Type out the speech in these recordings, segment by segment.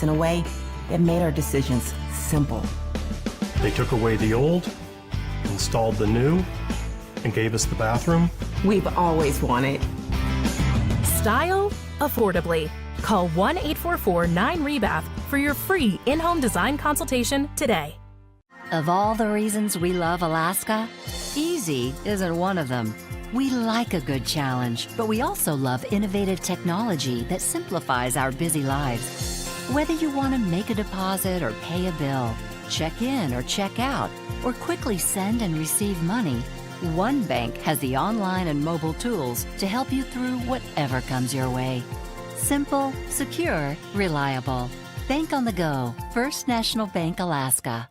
in a way that made our decisions simple. They took away the old, installed the new, and gave us the bathroom we've always wanted. Style affordably. Call 1-844-9REBATH for your free in-home design consultation today. Of all the reasons we love Alaska, easy isn't one of them. We like a good challenge, but we also love innovative technology that simplifies our busy lives. Whether you want to make a deposit or pay a bill, check in or check out, or quickly send and receive money, one bank has the online and mobile tools to help you through whatever comes your way. Simple, secure, reliable. Bank on the go. First National Bank, Alaska.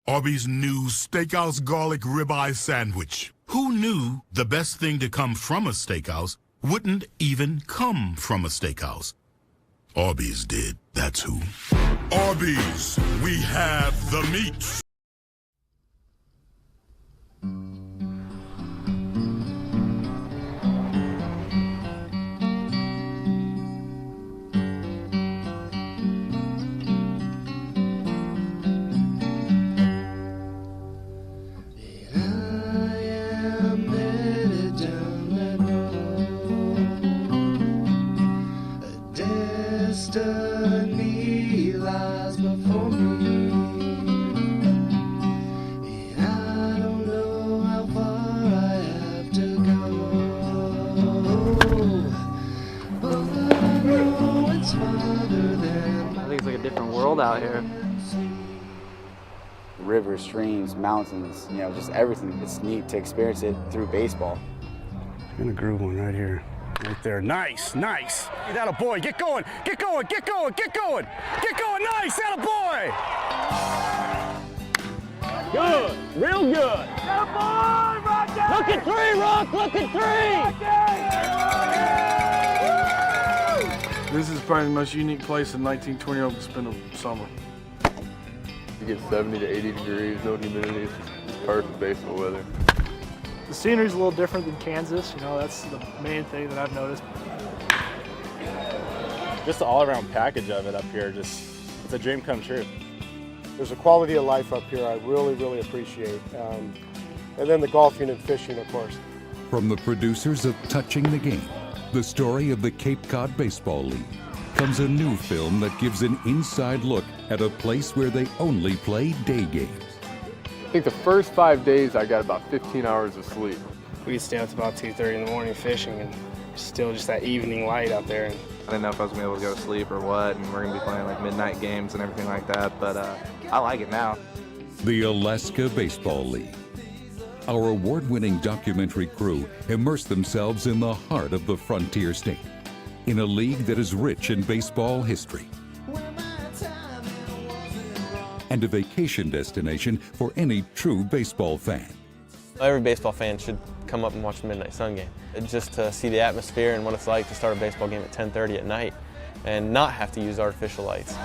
Arby's new Steakhouse Garlic Ribeye Sandwich. Who knew the best thing to come from a steakhouse wouldn't even come from a steakhouse? Arby's did, that's who. Arby's, we have the meat. Destiny lies before me, and I don't know how far I have to go, but I know it's farther than I think it's like a different world out here. Rivers, streams, mountains, you know, just everything. It's neat to experience it through baseball. I'm gonna groove one right here. Right there, nice, nice. That a boy, get going, get going, get going, get going, get going, nice, that a boy. Good, real good. That boy, Rocky. Look at three, Rock, look at three. This is probably the most unique place in 1920 to spend a summer. You get 70 to 80 degrees, no humidity, it's perfect baseball weather. The scenery's a little different than Kansas, you know, that's the main thing that I've noticed. Just the all-around package of it up here, just, it's a dream come true. There's a quality of life up here I really, really appreciate. And then the golfing and fishing, of course. From the producers of Touching the Game, the story of the Cape Cod Baseball League, comes a new film that gives an inside look at a place where they only play day games. I think the first 5 days I got about 15 hours of sleep. We'd stay up to about 2:30 in the morning fishing, and still just that evening light out there. I didn't know if I was gonna be able to go to sleep or what, and we're gonna be playing like midnight games and everything like that, but I like it now. The Alaska Baseball League. Our award-winning documentary crew immerse themselves in the heart of the frontier state, in a league that is rich in baseball history, and a vacation destination for any true baseball fan. Every baseball fan should come up and watch the Midnight Sun game, just to see the atmosphere and what it's like to start a baseball game at 10:30 at night and not have to use artificial lights.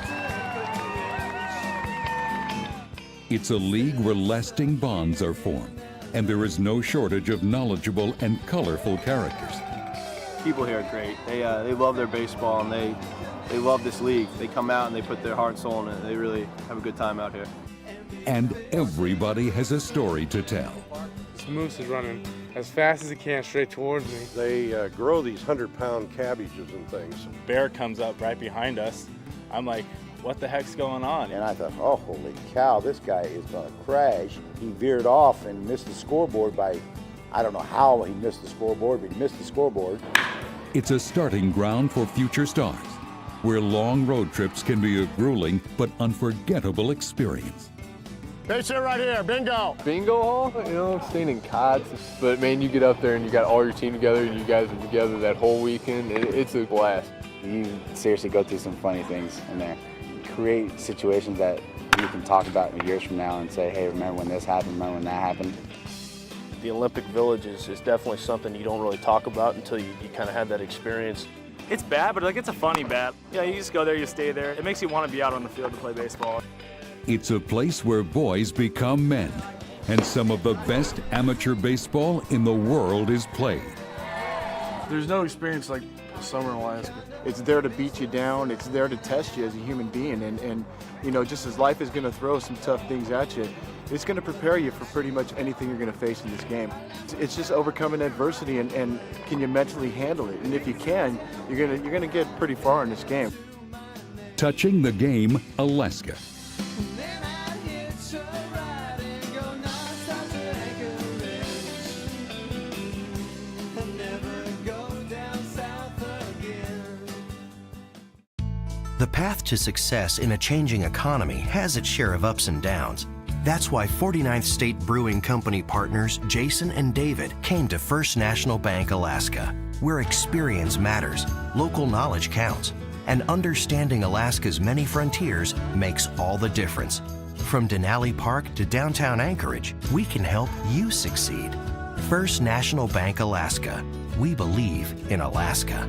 It's a league where lasting bonds are formed, and there is no shortage of knowledgeable and colorful characters. People here are great. They love their baseball, and they love this league. They come out and they put their heart and soul in it. They really have a good time out here. And everybody has a story to tell. This moose is running as fast as it can straight towards me. They grow these 100-pound cabbages and things. Bear comes up right behind us. I'm like, what the heck's going on? And I thought, oh, holy cow, this guy is gonna crash. He veered off and missed the scoreboard by, I don't know how he missed the scoreboard, but he missed the scoreboard. It's a starting ground for future stars, where long road trips can be a grueling but unforgettable experience. Base hit right here, bingo. Bingo hall, you know, staying in cots. But man, you get up there and you got all your team together and you guys are together that whole weekend. It's a blast. You seriously go through some funny things in there. You create situations that you can talk about years from now and say, hey, remember when this happened, remember when that happened. The Olympic Village is definitely something you don't really talk about until you kind of have that experience. It's bad, but like it's a funny bad. Yeah, you just go there, you stay there. It makes you want to be out on the field to play baseball. It's a place where boys become men, and some of the best amateur baseball in the world is played. There's no experience like summer in Alaska. It's there to beat you down. It's there to test you as a human being. And you know, just as life is going to throw some tough things at you, it's going to prepare you for pretty much anything you're going to face in this game. It's just overcoming adversity and can you mentally handle it? And if you can, you're going to get pretty far in this game. Touching the Game, Alaska. The path to success in a changing economy has its share of ups and downs. That's why 49th State Brewing Company partners Jason and David came to First National Bank Alaska, where experience matters, local knowledge counts, and understanding Alaska's many frontiers makes all the difference. From Denali Park to downtown Anchorage, we can help you succeed. First National Bank Alaska. We believe in Alaska.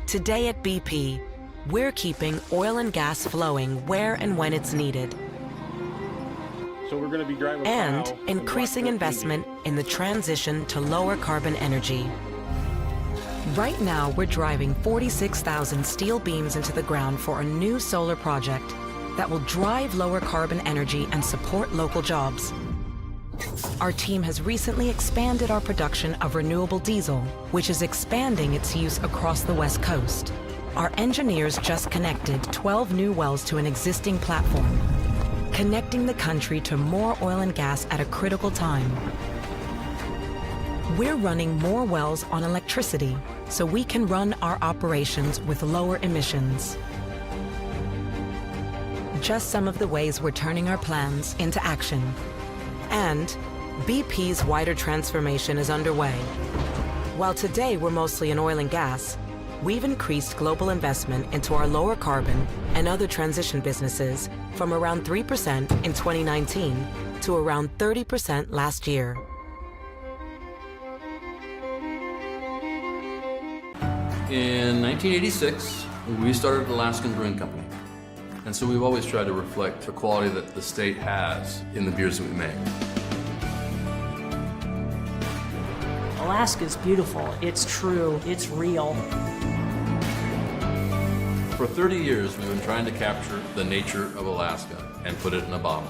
Today at BP, we're keeping oil and gas flowing where and when it's needed. So we're going to be driving and increasing investment in the transition to lower carbon energy. Right now, we're driving 46,000 steel beams into the ground for a new solar project that will drive lower carbon energy and support local jobs. Our team has recently expanded our production of renewable diesel, which is expanding its use across the West Coast. Our engineers just connected 12 new wells to an existing platform, connecting the country to more oil and gas at a critical time. We're running more wells on electricity, so we can run our operations with lower emissions. Just some of the ways we're turning our plans into action. And BP's wider transformation is underway. While today we're mostly in oil and gas, we've increased global investment into our lower carbon and other transition businesses from around 3% in 2019 to around 30% last year. In 1986, we started Alaskan Brewing Company. And so we've always tried to reflect the quality that the state has in the beers that we make. Alaska's beautiful, it's true, it's real. For 30 years, we've been trying to capture the nature of Alaska and put it in a bottle.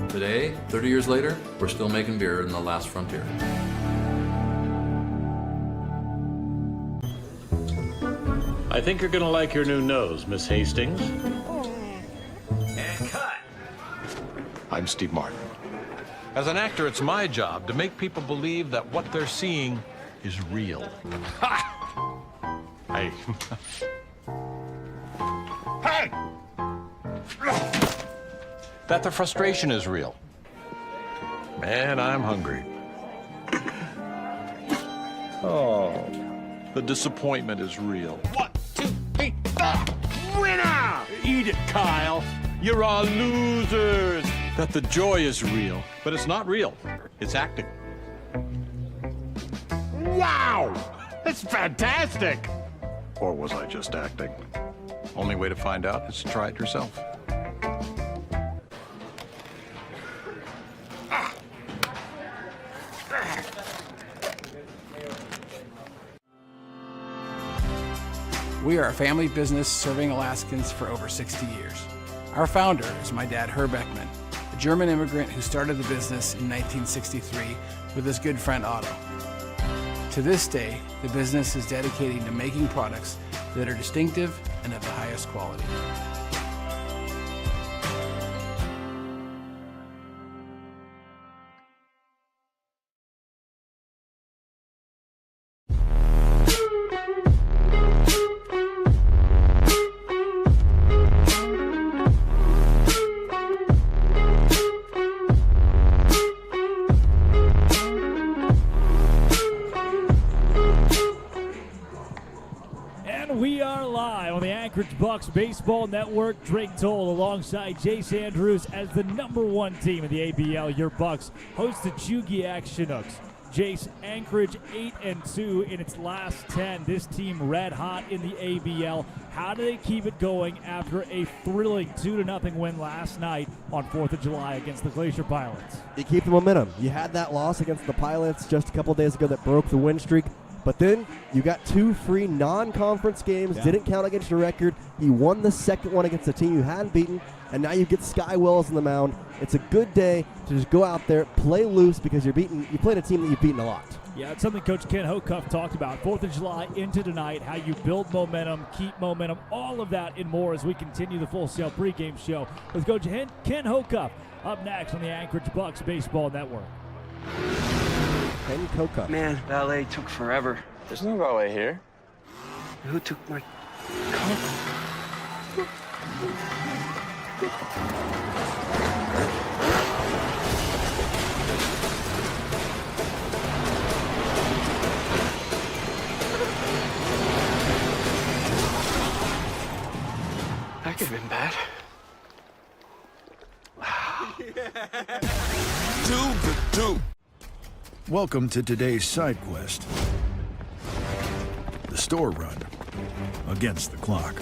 Today, 30 years later, we're still making beer in the last frontier. I think you're gonna like your new nose, Miss Hastings. And cut. I'm Steve Martin. As an actor, it's my job to make people believe that what they're seeing is real. Ha! Hey. Hey! That the frustration is real. Man, I'm hungry. Oh, the disappointment is real. 1, 2, 3, 4! Winner! Eat it, Kyle. You're all losers. That the joy is real, but it's not real. It's acting. Wow! That's fantastic! Or was I just acting? Only way to find out is to try it yourself. We are a family business serving Alaskans for over 60 years. Our founder is my dad, Herb Ekman, a German immigrant who started the business in 1963 with his good friend Otto. To this day, the business is dedicated to making products that are distinctive and of the highest quality. We are live on the Anchorage Bucs Baseball Network. Drake Toll alongside Jace Andrews as the #1 team in the ABL. Your Bucs host the Chugiak Chinooks. Jace, Anchorage 8-2 in its last 10. This team red hot in the ABL. How do they keep it going after a thrilling 2-0 win last night on 4th of July against the Glacier Pilots? You keep the momentum. You had that loss against the Pilots just a couple days ago that broke the win streak. But then you got 2 free non-conference games, didn't count against your record. You won the second one against a team you hadn't beaten, and now you get Sky Wells on the mound. It's a good day to just go out there, play loose, because you're playing a team that you've beaten a lot. Yeah, it's something Coach Ken Hocuff talked about. 4th of July into tonight, how you build momentum, keep momentum, all of that and more as we continue the Full Sail pregame show with Coach Ken Hocuff up next on the Anchorage Bucs Baseball Network. Ken Hocuff. Man, valet took forever. There's no valet here. Who took my That could have been bad. Welcome to today's side quest. The store run against the clock.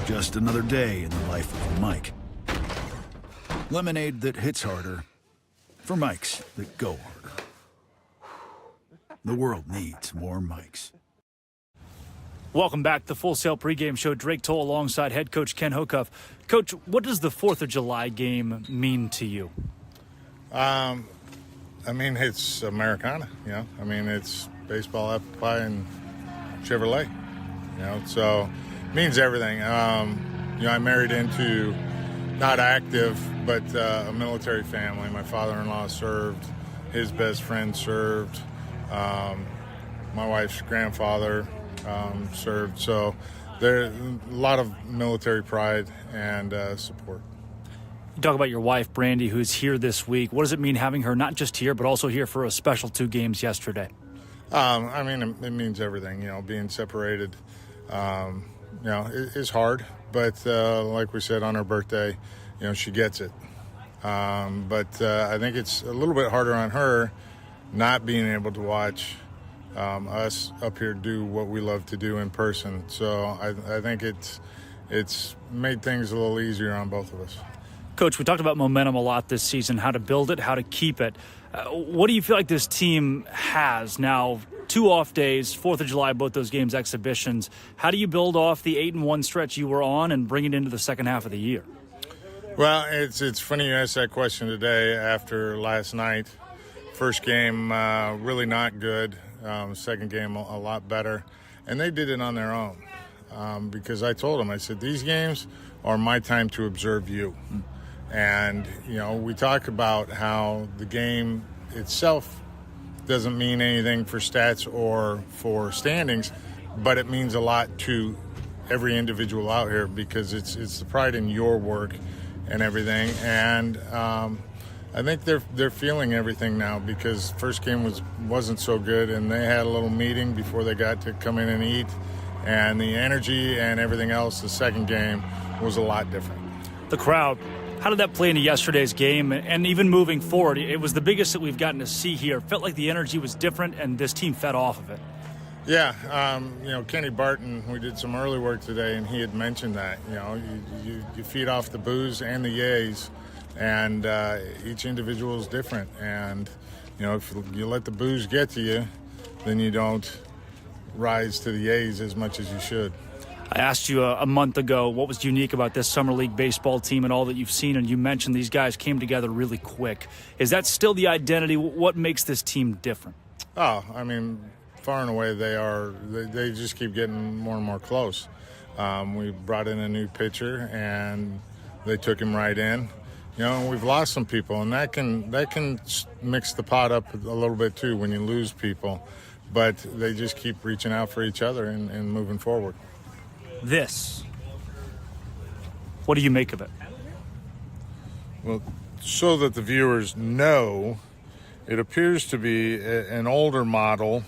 Just another day in the life of Mike. Lemonade that hits harder for Mikes that go harder. The world needs more Mikes. Welcome back to the Full Sail pregame show. Drake Toll alongside head coach Ken Hocuff. Coach, what does the 4th of July game mean to you? I mean, it's Americana, you know. I mean, it's baseball, apple pie, and Chevrolet, you know. So it means everything. You know, I married into not active, but a military family. My father-in-law served. His best friend served. My wife's grandfather served. So there's a lot of military pride and support. You talk about your wife, Brandy, who's here this week. What does it mean having her not just here, but also here for a special 2 games yesterday? I mean, it means everything. You know, being separated, you know, is hard. But like we said, on her birthday, you know, she gets it. But I think it's a little bit harder on her not being able to watch us up here do what we love to do in person. So I think it's made things a little easier on both of us. Coach, we talked about momentum a lot this season, how to build it, how to keep it. What do you feel like this team has now? 2 off days, 4th of July, both those games exhibitions. How do you build off the 8-1 stretch you were on and bring it into the second half of the year? Well, it's funny you asked that question today after last night. First game, really not good. Second game, a lot better. And they did it on their own because I told them, I said, these games are my time to observe you. And, you know, we talk about how the game itself doesn't mean anything for stats or for standings, but it means a lot to every individual out here because it's the pride in your work and everything. And I think they're feeling everything now because first game wasn't so good, and they had a little meeting before they got to come in and eat, and the energy and everything else the second game was a lot different. The crowd, how did that play into yesterday's game? And even moving forward, it was the biggest that we've gotten to see here. Felt like the energy was different, and this team fed off of it. Yeah, you know, Kenny Barton, we did some early work today, and he had mentioned that, you know, you feed off the boos and the yays, and each individual is different. And, you know, if you let the boos get to you, then you don't rise to the yays as much as you should. I asked you a month ago what was unique about this Summer League baseball team and all that you've seen, and you mentioned these guys came together really quick. Is that still the identity? What makes this team different? Oh, I mean, far and away they just keep getting more and more close. We brought in a new pitcher, and they took him right in. You know, we've lost some people, and that can mix the pot up a little bit too when you lose people. But they just keep reaching out for each other and moving forward. This, what do you make of it? Well, so that the viewers know, it appears to be an older model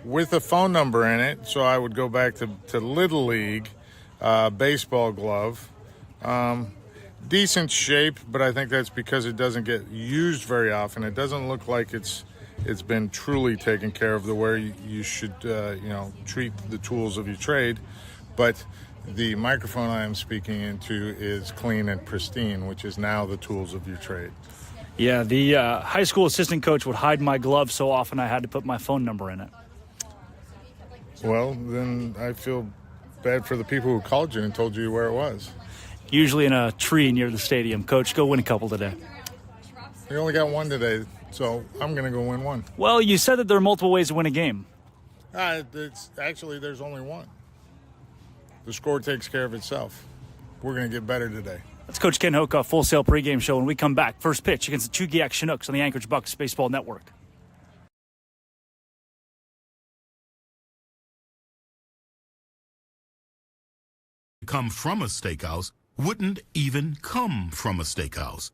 with a phone number in it. So I would go back to Little League baseball glove. Decent shape, but I think that's because it doesn't get used very often. It doesn't look like it's been truly taken care of the way you should treat the tools of your trade. But the microphone I am speaking into is clean and pristine, which is now the tools of your trade. Yeah, the high school assistant coach would hide my glove so often I had to put my phone number in it. Well, then I feel bad for the people who called you and told you where it was. Usually in a tree near the stadium. Coach, go win a couple today. You only got one today, so I'm going to go win one. Well, you said that there are multiple ways to win a game. There's only one. The score takes care of itself. We're going to get better today. That's Coach Ken Hoka, Full Sail pregame show. When we come back, first pitch against the Chugiak Chinooks on the Anchorage Bucs Baseball Network. Come from a steakhouse wouldn't even come from a steakhouse.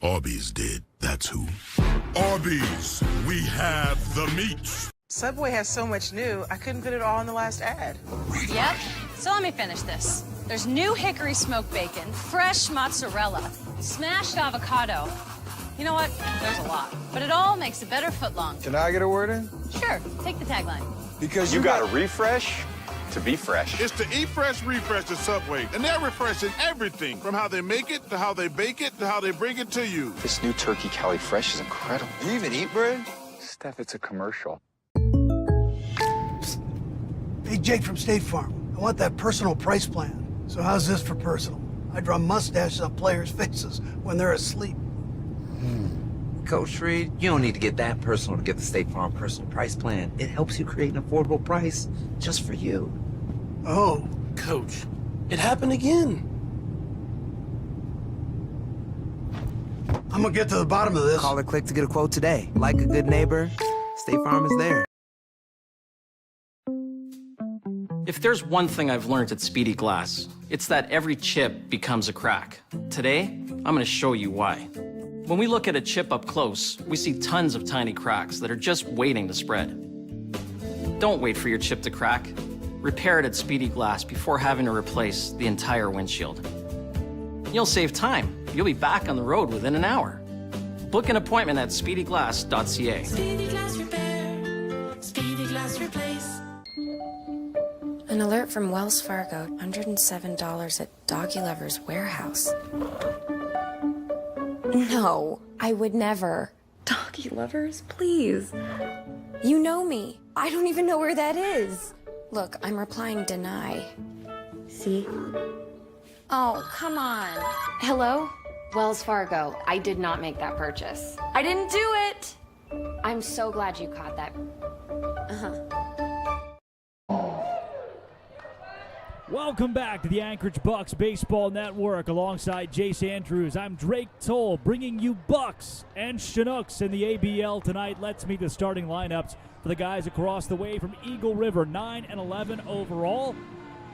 Arby's did, that's who. Arby's, we have the meats. Subway has so much new, I couldn't fit it all in the last ad. Yep, so let me finish this. There's new hickory smoked bacon, fresh mozzarella, smashed avocado. You know what? There's a lot, but it all makes a better footlong. Can I get a word in? Sure, take the tagline. Because you got to refresh to be fresh. It's the Eat Fresh Refresh at Subway, and they're refreshing everything from how they make it to how they bake it to how they bring it to you. This new turkey Cali Fresh is incredible. Do you even eat bread? Steph, it's a commercial. Hey, Jake from State Farm. I want that personal price plan. So how's this for personal? I draw mustaches on players' faces when they're asleep. Coach Reed, you don't need to get that personal to get the State Farm personal price plan. It helps you create an affordable price just for you. Oh. Coach, it happened again. I'm gonna get to the bottom of this. Call or click to get a quote today. Like a good neighbor, State Farm is there. If there's one thing I've learned at Speedy Glass, it's that every chip becomes a crack. Today, I'm gonna show you why. When we look at a chip up close, we see tons of tiny cracks that are just waiting to spread. Don't wait for your chip to crack. Repair it at Speedy Glass before having to replace the entire windshield. You'll save time. You'll be back on the road within an hour. Book an appointment at speedyglass.ca. Speedy Glass Repair. Speedy Glass Replace. An alert from Wells Fargo. $107 at Doggy Lover's warehouse. No, I would never. Doggy Lovers, please. You know me. I don't even know where that is. Look, I'm replying deny. See? Oh, come on. Hello? Wells Fargo, I did not make that purchase. I didn't do it! I'm so glad you caught that. Welcome back to the Anchorage Bucs Baseball Network. Alongside Jace Andrews, I'm Drake Toll, bringing you Bucs and Chinooks in the ABL tonight. Let's meet the starting lineups for the guys across the way from Eagle River, 9 and 11 overall.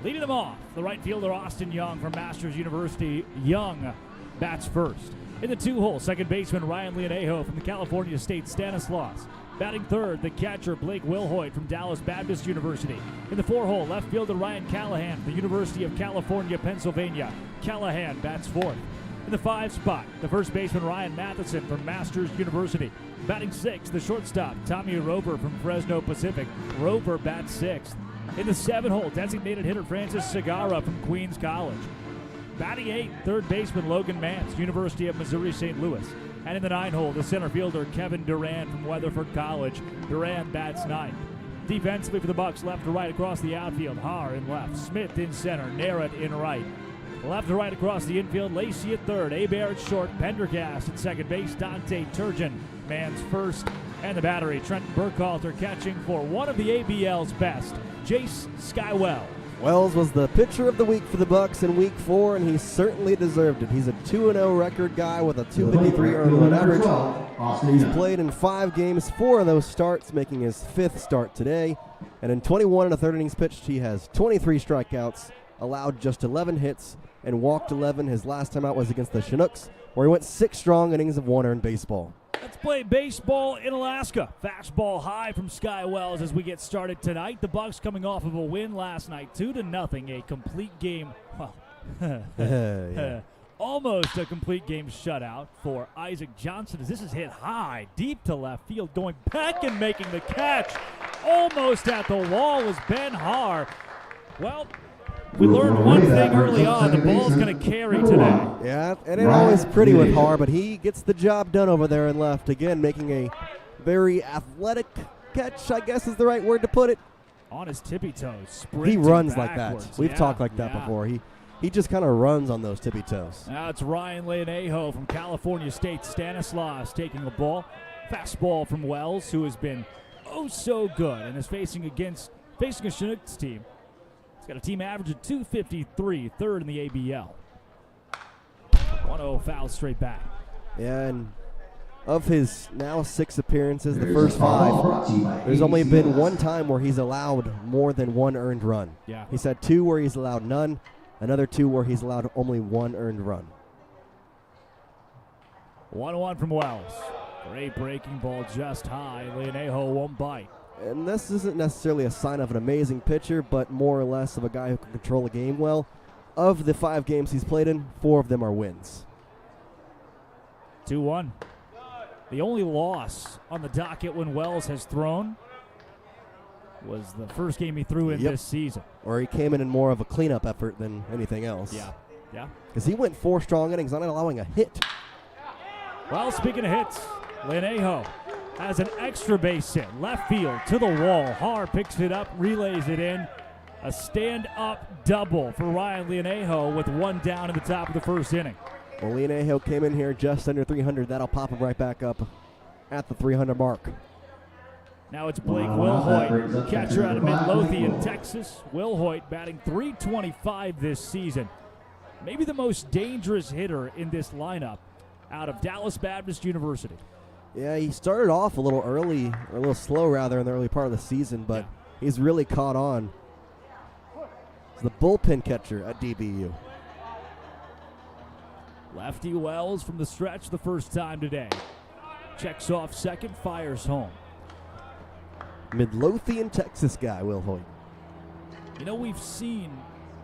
Leading them off, the right fielder Austin Young from Masters University. Young bats first. In the two-hole, second baseman Ryan Leonejo from the California State Stanislaus. Batting third, the catcher Blake Wilhoit from Dallas Baptist University. In the four-hole, left fielder Ryan Callahan from the University of California, Pennsylvania. Callahan bats fourth. In the five spot, the first baseman Ryan Matheson from Masters University. Batting sixth, the shortstop Tommy Rover from Fresno Pacific. Rover bats sixth. In the seven-hole, designated hitter Francis Segarra from Queens College. Batting eighth, third baseman Logan Mance, University of Missouri St. Louis. And in the nine-hole, the center fielder Kevin Duran from Weatherford College. Duran bats ninth. Defensively for the Bucs, left to right across the outfield, Haar in left, Smith in center, Narrett in right. Left to right across the infield, Lacey at third, Abear at short, Pendergast at second base, Dante Turgeon man's first. And the battery, Trent Burkhalter catching for one of the ABL's best, Jace Skywell. Wells was the pitcher of the week for the Bucs in Week 4, and he certainly deserved it. He's a 2-0 record guy with a 253 earned run average. He's played in 5 games, 4 of those starts, making his 5th start today. And in 21 1/3 innings pitched, he has 23 strikeouts, allowed just 11 hits, and walked 11. His last time out was against the Chinooks, where he went 6 strong innings of 1 earned baseball. Let's play baseball in Alaska. Fastball high from Sky Wells as we get started tonight. The Bucs coming off of a win last night, 2-0, a complete game. Well, almost a complete game shutout for Isaac Johnson as this is hit high, deep to left field, going back and making the catch. Almost at the wall was Ben Haar. Well, we learned one thing early on. The ball's going to carry today. Yeah, and it always pretty with Haar, but he gets the job done over there in left. Again, making a very athletic catch, I guess is the right word to put it. On his tippy toes. He runs backwards. like that. We've talked like that before. He just kind of runs on those tippy toes. Now it's Ryan Leonejo from California State Stanislaus taking the ball. Fastball from Wells, who has been oh so good and is facing a Chinooks team. He's got a team average of 253, third in the ABL. 1-0 foul straight back. Yeah, and of his now 6 appearances, the first 5, there's only been one time where he's allowed more than 1 earned run. Yeah. He's had 2 where he's allowed none, another 2 where he's allowed only 1 earned run. 1-1 from Wells. Great breaking ball just high. Leonejo won't bite. And this isn't necessarily a sign of an amazing pitcher, but more or less of a guy who can control a game well. Of the 5 games he's played in, 4 of them are wins. 2-1. The only loss on the docket when Wells has thrown was the first game he threw in this season. Or he came in more of a cleanup effort than anything else. Yeah. Because he went 4 strong innings, not allowing a hit. Well, speaking of hits, Leonejo has an extra base hit. Left field to the wall. Haar picks it up, relays it in. A stand-up double for Ryan Leonejo with 1 down in the top of the first inning. Well, Leonejo came in here just under 300. That'll pop him right back up at the 300 mark. Now it's Blake Wilhoit, catcher out of Midlothian, Texas. Wilhoit batting .325 this season. Maybe the most dangerous hitter in this lineup out of Dallas Baptist University. Yeah, he started off a little early, or a little slow rather, in the early part of the season, but he's really caught on. He's the bullpen catcher at DBU. Lefty Wells from the stretch the first time today. Checks off second, fires home. Midlothian, Texas guy, Will Hoyt. You know, we've seen,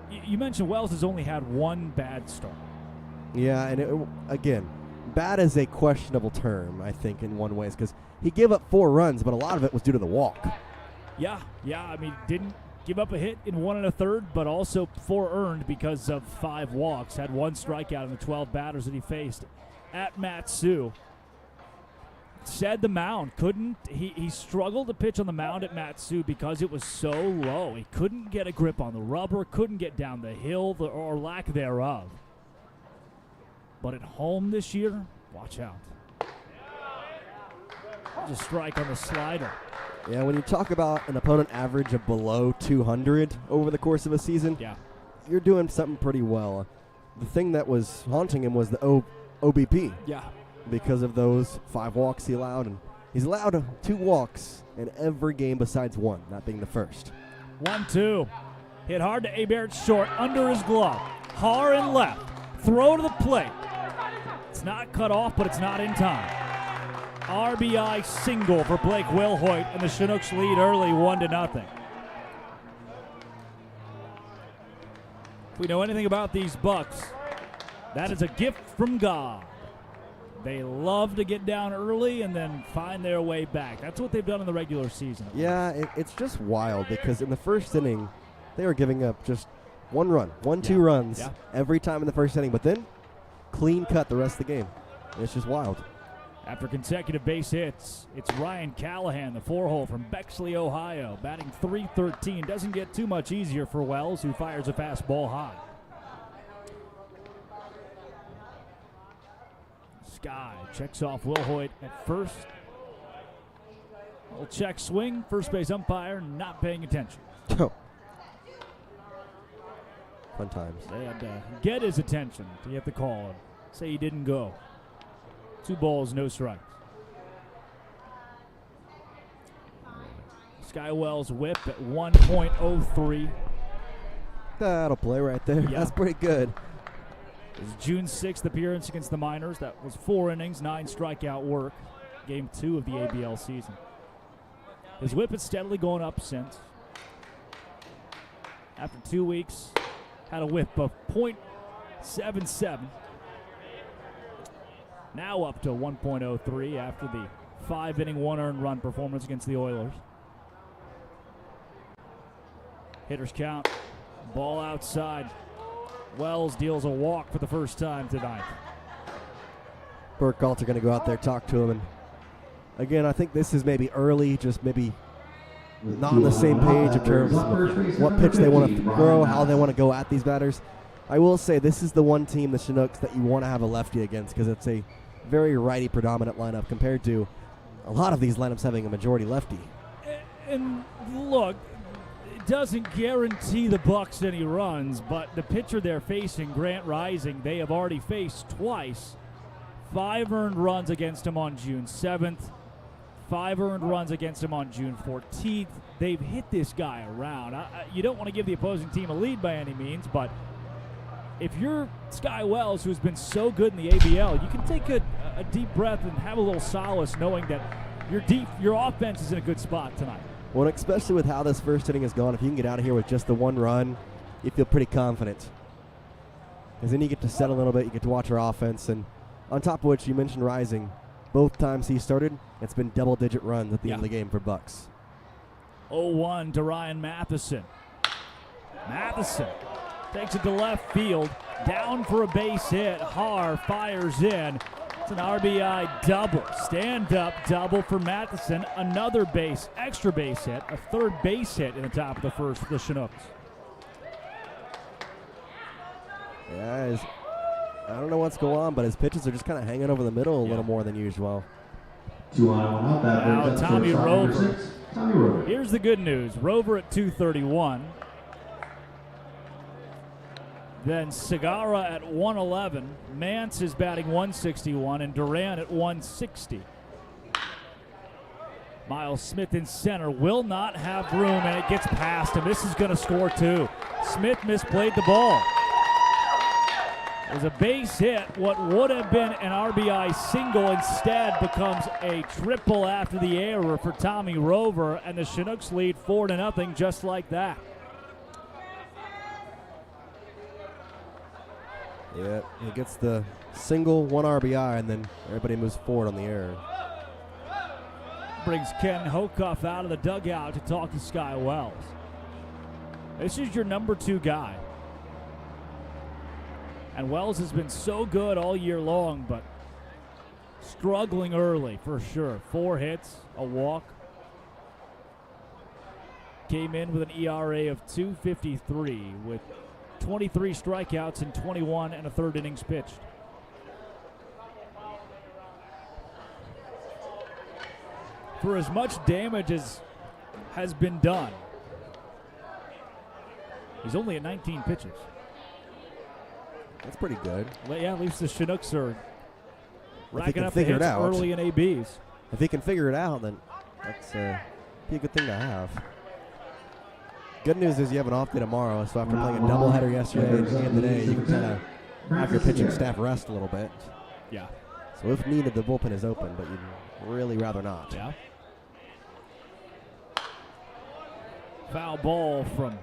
you mentioned Wells has only had 1 bad start. Yeah, and again, bad is a questionable term, I think, in one way, because he gave up 4 runs, but a lot of it was due to the walk. Yeah, I mean, didn't give up a hit in 1 1/3, but also 4 earned because of 5 walks. Had 1 strikeout in the 12 batters that he faced at Matsu. Said the mound he struggled to pitch on the mound at Matsu because it was so low. He couldn't get a grip on the rubber, couldn't get down the hill, or lack thereof. But at home this year, watch out. Just strike on the slider. Yeah, when you talk about an opponent average of below 200 over the course of a season, you're doing something pretty well. The thing that was haunting him was the OBP. Yeah. Because of those 5 walks he allowed. And he's allowed 2 walks in every game besides 1, that being the first. 1-2. Hit hard to Hebert short, under his glove. Haar in left. Throw to the plate. It's not cut off, but it's not in time. RBI single for Blake Wilhoit, and the Chinooks lead early 1-0. If we know anything about these Bucs, that is a gift from God. They love to get down early and then find their way back. That's what they've done in the regular season. Yeah, it's just wild because in the first inning, they were giving up just 1 run, 2 runs every time in the first inning, but then clean cut the rest of the game. It's just wild. After consecutive base hits, it's Ryan Callahan, the 4-hole from Bexley, Ohio, batting .313. Doesn't get too much easier for Wells, who fires a fastball high. Sky checks off Wilhoit at first. Little check swing, first base umpire not paying attention. Fun times. They had to get his attention to get the call and say he didn't go. 2 balls, no strikes. Sky Wells whip at 1.03. That'll play right there. Yeah. That's pretty good. His June 6th appearance against the Miners. That was 4 innings, 9 strikeout work. Game 2 of the ABL season. His whip has steadily gone up since. After 2 weeks, had a whip of .77. Now up to 1.03 after the 5-inning, 1-earned run performance against the Oilers. Hitters count. Ball outside. Wells deals a walk for the first time tonight. Burkhalter going to go out there, talk to him. And again, I think this is maybe early, just maybe not on the same page in terms of what pitch they want to throw, how they want to go at these batters. I will say this is the one team, the Chinooks, that you want to have a lefty against because it's a very righty-predominant lineup compared to a lot of these lineups having a majority lefty. And look, it doesn't guarantee the Bucs any runs, but the pitcher they're facing, Grant Rising, they have already faced twice. 5 earned runs against him on June 7th. 5 earned runs against him on June 14th. They've hit this guy around. You don't want to give the opposing team a lead by any means, but if you're Sky Wells, who's been so good in the ABL, you can take a deep breath and have a little solace knowing that your offense is in a good spot tonight. Well, especially with how this first inning has gone, if you can get out of here with just the 1 run, you feel pretty confident. Because then you get to settle a little bit, you get to watch our offense, and on top of which, you mentioned Rising. Both times he started, it's been double-digit runs at the end of the game for Bucs. 0-1 to Ryan Matheson. Matheson takes it to left field, down for a base hit. Har fires in. It's an RBI double, stand-up double for Matheson. Another extra base hit, a third base hit in the top of the first for the Chinooks. Yeah, I don't know what's going on, but his pitches are just kind of hanging over the middle a little more than usual. Now Tommy Rover. Here's the good news. Rover at 231. Then Segura at 111. Mance is batting 161, and Duran at 160. Miles Smith in center will not have room, and it gets past him. This is going to score 2. Smith misplayed the ball. There's a base hit. What would have been an RBI single instead becomes a triple after the error for Tommy Rover, and the Chinooks lead 4-0 just like that. Yeah, he gets the single, 1 RBI, and then everybody moves forward on the error. Brings Ken Hocuff out of the dugout to talk to Sky Wells. This is your number 2 guy. And Wells has been so good all year long, but struggling early for sure. 4 hits, a walk. Came in with an ERA of 2.53 with 23 strikeouts and 21 and a third innings pitched. For as much damage as has been done, he's only at 19 pitches. That's pretty good. Well, yeah, at least the Chinooks are racking up the figure hits it out early in ABs. If he can figure it out, then that's be a good thing to have. Good news is you have an off day tomorrow, so after playing a doubleheader yesterday and again today, you can kind of have your pitching staff rest a little bit. Yeah. So if needed, the bullpen is open, but you'd really rather not. Yeah. Foul ball from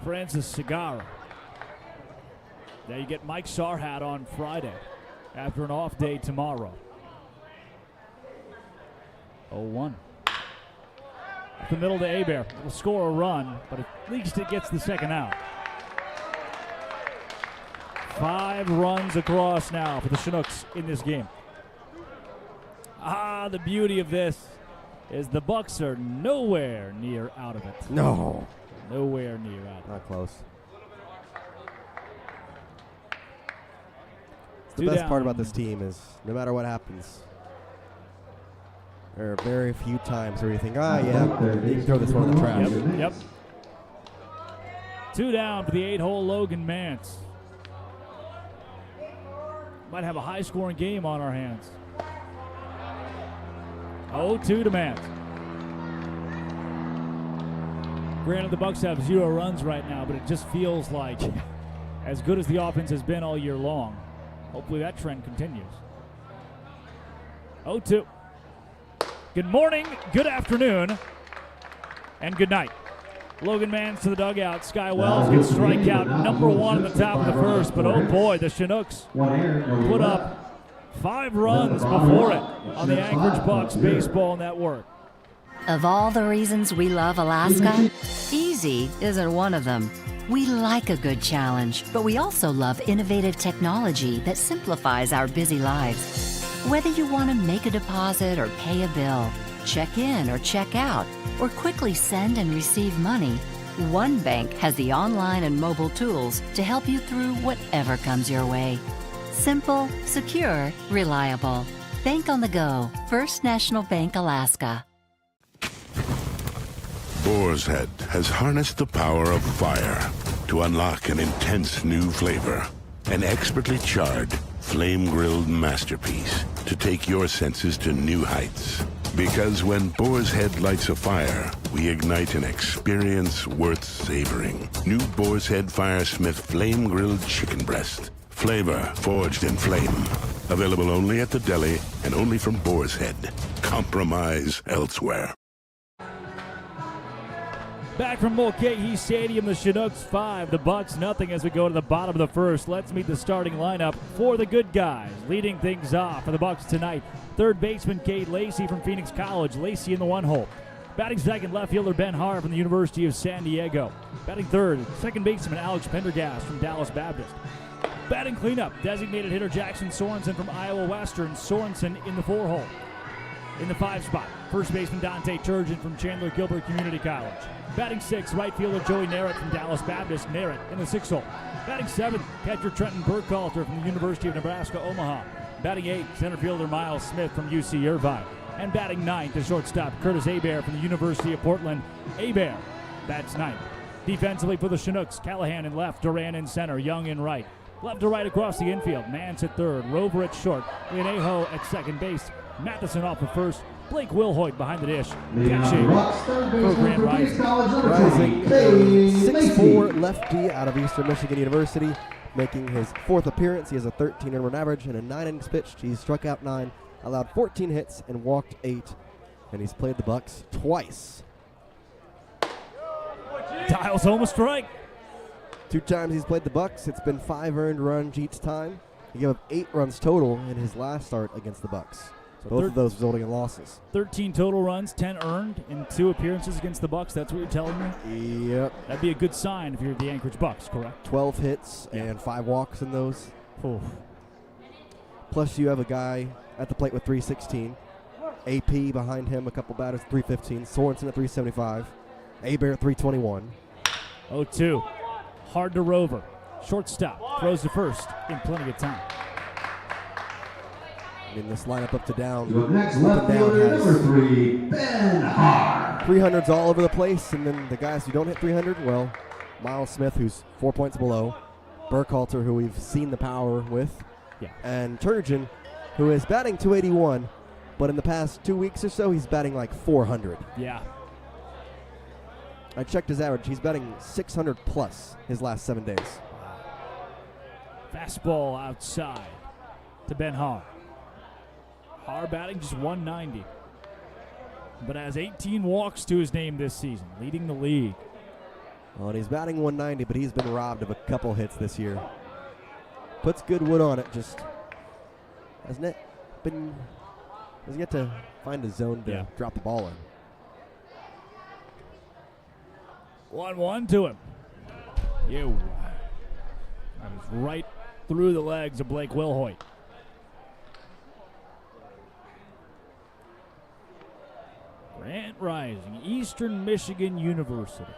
Francis Segura. Now you get Mike Sarhat on Friday after an off day tomorrow. 0-1. Up the middle to Hebert. Will score a run, but at least it gets the second out. 5 runs across now for the Chinooks in this game. The beauty of this is the Bucs are nowhere near out of it. No. Nowhere near out of it. Not close. The best part about this team is no matter what happens, there are very few times where you think, yeah, you can throw this one in the trash. Yep. 2 down for the 8-hole Logan Mance. Might have a high-scoring game on our hands. 0-2 to Mance. Granted, the Bucs have 0 runs right now, but it just feels like as good as the offense has been all year long, hopefully that trend continues. 0-2. Good morning, good afternoon, and good night. Logan Mans to the dugout. Sky Wells gets strikeout number 1 in the top of the first, but oh boy, the Chinooks put up 5 runs before it on the Anchorage Bucs Baseball Network. Of all the reasons we love Alaska, easy isn't one of them. We like a good challenge, but we also love innovative technology that simplifies our busy lives. Whether you want to make a deposit or pay a bill, check in or check out, or quickly send and receive money, one bank has the online and mobile tools to help you through whatever comes your way. Simple, secure, reliable. Bank on the go. First National Bank, Alaska. Boar's Head has harnessed the power of fire to unlock an intense new flavor. An expertly charred, flame-grilled masterpiece to take your senses to new heights. Because when Boar's Head lights a fire, we ignite an experience worth savoring. New Boar's Head Firesmith Flame-Grilled Chicken Breast. Flavor forged in flame. Available only at the deli and only from Boar's Head. Compromise elsewhere. Back from Mulcahy Stadium, the Chinooks 5, the Bucs nothing as we go to the bottom of the first. Let's meet the starting lineup for the good guys. Leading things off for the Bucs tonight, third baseman Cade Lacey from Phoenix College. Lacey in the 1 hole. Batting second, left fielder Ben Harr from the University of San Diego. Batting third, second baseman Alex Pendergast from Dallas Baptist. Batting cleanup, designated hitter Jackson Sorensen from Iowa Western. Sorensen in the 4 hole. In the 5 spot, first baseman Dante Turgeon from Chandler Gilbert Community College. Batting 6, right fielder Joey Narrett from Dallas Baptist. Narrett in the 6 hole. Batting 7, catcher Trenton Burkhalter from the University of Nebraska, Omaha. Batting 8, center fielder Miles Smith from UC Irvine. And batting 9, the shortstop Curtis Hebert from the University of Portland. Hebert bats 9th. Defensively for the Chinooks, Callahan in left, Duran in center, Young in right. Left to right across the infield, Mance at third, Rover at short, Leonejo at second base, Matheson off the first, Blake Wilhoit behind the dish. Catching for Grand Rising. Rising, 6'4" lefty out of Eastern Michigan University, making his 4th appearance. He has a 13 earned run average and a 9 innings pitched. He's struck out 9, allowed 14 hits, and walked 8. And he's played the Bucs twice. Dials home a strike. 2 times he's played the Bucs. It's been 5 earned runs each time. He gave up 8 runs total in his last start against the Bucs. So both of those resulting in losses. 13 total runs, 10 earned in 2 appearances against the Bucs. That's what you're telling me? Yep. That'd be a good sign if you're the Anchorage Bucs, correct? 12 hits and 5 walks in those. Oof. Plus you have a guy at the plate with 316. AP behind him, a couple batters, 315. Sorensen at 375. Hebert at 321. 0-2. Hard to Rover. Shortstop. Throws to first in plenty of time. In this lineup up to down. Your next left fielder, number 3, Ben Harr. 300s all over the place, and then the guys who don't hit 300, well, Miles Smith, who's 4 points below. Burkhalter, who we've seen the power with. Yeah. And Turgeon, who is batting 281, but in the past 2 weeks or so, he's batting like 400. Yeah. I checked his average. He's batting 600 plus his last 7 days. Fastball outside to Ben Harr. Harr batting just 190, but has 18 walks to his name this season, leading the league. Well, and he's batting 190, but he's been robbed of a couple hits this year. Puts good wood on it, just hasn't yet to find a zone to drop the ball in. 1-1 to him. That was right through the legs of Blake Wilhoit. Grand Rising, Eastern Michigan University.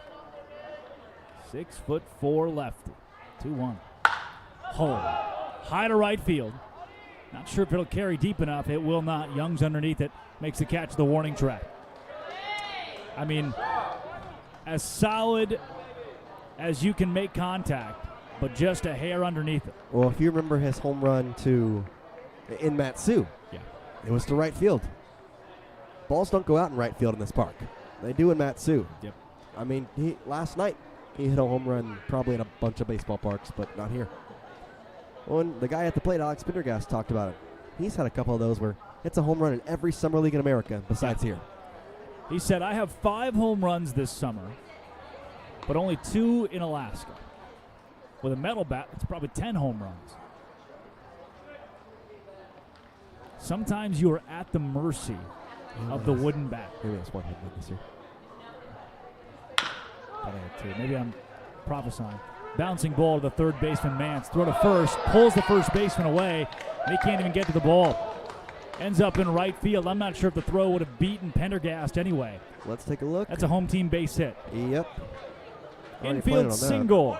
6'4" lefty. 2-1. Hole. High to right field. Not sure if it'll carry deep enough. It will not. Young's underneath it. Makes the catch, the warning track. I mean, as solid as you can make contact, but just a hair underneath it. Well, if you remember his home run in Matsu, it was to right field. Balls don't go out in right field in this park. They do in Matsu. Yep. I mean, last night he hit a home run probably in a bunch of baseball parks, but not here. Well, and the guy at the plate, Alex Pendergast, talked about it. He's had a couple of those where hits a home run in every summer league in America besides here. He said, I have 5 home runs this summer, but only 2 in Alaska. With a metal bat, it's probably 10 home runs. Sometimes you are at the mercy of the wooden bat. Maybe that's one hit this year. Maybe I'm prophesying. Bouncing ball to the third baseman, Mance. Throw to first, pulls the first baseman away. They can't even get to the ball. Ends up in right field. I'm not sure if the throw would have beaten Pendergast anyway. Let's take a look. That's a home team base hit. Yep. Infield single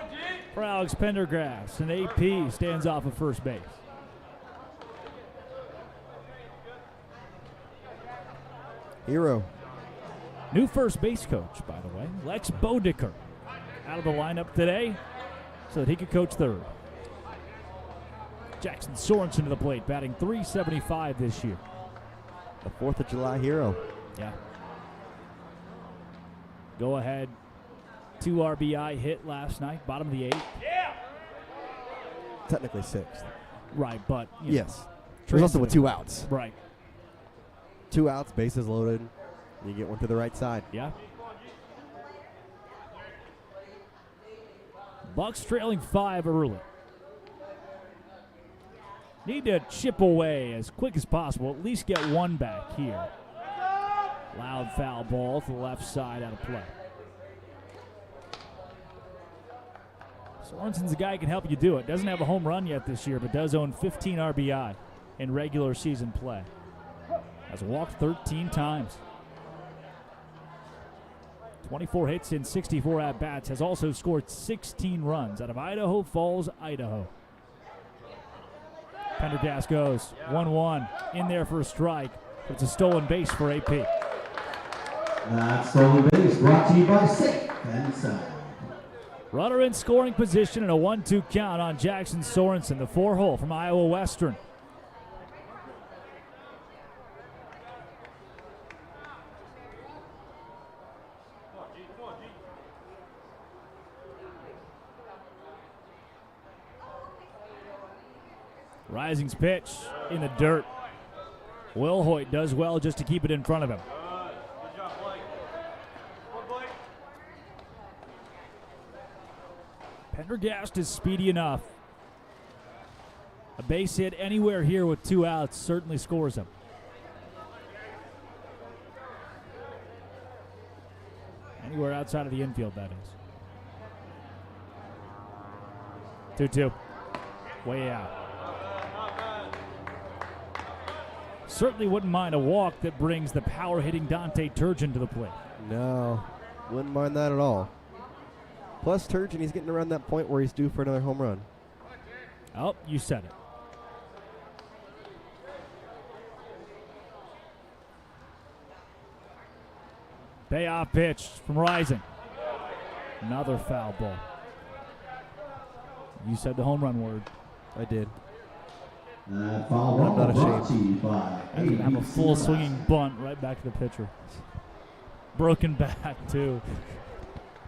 for Alex Pendergast. And AP stands off of first base. Hero. New first base coach, by the way. Lex Bodicker out of the lineup today so that he could coach third. Jackson Sorensen to the plate, batting .375 this year. The 4th of July hero. Yeah. Go ahead. 2 RBI hit last night, bottom of the 8th. Yeah. Technically 6th. Right, but yes. There's also with 2 outs. Right. 2 outs, bases loaded. You get one to the right side. Yeah. Bucs trailing 5 early. Need to chip away as quick as possible. At least get one back here. Loud foul ball to the left side out of play. Sorensen's a guy who can help you do it. Doesn't have a home run yet this year, but does own 15 RBI in regular season play. Has walked 13 times. 24 hits in 64 at-bats. Has also scored 16 runs out of Idaho Falls, Idaho. Pendergast goes 1-1 in there for a strike. It's a stolen base for AP. That stolen base brought to you by Safe and Sound. Runner in scoring position and a 1-2 count on Jackson Sorensen, the 4-hole from Iowa Western. Rising's pitch in the dirt. Will Hoyt does well just to keep it in front of him. Pendergast is speedy enough. A base hit anywhere here with 2 outs certainly scores him. Anywhere outside of the infield, that is. 2-2. Way out. Certainly wouldn't mind a walk that brings the power-hitting Dante Turgeon to the plate. No, wouldn't mind that at all. Plus Turgeon, he's getting around that point where he's due for another home run. Oh, you said it. Payoff pitch from Rising. Another foul ball. You said the home run word. I did. That foul I'm not brought to ashamed. you by I'm going to have a full swinging bunt right back to the pitcher. Broken bat, too.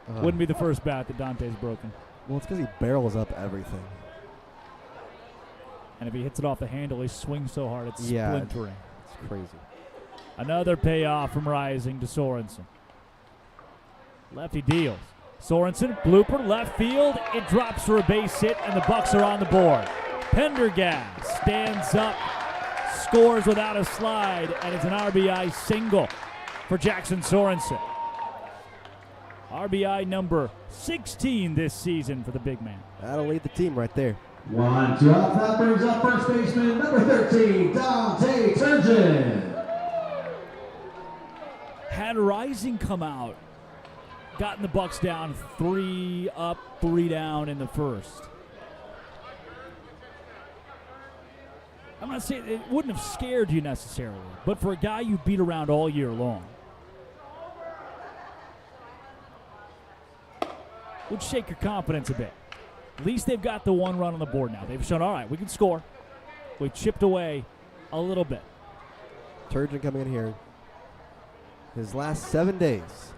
Wouldn't be the first bat that Dante's broken. Well, it's because he barrels up everything. And if he hits it off the handle, he swings so hard it's Yeah, splintering. It's crazy. Another payoff from Rising to Sorensen. Lefty deals. Sorensen, blooper, left field. It drops for a base hit, and the Bucs are on the board. Pendergast stands up, scores without a slide, and it's an RBI single for Jackson Sorensen. RBI number 16 this season for the big man. That'll lead the team right there. 1-2 up. That brings up first baseman number 13, Dante Turgeon. Had Rising come out, gotten the Bucs down 3 up, 3 down in the first. I'm not saying it wouldn't have scared you necessarily, but for a guy you beat around all year long, would shake your confidence a bit. At least they've got the 1 run on the board now. They've shown, all right, we can score. We chipped away a little bit. Turgeon coming in here. His last 7 days,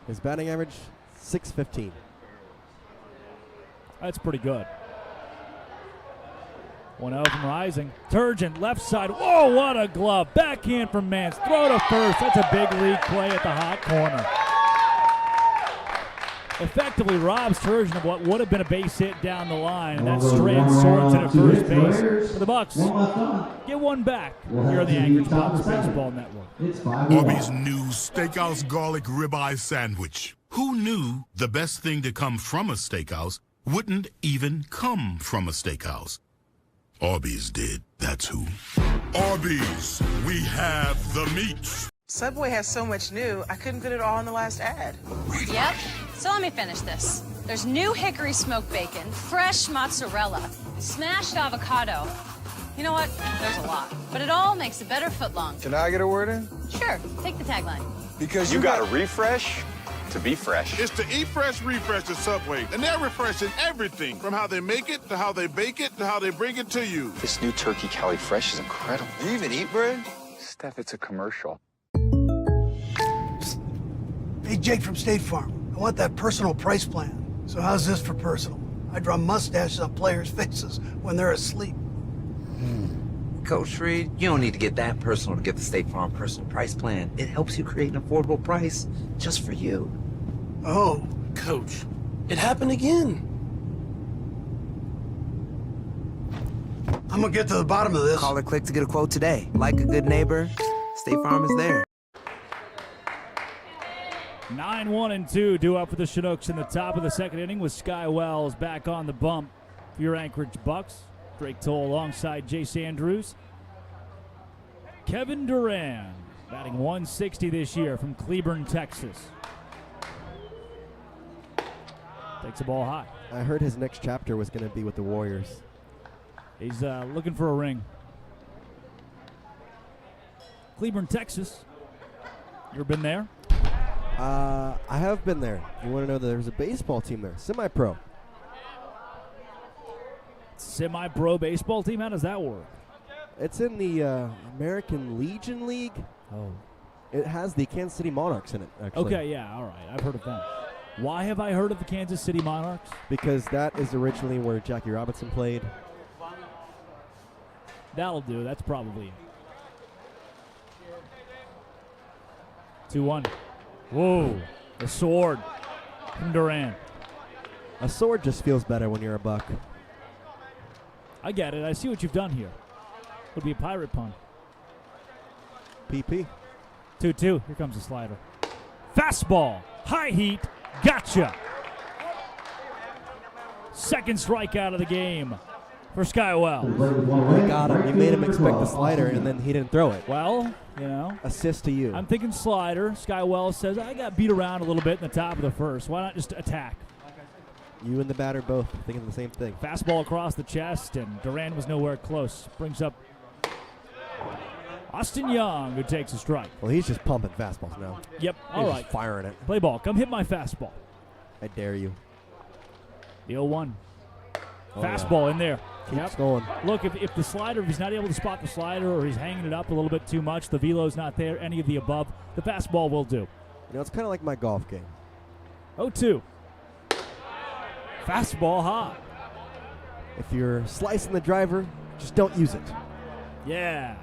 his batting average, .615. That's pretty good. 1-0 from Rising. Turgeon, left side. Whoa, what a glove. Backhand from Mance. Throw to first. That's a big league play at the hot corner. Effectively robs Turgeon of what would have been a base hit down the line. And that strands Sorensen at first base. For the Bucs, get one back here on the Anchorage Bucs Baseball Network. Arby's new Steakhouse Garlic Ribeye Sandwich. Who knew the best thing to come from a steakhouse wouldn't even come from a steakhouse? Arby's did, that's who. Arby's, we have the meat. Subway has so much new, I couldn't fit it all in the last ad. Yep. So let me finish this. There's new hickory smoked bacon, fresh mozzarella, smashed avocado. You know what? There's a lot. But it all makes a better footlong. Can I get a word in? Sure. Take the tagline. Because you got to refresh to be fresh. It's the Eat Fresh Refresh at Subway, and they're refreshing everything from how they make it to how they bake it to how they bring it to you. This new turkey Cali Fresh is incredible. You even eat bread? Steph, it's a commercial. Hey, Jake from State Farm. I want that personal price plan. So how's this for personal? I draw mustaches on players' faces when they're asleep. Coach Reed, you don't need to get that personal to get the State Farm personal price plan. It helps you create an affordable price just for you. Oh. Coach, it happened again. I'm gonna get to the bottom of this. Call or click to get a quote today. Like a good neighbor, State Farm is there. 9-1-2 due up for the Chinooks in the top of the second inning with Sky Wells back on the bump for your Anchorage Bucs. Drake Toll alongside Jace Andrews. Kevin Durant batting 160 this year from Cleburne, Texas. Takes the ball high. I heard his next chapter was going to be with the Warriors. He's looking for a ring. Cleburne, Texas. You ever been there? I have been there. You want to know that there's a baseball team there, semi-pro. Semi-pro baseball team? How does that work? It's in the American Legion League. Oh. It has the Kansas City Monarchs in it, actually. Okay, yeah, all right. I've heard of them. Why have I heard of the Kansas City Monarchs? Because that is originally where Jackie Robinson played. That'll do. That's probably it. 2-1. Whoa. The sword from Durant. A sword just feels better when you're a Buck. I get it. I see what you've done here. Would be a pirate pun. PP. 2-2. Here comes the slider. Fastball. High heat. Gotcha. Second strikeout of the game for Sky Wells. You got him. You made him expect the slider, and then he didn't throw it. Well, you know. Assist to you. I'm thinking slider. Sky Wells says, I got beat around a little bit in the top of the first. Why not just attack? You and the batter both thinking the same thing. Fastball across the chest, and Durant was nowhere close. Brings up Austin Young, who takes a strike. Well, he's just pumping fastballs now. Yep, He's all right. just firing it. Play ball. Come hit my fastball. I dare you. The 0-1. Oh, Fastball yeah. in there. Keeps going. Look, if the slider, if he's not able to spot the slider or he's hanging it up a little bit too much, the velo's not there, any of the above, the fastball will do. You know, it's kind of like my golf game. 0-2. Fastball high. If you're slicing the driver, just don't use it. Yeah.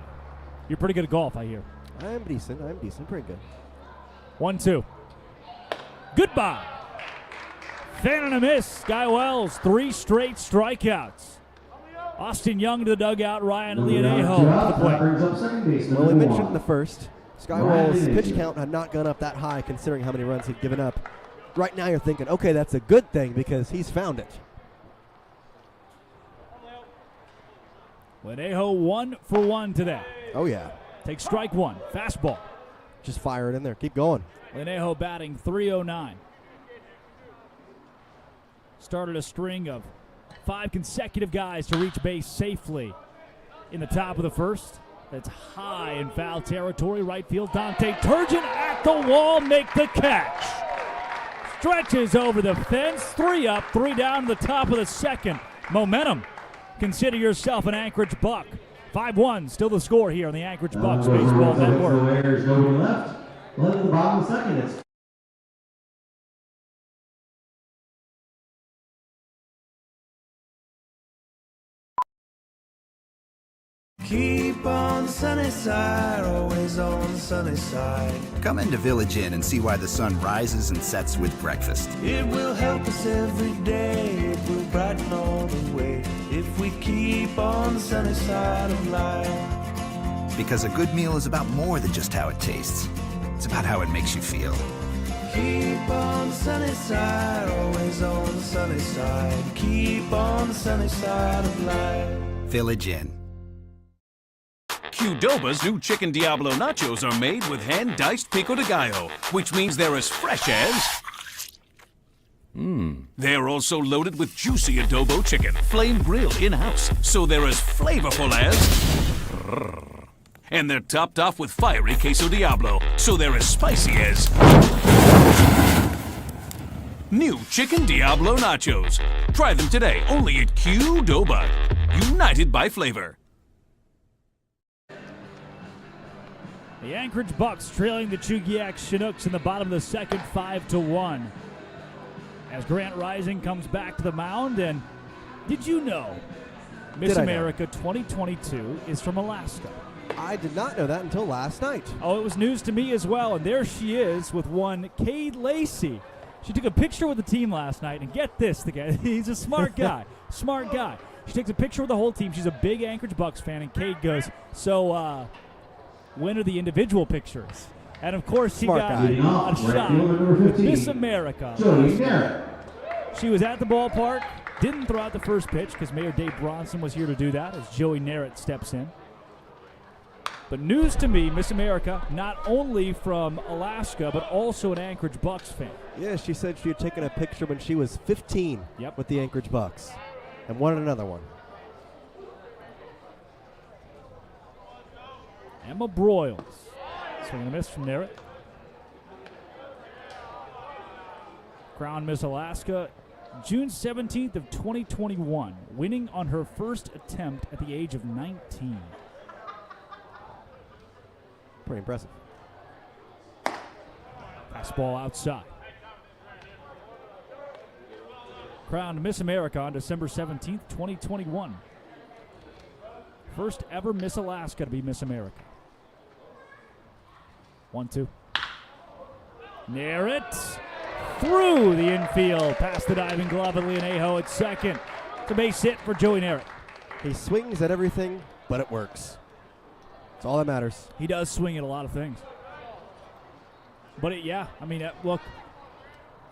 You're pretty good at golf, I hear. I'm decent. Pretty good. 1-2. Goodbye. Fan and a miss. Sky Wells, 3 straight strikeouts. Austin Young to the dugout. Ryan Leonejo to the plate. Well, we mentioned in the first, Sky Wells' pitch count had not gone up that high considering how many runs he'd given up. Right now you're thinking, okay, that's a good thing because he's found it. Leonejo 1 for 1 today. Oh, yeah. Takes strike 1. Fastball. Just fire it in there. Keep going. Leonejo batting .309. Started a string of 5 consecutive guys to reach base safely in the top of the first. That's high in foul territory. Right field, Dante Turgeon at the wall, make the catch. Stretches over the fence. 3 up, 3 down to the top of the second. Momentum. Consider yourself an Anchorage Buck. 5-1, still the score here on the Anchorage Bucs Baseball Network. Go to the left. Left at the bottom of the second. It's Keep on the sunny side, always on the sunny side. Come into Village Inn and see why the sun rises and sets with breakfast. It will help us every day, it will brighten all the way, if we keep on the sunny side of life. Because a good meal is about more than just how it tastes. It's about how it makes you feel. Keep on the sunny side, always on the sunny side. Keep on the sunny side of life. Village Inn. Qdoba's new Chicken Diablo nachos are made with hand-diced pico de gallo, which means they're as fresh as... They're also loaded with juicy adobo chicken, flame-grilled in-house, so they're as flavorful as... And they're topped off with fiery queso Diablo, so they're as spicy as... New Chicken Diablo nachos. Try them today, only at Qdoba. United by flavor. The Anchorage Bucs trailing the Chugiak Chinooks in the bottom of the second, 5-1. As Grant Rising comes back to the mound, and did you know Miss America 2022 is from Alaska? I did not know that until last night. Oh, it was news to me as well, and there she is with one Cade Lacey. She took a picture with the team last night, and get this, the guy, he's a smart guy, smart guy. She takes a picture with the whole team. She's a big Anchorage Bucs fan, and Cade goes, so, when are the individual pictures? And, of course, he got a shot with Miss America. She was at the ballpark, didn't throw out the first pitch because Mayor Dave Bronson was here to do that as Joey Narrett steps in. But news to me, Miss America, not only from Alaska, but also an Anchorage Bucs fan. Yeah, she said she had taken a picture when she was 15 with the Anchorage Bucs and wanted another one. Emma Broyles. Swing and a miss from Narrett. Crowned Miss Alaska June 17th of 2021, winning on her first attempt at the age of 19. Pretty impressive. Fastball outside. Crowned Miss America on December 17th, 2021. First ever Miss Alaska to be Miss America. 1-2. Narrett through the infield, past the diving glove of Leonejo at second. It's a base hit for Joey Narrett. He swings at everything, but it works. That's all that matters. He does swing at a lot of things. But, look,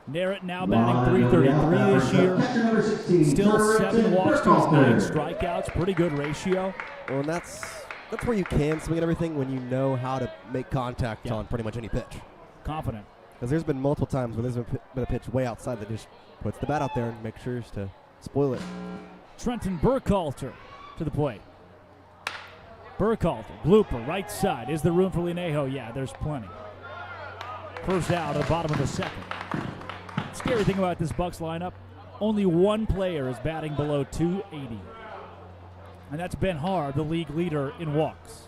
Narrett now batting .333 this year. Still 7 walks to his 9 strikeouts. Pretty good ratio. Well, and that's where you can swing at everything when you know how to make contact on pretty much any pitch. Confident. Because there's been multiple times when there's been a pitch way outside that just puts the bat out there and makes sure to spoil it. Trenton Burkhalter to the plate. Burkhalter, blooper, right side. Is there room for Leonejo? Yeah, there's plenty. First out at the bottom of the second. Scary thing about this Bucs lineup, only one player is batting below .280. And that's Ben Haar, the league leader in walks.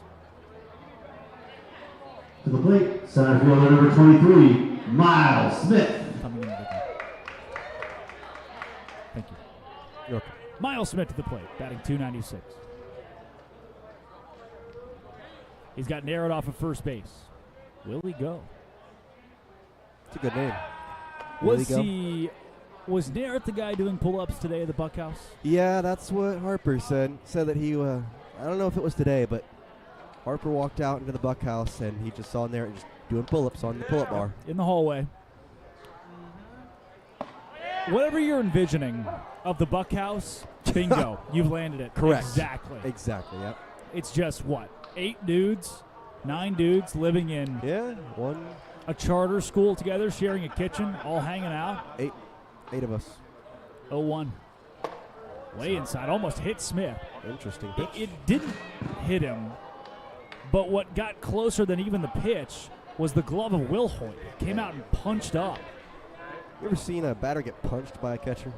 To the plate, center fielder number 23, Miles Smith. Coming in. Thank you. You're welcome. Miles Smith to the plate, batting .296. He's got Narrett off of first base. Will he go? It's a good name. Was Narrett the guy doing pull-ups today at the Buck House? Yeah, that's what Harper said. Said that he, I don't know if it was today, but Harper walked out into the Buck House and he just saw Narrett just doing pull-ups on the pull-up bar. In the hallway. Whatever you're envisioning of the Buck House, bingo, you've landed it. Correct. Exactly, yep. It's just, 8 dudes, 9 dudes living in one a charter school together, sharing a kitchen, all hanging out. 8 of us. 0-1. Way inside, almost hit Smith. Interesting pitch. It didn't hit him, but what got closer than even the pitch was the glove of Will Hoyt. It came out and punched up. You ever seen a batter get punched by a catcher?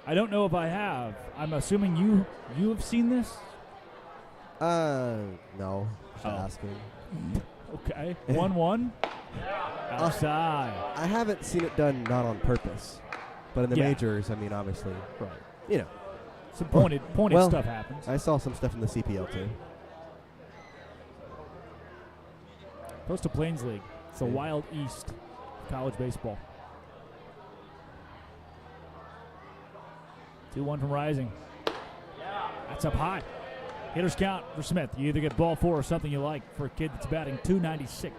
I don't know if I have. I'm assuming you have seen this? No. Just asking. Okay. 1-1. Outside. I haven't seen it done not on purpose. But in the majors, I mean, obviously. Right. You know. Some pointed well, stuff happens. I saw some stuff in the CPL too. Coastal Plains League. It's the Wild East of college baseball. 2-1 from Rising. That's up high. Hitters count for Smith. You either get ball 4 or something you like for a kid that's batting .296.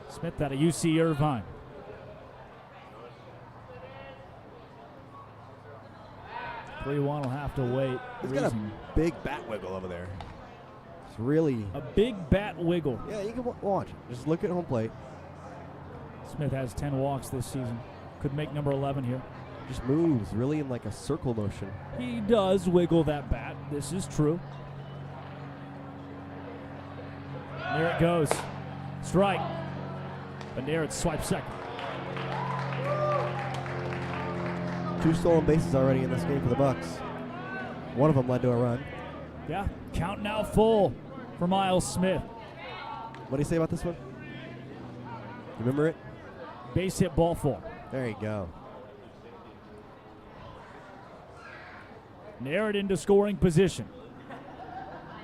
Smith out of UC Irvine. Will have to wait. He's got a big bat wiggle over there. It's really a big bat wiggle. Yeah, you can watch it. Just look at home plate. Smith has 10 walks this season. Could make number 11 here. Just moves really in like a circle motion. He does wiggle that bat. This is true. There it goes. Strike. But there it swipes second. 2 stolen bases already in this game for the Bucs. One of them led to a run. Yeah, count now full for Miles Smith. What do you say about this one? You remember it? Base hit, ball 4. There you go. Nair it into scoring position.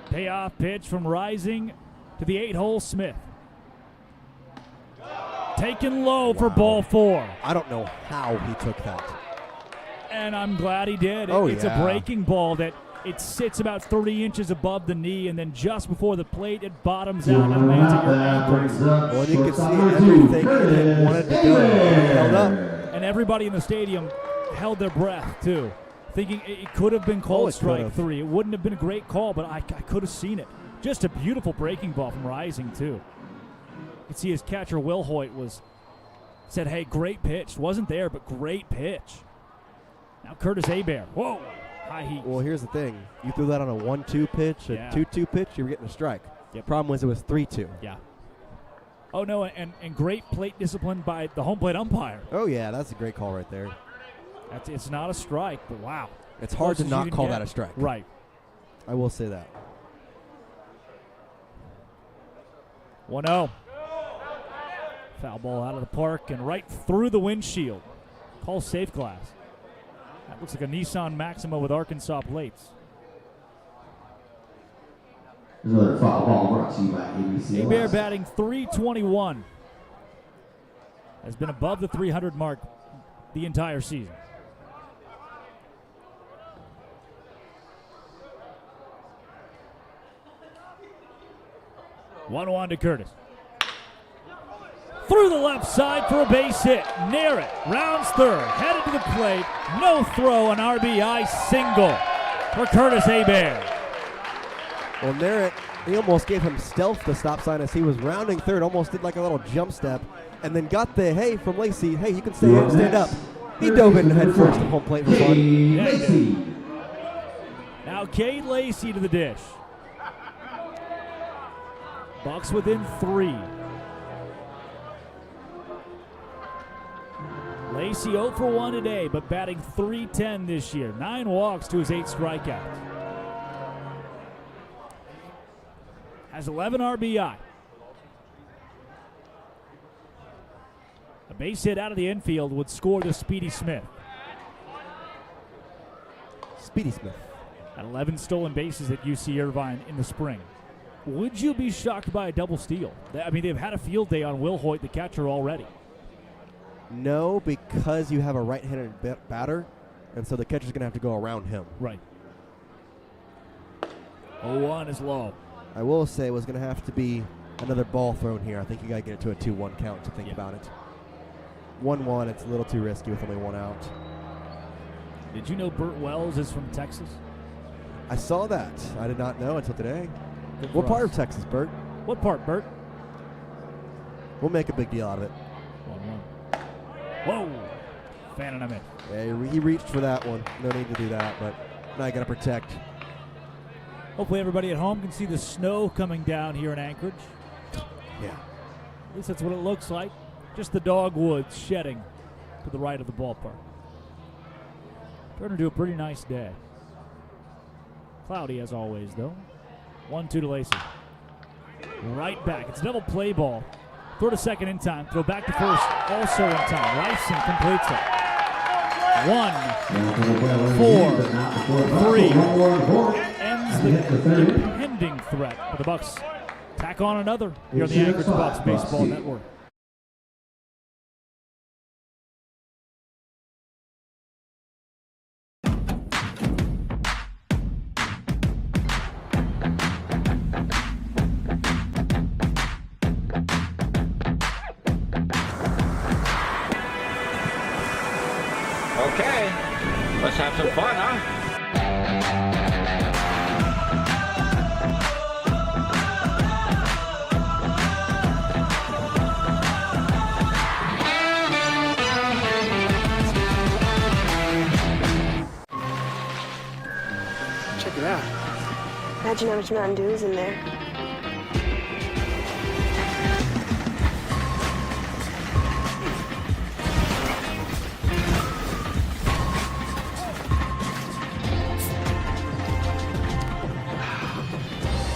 Payoff pitch from Rising to the 8-hole Smith. Taken low for ball 4. I don't know how he took that. And I'm glad he did. It's a breaking ball that it sits about 3 inches above the knee, and then just before the plate, it bottoms out and lands at your ankles. Well, you can see everything it wanted to go. It held up. And everybody in the stadium held their breath, too, thinking it could have been called strike 3. It wouldn't have been a great call, but I could have seen it. Just a beautiful breaking ball from Rising, too. You can see his catcher, Will Hoyt, said, hey, great pitch. Wasn't there, but great pitch. Now Curtis Hebert. Whoa, high heat. Well, here's the thing. You threw that on a 1-2 pitch, a 2-2 pitch, you were getting a strike. Yep. Problem was it was 3-2. Yeah. Oh, no, and great plate discipline by the home plate umpire. Oh, yeah, that's a great call right there. It's not a strike, but wow. It's hard to not call that a strike. Right. I will say that. 1-0. Foul ball out of the park and right through the windshield. Call safe glass. That looks like a Nissan Maxima with Arkansas plates. Another foul ball brought to you by ABC. Hebert batting .321. Has been above the 300 mark the entire season. One to Curtis. Through the left side for a base hit. Near it. Rounds third. Headed to the plate. No throw. An RBI single for Curtis Hebert. Well, Merritt, he almost gave him stealth the stop sign as he was rounding third. Almost did like a little jump step. And then got the hey from Lacey. Hey, you can stand up. He dove in head first to home plate for fun. Now Cade Lacey to the dish. Bucs within 3. Lacey 0 for 1 today, but batting .310 this year. 9 walks to his 8 strikeouts. Has 11 RBI. A base hit out of the infield would score the Speedy Smith. Speedy Smith. At 11 stolen bases at UC Irvine in the spring. Would you be shocked by a double steal? I mean, they've had a field day on Will Hoyt, the catcher, already. No, because you have a right-handed batter, and so the catcher's going to have to go around him. Right. 0-1 is low. I will say it was going to have to be another ball thrown here. I think you got to get it to a 2-1 count to think about it. 1-1, it's a little too risky with only 1 out. Did you know Burt Wells is from Texas? I saw that. I did not know until today. What part of Texas, Burt? What part, Burt? We'll make a big deal out of it. 1-1. Whoa! Fanning him in. Yeah, he reached for that one. No need to do that, but now you got to protect. Hopefully everybody at home can see the snow coming down here in Anchorage. Yeah. At least that's what it looks like. Just the dogwoods shedding to the right of the ballpark. Turned into a pretty nice day. Cloudy as always, though. 1-2 to Lacey. Right back. It's a double play ball. Throw to second in time. Throw back to first. Also in time. Rifson completes it. 1-4-3. Ends the impending threat for the Bucs. Tack on another here on the Anchorage Bucs Baseball Network. Okay, let's have some fun, huh? Check it out. Imagine how much Mountain Dew is in there.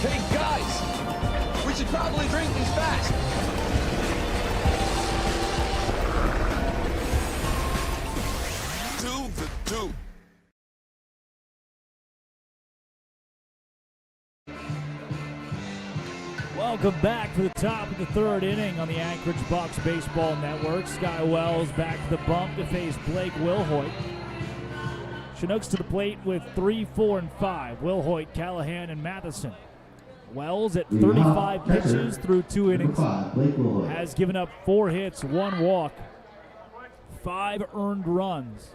Hey, guys! We should probably drink these fast. To the do. Welcome back to the top of the third inning on the Anchorage Bucs Baseball Network. Sky Wells back to the bump to face Blake Wilhoit. Chinooks to the plate with 3, 4, and 5. Wilhoit, Callahan, and Matheson. Wells at 35 pitches through 2 innings. Has given up 4 hits, 1 walk, 5 earned runs.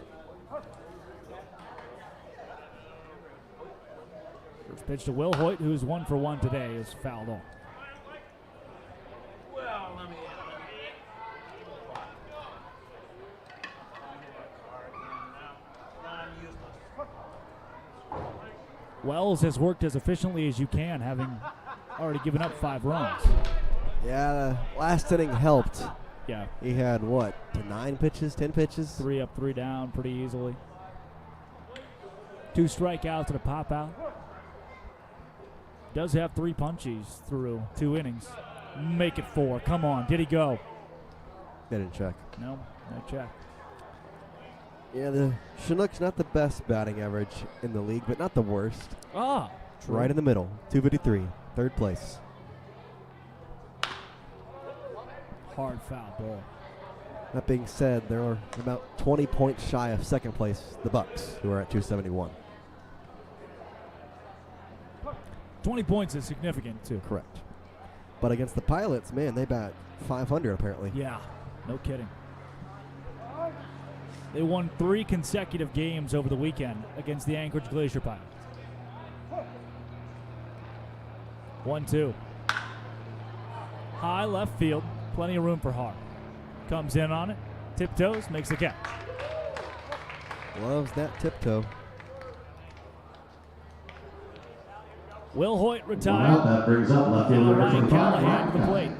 First pitch to Wilhoit, who's 1 for 1 today, is fouled off. Wells has worked as efficiently as you can, having already given up 5 runs. Yeah, the last inning helped. Yeah. He had, what, 9 pitches, 10 pitches? 3 up, 3 down pretty easily. 2 strikeouts and a pop out. Does have 3 punchies through 2 innings. Make it 4. Come on. Did he go? Didn't check. No check. Yeah, the Chinooks not the best batting average in the league, but not the worst. Ah, true. Right in the middle, 253, third place. Hard foul ball. That being said, there are about 20 points shy of second place, the Bucs, who are at 271. 20 points is significant, too. Correct. But against the Pilots, man, they bat 500 apparently. Yeah, no kidding. They won 3 consecutive games over the weekend against the Anchorage Glacier Pilots. 1-2. High left field. Plenty of room for Hart. Comes in on it. Tiptoes. Makes the catch. Loves that tiptoe. Wilhoit retired. That brings up left fielder Ryan Callahan to the plate.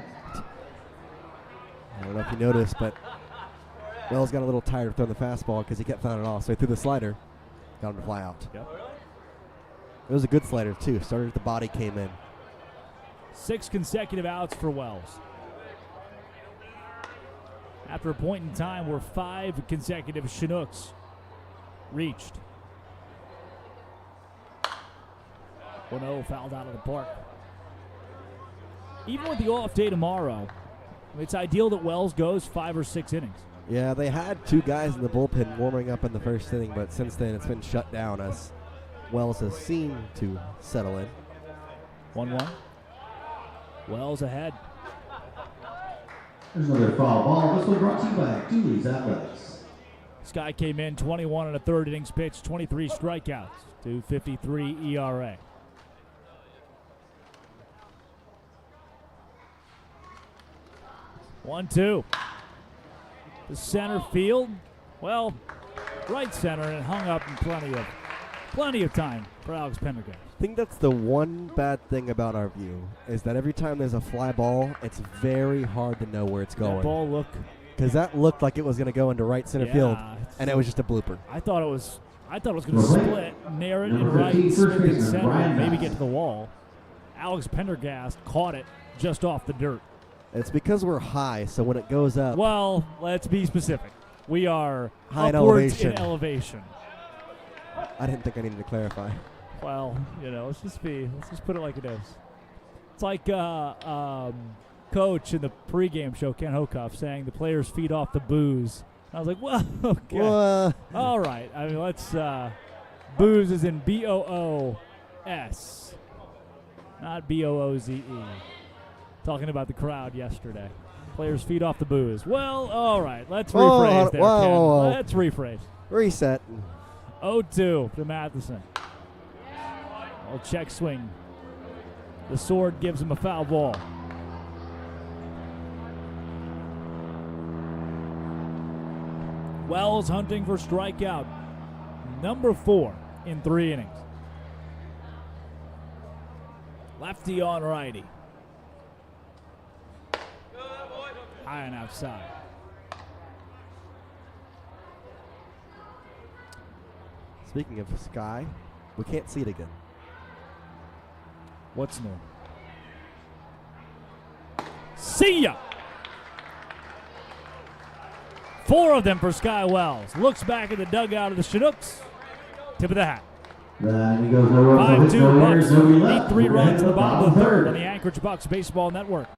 I don't know if you noticed, but Wells got a little tired of throwing the fastball because he kept fouling it off. So he threw the slider, got him to fly out. Yep. It was a good slider, too. Started at the body, came in. 6 consecutive outs for Wells. After a point in time where 5 consecutive Chinooks reached. 1-0 fouled out of the park. Even with the off day tomorrow, it's ideal that Wells goes 5 or 6 innings. Yeah, they had 2 guys in the bullpen warming up in the first inning, but since then it's been shut down as Wells has seemed to settle in. 1-1. Wells ahead. There's another foul ball. This one brought to you by Dooley's Athletics. Sky came in 21 and a third innings pitch, 23 strikeouts, 2.53 ERA. One-two. The center field, well, right center, and hung up in plenty of time for Alex Pendergast. I think that's the one bad thing about our view, is that every time there's a fly ball, it's very hard to know where it's going. That ball look. Because that looked like it was going to go into right center field, and it was just a blooper. I thought it was going to split, near it in right, Smith in center, and maybe get to the wall. Alex Pendergast caught it just off the dirt. It's because we're high, so when it goes up. Well, let's be specific. We are high upwards in elevation. I didn't think I needed to clarify. Well, let's just put it like it is. It's like Coach in the pregame show, Ken Hokoff, saying the players feed off the booze. And I was like, well, okay. All right. I mean, let's booze is in B-O-O-S, not B-O-O-Z-E. Talking about the crowd yesterday. Players feed off the booze. Well, all right. Let's rephrase there, Ken. Let's rephrase. Reset. 0-2 to Matheson. Well, check swing. The sword gives him a foul ball. Wells hunting for strikeout. Number 4 in 3 innings. Lefty on righty. High and outside. Speaking of sky, we can't see it again. What's new? See ya! 4 of them for Sky Wells. Looks back at the dugout of the Chinooks. Tip of the hat. Then he goes nowhere. 5-2 Bucs. Need 3 runs in the bottom of the 3rd on the Anchorage Bucs Baseball Network.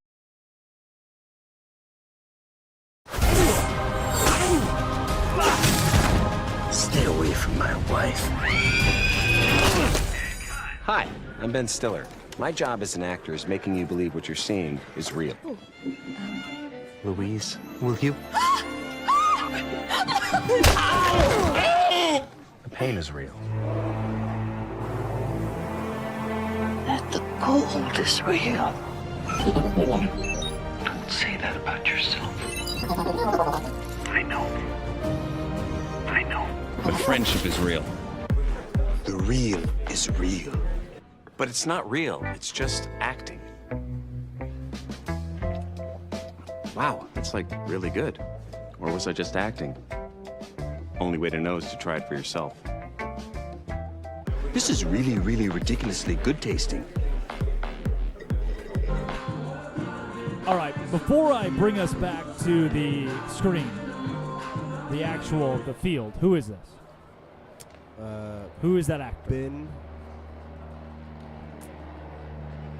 Stay away from my wife. Hi, I'm Ben Stiller. My job as an actor is making you believe what you're seeing is real. Louise, will you? The pain is real. That the cold is real. Don't say that about yourself. I know. But friendship is real. The real is real. But it's not real. It's just acting. Wow, that's like really good. Or was I just acting? Only way to know is to try it for yourself. This is really, really ridiculously good tasting. All right, before I bring us back to the screen, the field, who is this? Who is that actor?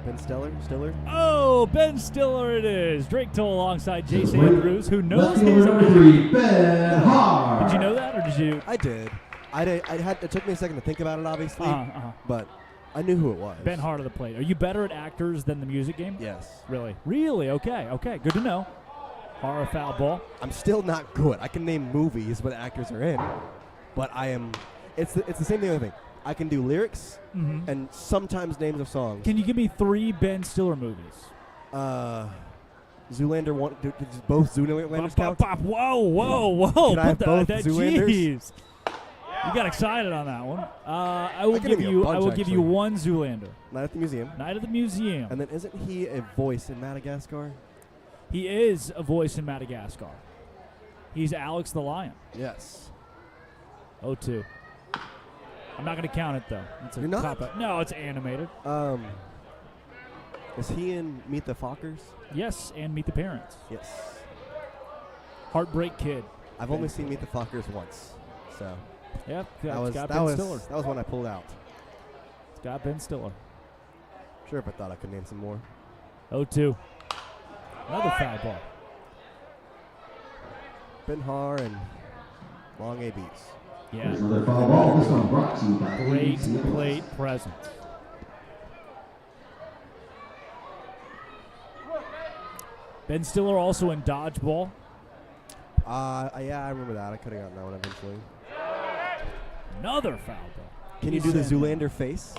Ben Stiller? Oh, Ben Stiller it is. Drake Toll alongside Jace Andrews, who knows Lefty his number 3, Ben Har. Did you know that, or did you? I did. It took me a second to think about it, obviously, but I knew who it was. Ben Hart of the plate. Are you better at actors than the music game? Yes. Really? Really? Okay. Good to know. Horror foul ball. I'm still not good. I can name movies what actors are in, but I am. It's the same thing. Other thing. I can do lyrics and sometimes names of songs. Can you give me 3 Ben Stiller movies? Zoolander one. Does both Zoolanders count? Whoa! Can I have both Zoolanders? Jeez. You got excited on that one. I will give you one Zoolander. Night at the Museum. Night at the Museum. And then isn't he a voice in Madagascar? He is a voice in Madagascar. He's Alex the Lion. Yes. 0-2. I'm not going to count it, though. You're not? No, it's animated. Is he in Meet the Fockers? Yes, and Meet the Parents. Yes. Heartbreak Kid. I've only seen Meet the Fockers once, so. Yep, that was Stiller. That was one I pulled out. It's got Ben Stiller. Sure, if I thought I could name some more. 0-2. Another foul ball. Ben Har and long ABs. Yeah. There's another foul ball. This one brought to you by Great ABC. plate presence. Ben Stiller also in Dodgeball. Yeah, I remember that. I could have gotten that one eventually. Another foul ball. Can you do the Zoolander face?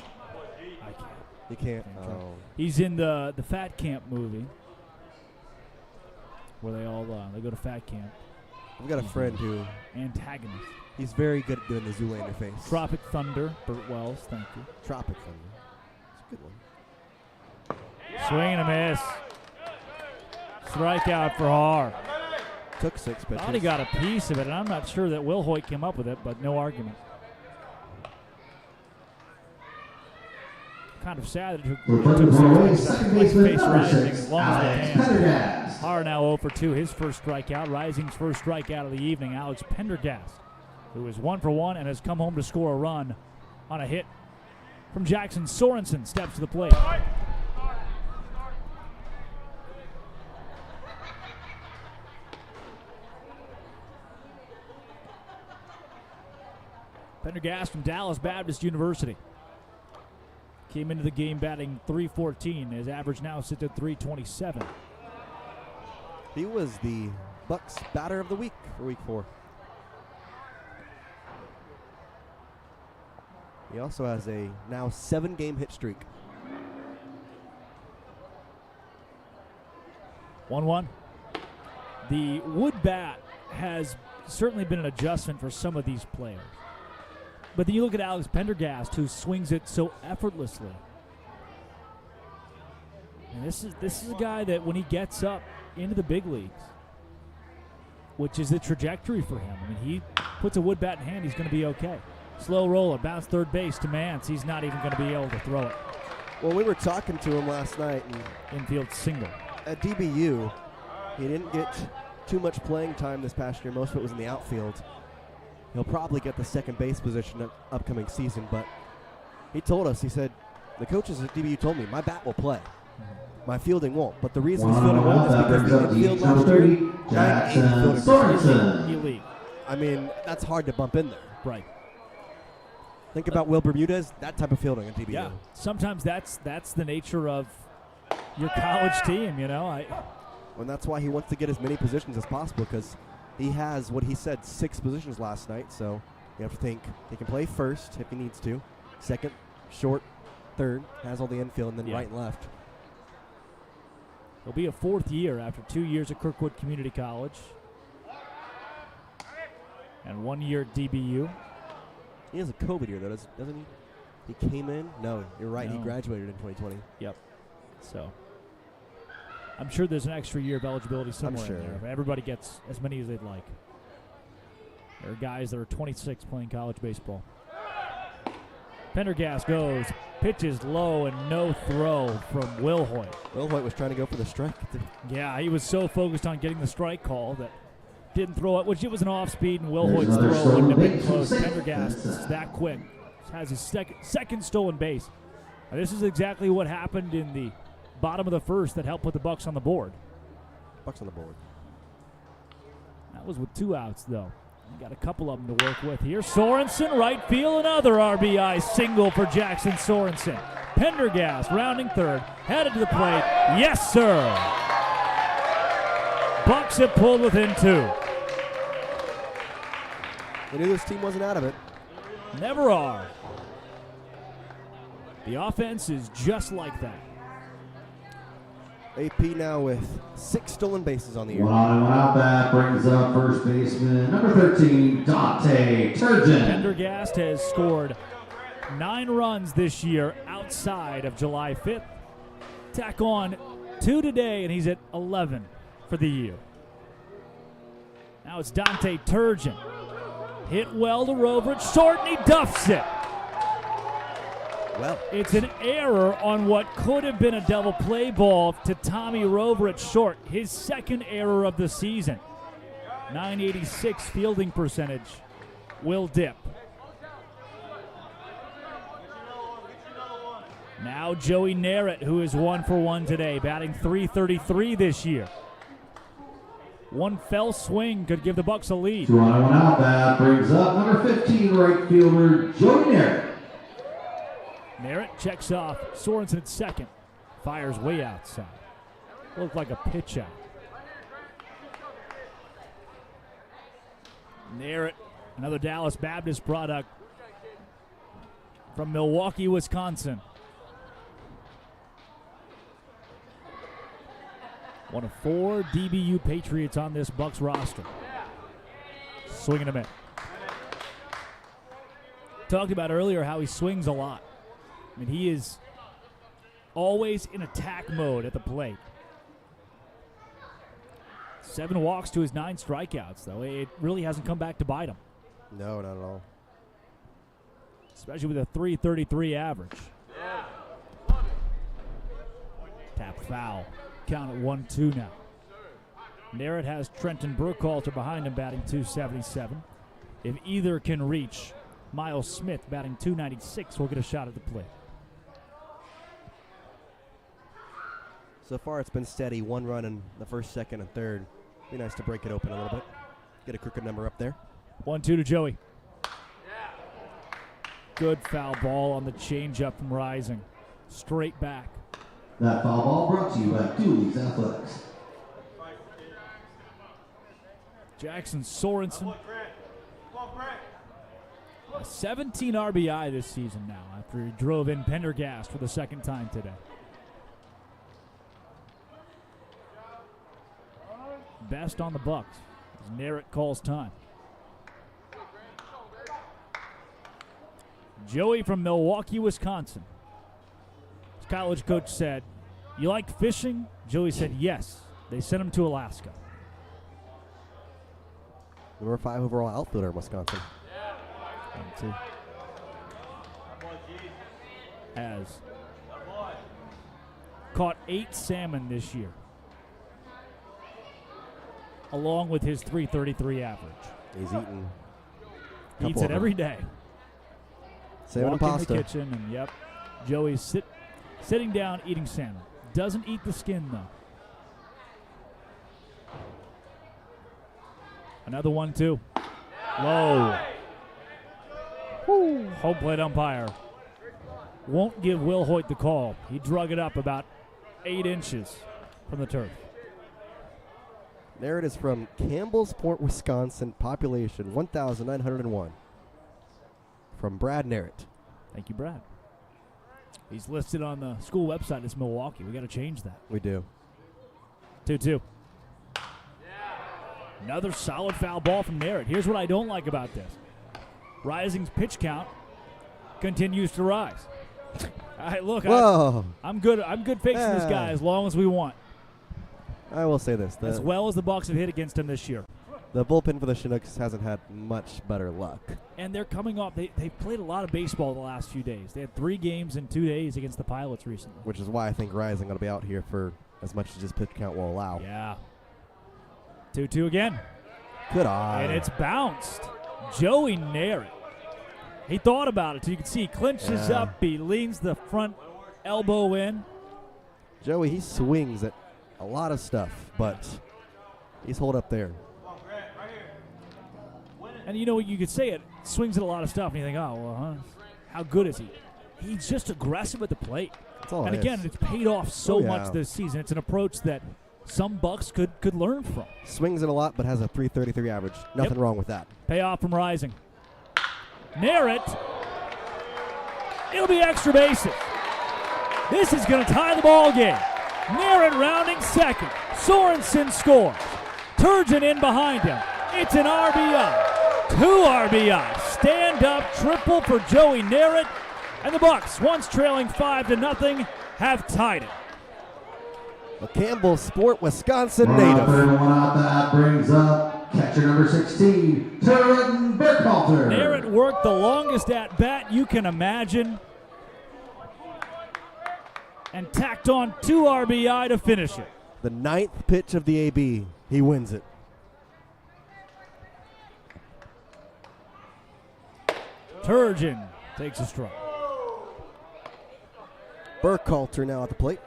I can't. You can't. Oh. He's in the Fat Camp movie, where they all they go to Fat Camp. I've got a friend who antagonist. He's very good at doing the Zoolander face. Tropic Thunder, Burt Wells. Thank you. Tropic Thunder. It's a good one. Swing and a miss. Strikeout for Har. Took 6 pitches. Thought he got a piece of it, and I'm not sure that Will Hoyt came up with it, but no argument. kind of sad that it Return took to so home long base, to second face baseman, number Rising 6, as long as they Alex can. Pendergast. Har now 0 for 2, his first strikeout. Rising's first strikeout of the evening, Alex Pendergast, who is 1 for 1 and has come home to score a run on a hit from Jackson. Sorensen steps to the plate. Pendergast from Dallas Baptist University came into the game batting .314. His average now sits at .327. He was the Bucs batter of the week for week 4. He also has a now 7-game hit streak. 1-1. The wood bat has certainly been an adjustment for some of these players. But then you look at Alex Pendergast, who swings it so effortlessly. And this is a guy that when he gets up into the big leagues, which is the trajectory for him. I mean, he puts a wood bat in hand, he's going to be okay. Slow roller, bounce third base to Mance. He's not even going to be able to throw it. Well, we were talking to him last night. And infield single. At DBU, he didn't get too much playing time this past year. Most of it was in the outfield. He'll probably get the second base position upcoming season, but he told us, he said, the coaches at DBU told me, my bat will play. My fielding won't. But the reason he's fielding won't is because the infield last year, Jackson Sorensen. Elite. I mean, that's hard to bump in there. Right. Think about Will Bermudez, that type of fielding at DBU. Yeah, sometimes that's the nature of your college team, you know. And that's why he wants to get as many positions as possible, because he has, what he said, 6 positions last night. So you have to think he can play first if he needs to, second, short, third, has all the infield, and then right and left. He'll be a 4th year after 2 years at Kirkwood Community College and 1 year at DBU. He has a COVID year, though, doesn't he? He came in? No, you're right. No. He graduated in 2020. Yep. So I'm sure there's an extra year of eligibility somewhere in there. Everybody gets as many as they'd like. There are guys that are 26 playing college baseball. Pendergast goes, pitches low and no throw from Will Hoyt. Will Hoyt was trying to go for the strike. Yeah, he was so focused on getting the strike call that didn't throw it, which it was an off-speed, and Will Hoyt's throw wouldn't have been close. Pendergast is that quick. Has his second stolen base. Now, this is exactly what happened in the bottom of the first that helped put the Bucs on the board. Bucs on the board. That was with 2 outs, though. We got a couple of them to work with here. Sorensen, right field, another RBI single for Jackson Sorensen. Pendergast rounding third, headed to the plate. Yes, sir. Bucs have pulled within 2. We knew this team wasn't out of it. Never are. The offense is just like that. AP now with 6 stolen bases on the year. 1 out. That brings up first baseman number 13, Dante Turgeon. Pendergast has scored 9 runs this year outside of July 5th. Tack on 2 today, and he's at 11 for the year. Now it's Dante Turgeon. Hit well to Rover at short, and he duffs it. Well, it's an error on what could have been a double play ball to Tommy Rover at short. His second error of the season. .986 fielding percentage. Will dip. Now Joey Narrett, who is 1 for 1 today, batting .333 this year. One fell swing could give the Bucs a lead. 2 out. That brings up number 15, right fielder Joey Narrett. Narrett checks off Sorensen at second. Fires way outside. Looked like a pitch out. Narrett, another Dallas Baptist product from Milwaukee, Wisconsin. One of 4 DBU Patriots on this Bucs roster. Swinging a mitt. Talked about earlier how he swings a lot. I mean, he is always in attack mode at the plate. 7 walks to his 9 strikeouts, though. It really hasn't come back to bite him. No, not at all. Especially with a .333 average. foul. Count at 1-2 now. Narrett has Trenton Burkhalter behind him batting .277. If either can reach Miles Smith batting .296, we'll get a shot at the plate. So far it's been steady. 1 run in the first, second, and third. Be nice to break it open a little bit. Get a crooked number up there. 1-2 to Joey. Good foul ball on the changeup from Rising. Straight back. That foul ball brought to you by Dooley's Athletics. Jackson Sorensen. 17 RBI this season now after he drove in Pendergast for the second time today. Best on the Bucs as Narrett calls time. Joey from Milwaukee, Wisconsin. His college coach said, "You like fishing?" Joey said, "Yes." They sent him to Alaska. Number 5 overall outfielder in Wisconsin. Has caught 8 salmon this year, along with his .333 average. He's eaten. Eats it every day. Salmon and Walk pasta. in the kitchen, and yep, Joey's sitting down eating salmon. Doesn't eat the skin though. Another 1-2. Low. Woo. Home plate umpire won't give Will Hoyt the call. He drug it up about 8 inches from the turf. Narrett is from Campbellsport, Wisconsin. Population 1,901. From Brad Narrett. Thank you, Brad. He's listed on the school website as Milwaukee. We got to change that. We do. 2-2. Another solid foul ball from Narrett. Here's what I don't like about this. Rising's pitch count continues to rise. All right, look, I'm good facing this guy as long as we want. I will say this. As well as the Bucs have hit against him this year. The bullpen for the Chinooks hasn't had much better luck. And they're coming off. They've played a lot of baseball the last few days. They had 3 games in 2 days against the Pilots recently. Which is why I think Rising going to be out here for as much as his pitch count will allow. Yeah. 2-2 again. Good eye. And it's bounced. Joey Narrett. He thought about it. So you can see he clinches up. He leans the front elbow in. Joey, he swings at a lot of stuff, but he's holed up there. And you know, you could say it, swings at a lot of stuff, and you think, oh, well, how good is he? He's just aggressive at the plate. That's all and it again, is. it's paid off so much this season. It's an approach that some Bucs could learn from. Swings it a lot, but has a .333 average. Nothing wrong with that. Payoff from Rising. Narrett. It'll be extra bases. This is going to tie the ball game. Narrett rounding second. Sorensen scores. Turgeon in behind him. It's an RBI. 2 RBI. Stand up triple for Joey Narrett. And the Bucs, once trailing 5-0, have tied it. A Campbellsport, Wisconsin native. Third one out, that brings up catcher number 16, Trenton Burkhalter. Narrett worked the longest at bat you can imagine and tacked on 2 RBI to finish it. The 9th pitch of the AB. He wins it. Turgeon takes a strike. Burkhalter now at the plate.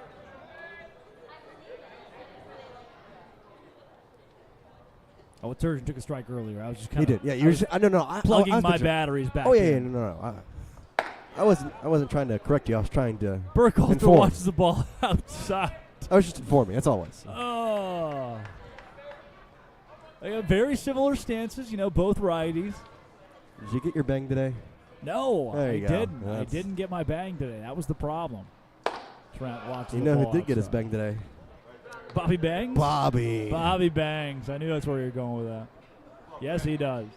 Oh, Turgeon took a strike earlier. I was just kind of. He did. Yeah, plugging my batteries back. Oh yeah, no. I wasn't trying to correct you. I was trying to. Burkhalter watches the ball outside. I was just informing. That's all it was. Oh. They got very similar stances, both righties. Did you get your bang today? No, I didn't. That's... I didn't get my bang today. That was the problem. Trent watches You the know ball who did get his outside. bang today? Bobby Bangs? Bobby Bangs. I knew that's where you were going with that. Yes, he does.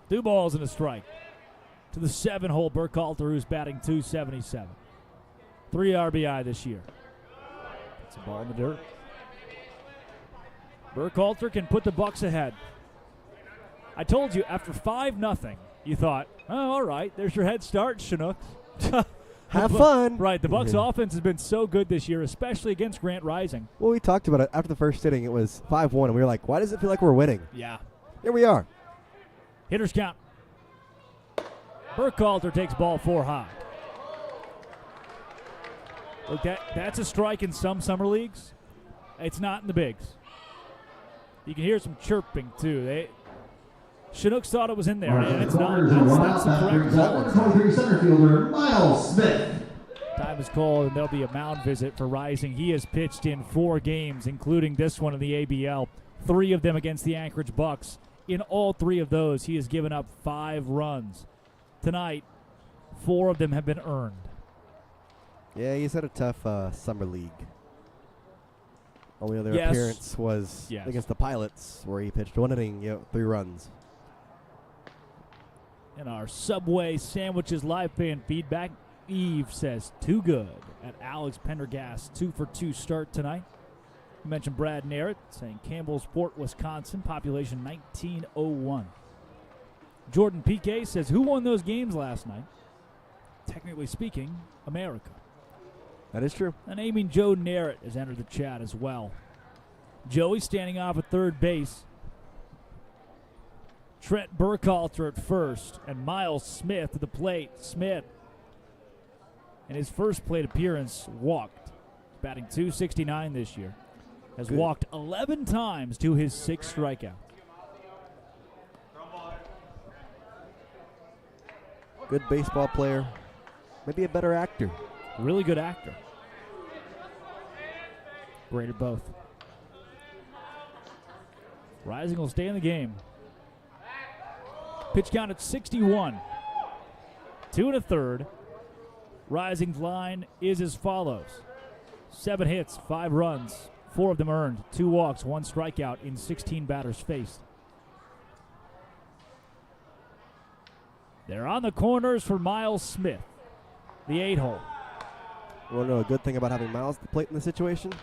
Two balls and a strike to the 7-hole Burkhalter, who's batting .277. 3 RBI this year. It's a ball in the dirt. Burkhalter can put the Bucs ahead. I told you, after 5-0, you thought, oh, all right, there's your head start, Chinooks. Have fun. Right, the Bucs offense has been so good this year, especially against Grant Rising. Well, we talked about it after the first inning. It was 5-1, and we were like, why does it feel like we're winning? Yeah. Here we are. Hitters count. Burkhalter takes ball 4 high. Look, that's a strike in some summer leagues. It's not in the bigs. You can hear some chirping, too. Chinooks thought it was in there, and it's not. That's the correct call. 23 center fielder Miles Smith. Time is called, and there'll be a mound visit for Rising. He has pitched in 4 games, including this one in the ABL, 3 of them against the Anchorage Bucs. In all 3 of those, he has given up 5 runs. Tonight, 4 of them have been earned. Yeah, he's had a tough summer league. Only other appearance was against the Pilots, where he pitched 1 inning, 3 runs. In our Subway Sandwiches live fan feedback, Eve says, too good at Alex Pendergast, 2 for 2 start tonight. You mentioned Brad Narrett saying Campbellsport, Wisconsin, population 1901. Jordan PK says, who won those games last night? Technically speaking, America. That is true. And naming Joe Narrett has entered the chat as well. Joey standing off at third base. Trent Burkhalter at first, and Miles Smith at the plate. Smith, in his first plate appearance, walked. Batting .269 this year. Has walked 11 times to his 6th strikeout. Good baseball player. Maybe a better actor. Really good actor. Great at both. Rising will stay in the game. Pitch count at 61. 2 1/3. Rising's line is as follows. 7 hits, 5 runs, 4 of them earned, 2 walks, 1 strikeout in 16 batters faced. They're on the corners for Miles Smith, the 8-hole. You want to know a good thing about having Miles at the plate in this situation?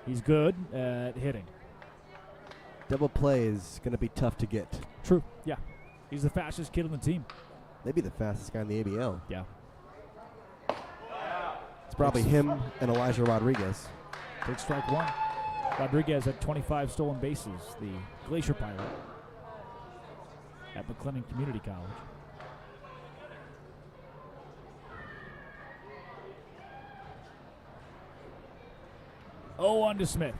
He's good at hitting. Double play is going to be tough to get. True, yeah. He's the fastest kid on the team. Maybe the fastest guy in the ABL. Yeah. It's probably him and Elijah Rodriguez. Take strike 1. Rodriguez had 25 stolen bases, the Glacier Pilot at McLennan Community College. On to Smith.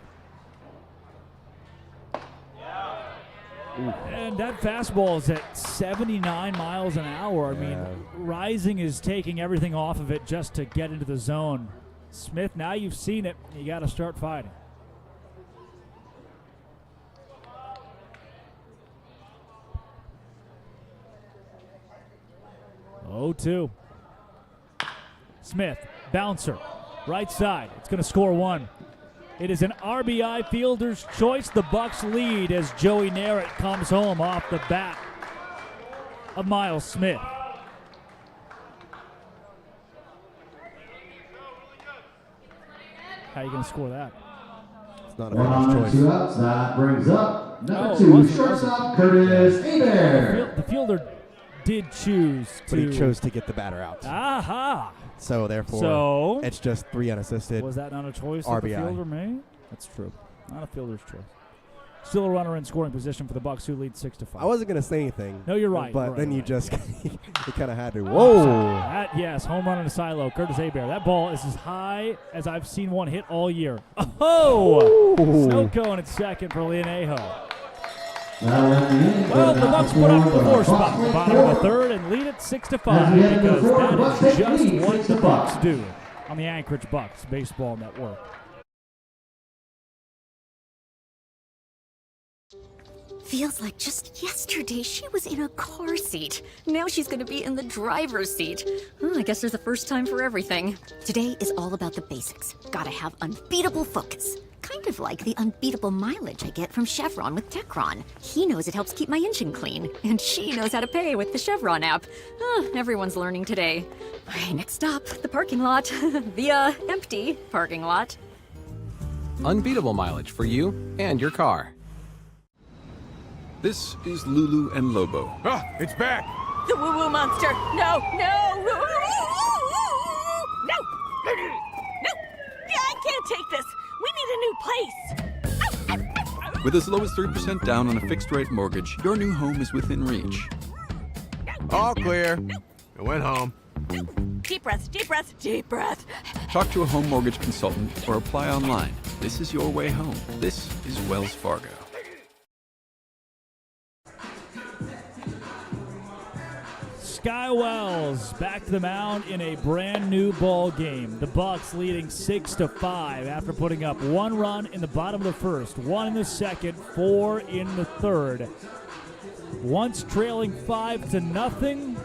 And that fastball is at 79 miles an hour. I mean, Rising is taking everything off of it just to get into the zone. Smith, now you've seen it. You got to start fighting. Oh, 2. Smith, bouncer, right side. It's going to score 1. It is an RBI fielder's choice. The Bucs lead as Joey Narrett comes home off the bat of Miles Smith. How are you going to score that? It's not a fielder's choice. 2 outs. That brings up number 2, shortstop Curtis Hebert. The fielder did choose to. But he chose to get the batter out. Aha! So, therefore, it's just 3 unassisted. Was that not a choice RBI. that the fielder made? That's true. Not a fielder's choice. Still a runner in scoring position for the Bucs, who lead 6-5. I wasn't going to say anything. No, you're right. But you're then right, you right. just you kind of had to. Whoa! Yes, home run in a silo. Curtis Hebert. That ball is as high as I've seen one hit all year. Oh! Snowcone at second for Leonejo. Well, the Bucs put up the 4 spot in the bottom of the 3rd and lead it 6-5 because that is just what the Bucs do on the Anchorage Bucs Baseball Network. Feels like just yesterday she was in a car seat. Now she's gonna be in the driver's seat. I guess there's a first time for everything. Today is all about the basics. Gotta have unbeatable focus. Kind of like the unbeatable mileage I get from Chevron with Techron. He knows it helps keep my engine clean, and she knows how to pay with the Chevron app. Everyone's learning today. Okay, next stop, the parking lot. The empty parking lot. Unbeatable mileage for you and your car. This is Lulu and Lobo. Ah, it's back! The woo-woo monster! No! No! No! No! Yeah, I can't take this! We need a new place! With as low as 3% down on a fixed-rate mortgage, your new home is within reach. All clear. I went home. Deep breath, deep breath, deep breath. Talk to a home mortgage consultant or apply online. This is your way home. This is Wells Fargo. Sky Wells back to the mound in a brand new ball game. The Bucs leading 6-5 after putting up 1 run in the bottom of the first, 1 in the second, 4 in the third. Once trailing 5-0,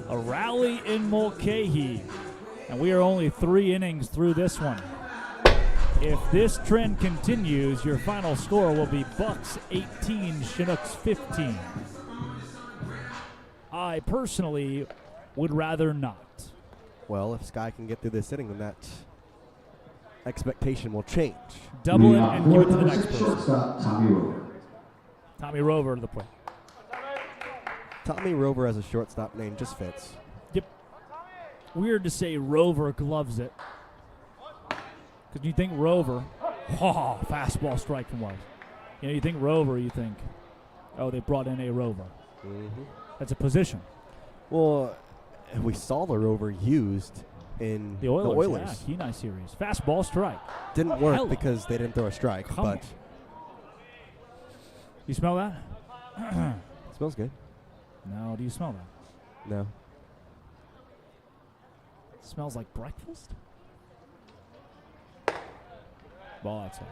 a rally in Mulcahy, and we are only 3 innings through this one. If this trend continues, your final score will be Bucs 18, Chinooks 15. I personally would rather not. Well, if Sky can get through this inning, then that expectation will change. Double it and give it to the next person. Shortstop, Tommy Rover. Tommy Rover to the plate. Tommy Rover as a shortstop name just fits. Yep. Weird to say Rover gloves it. Because you think Rover, fastball strike from Wells. You think Rover, you think, oh, they brought in a Rover. Mm-hmm. That's a position. Well, we saw the Rover used in the Oilers. Yeah, Kenai series. Fastball strike. Didn't work because they didn't throw a strike, but... You smell that? Smells good. No, do you smell that? No. It smells like breakfast? Ball outside.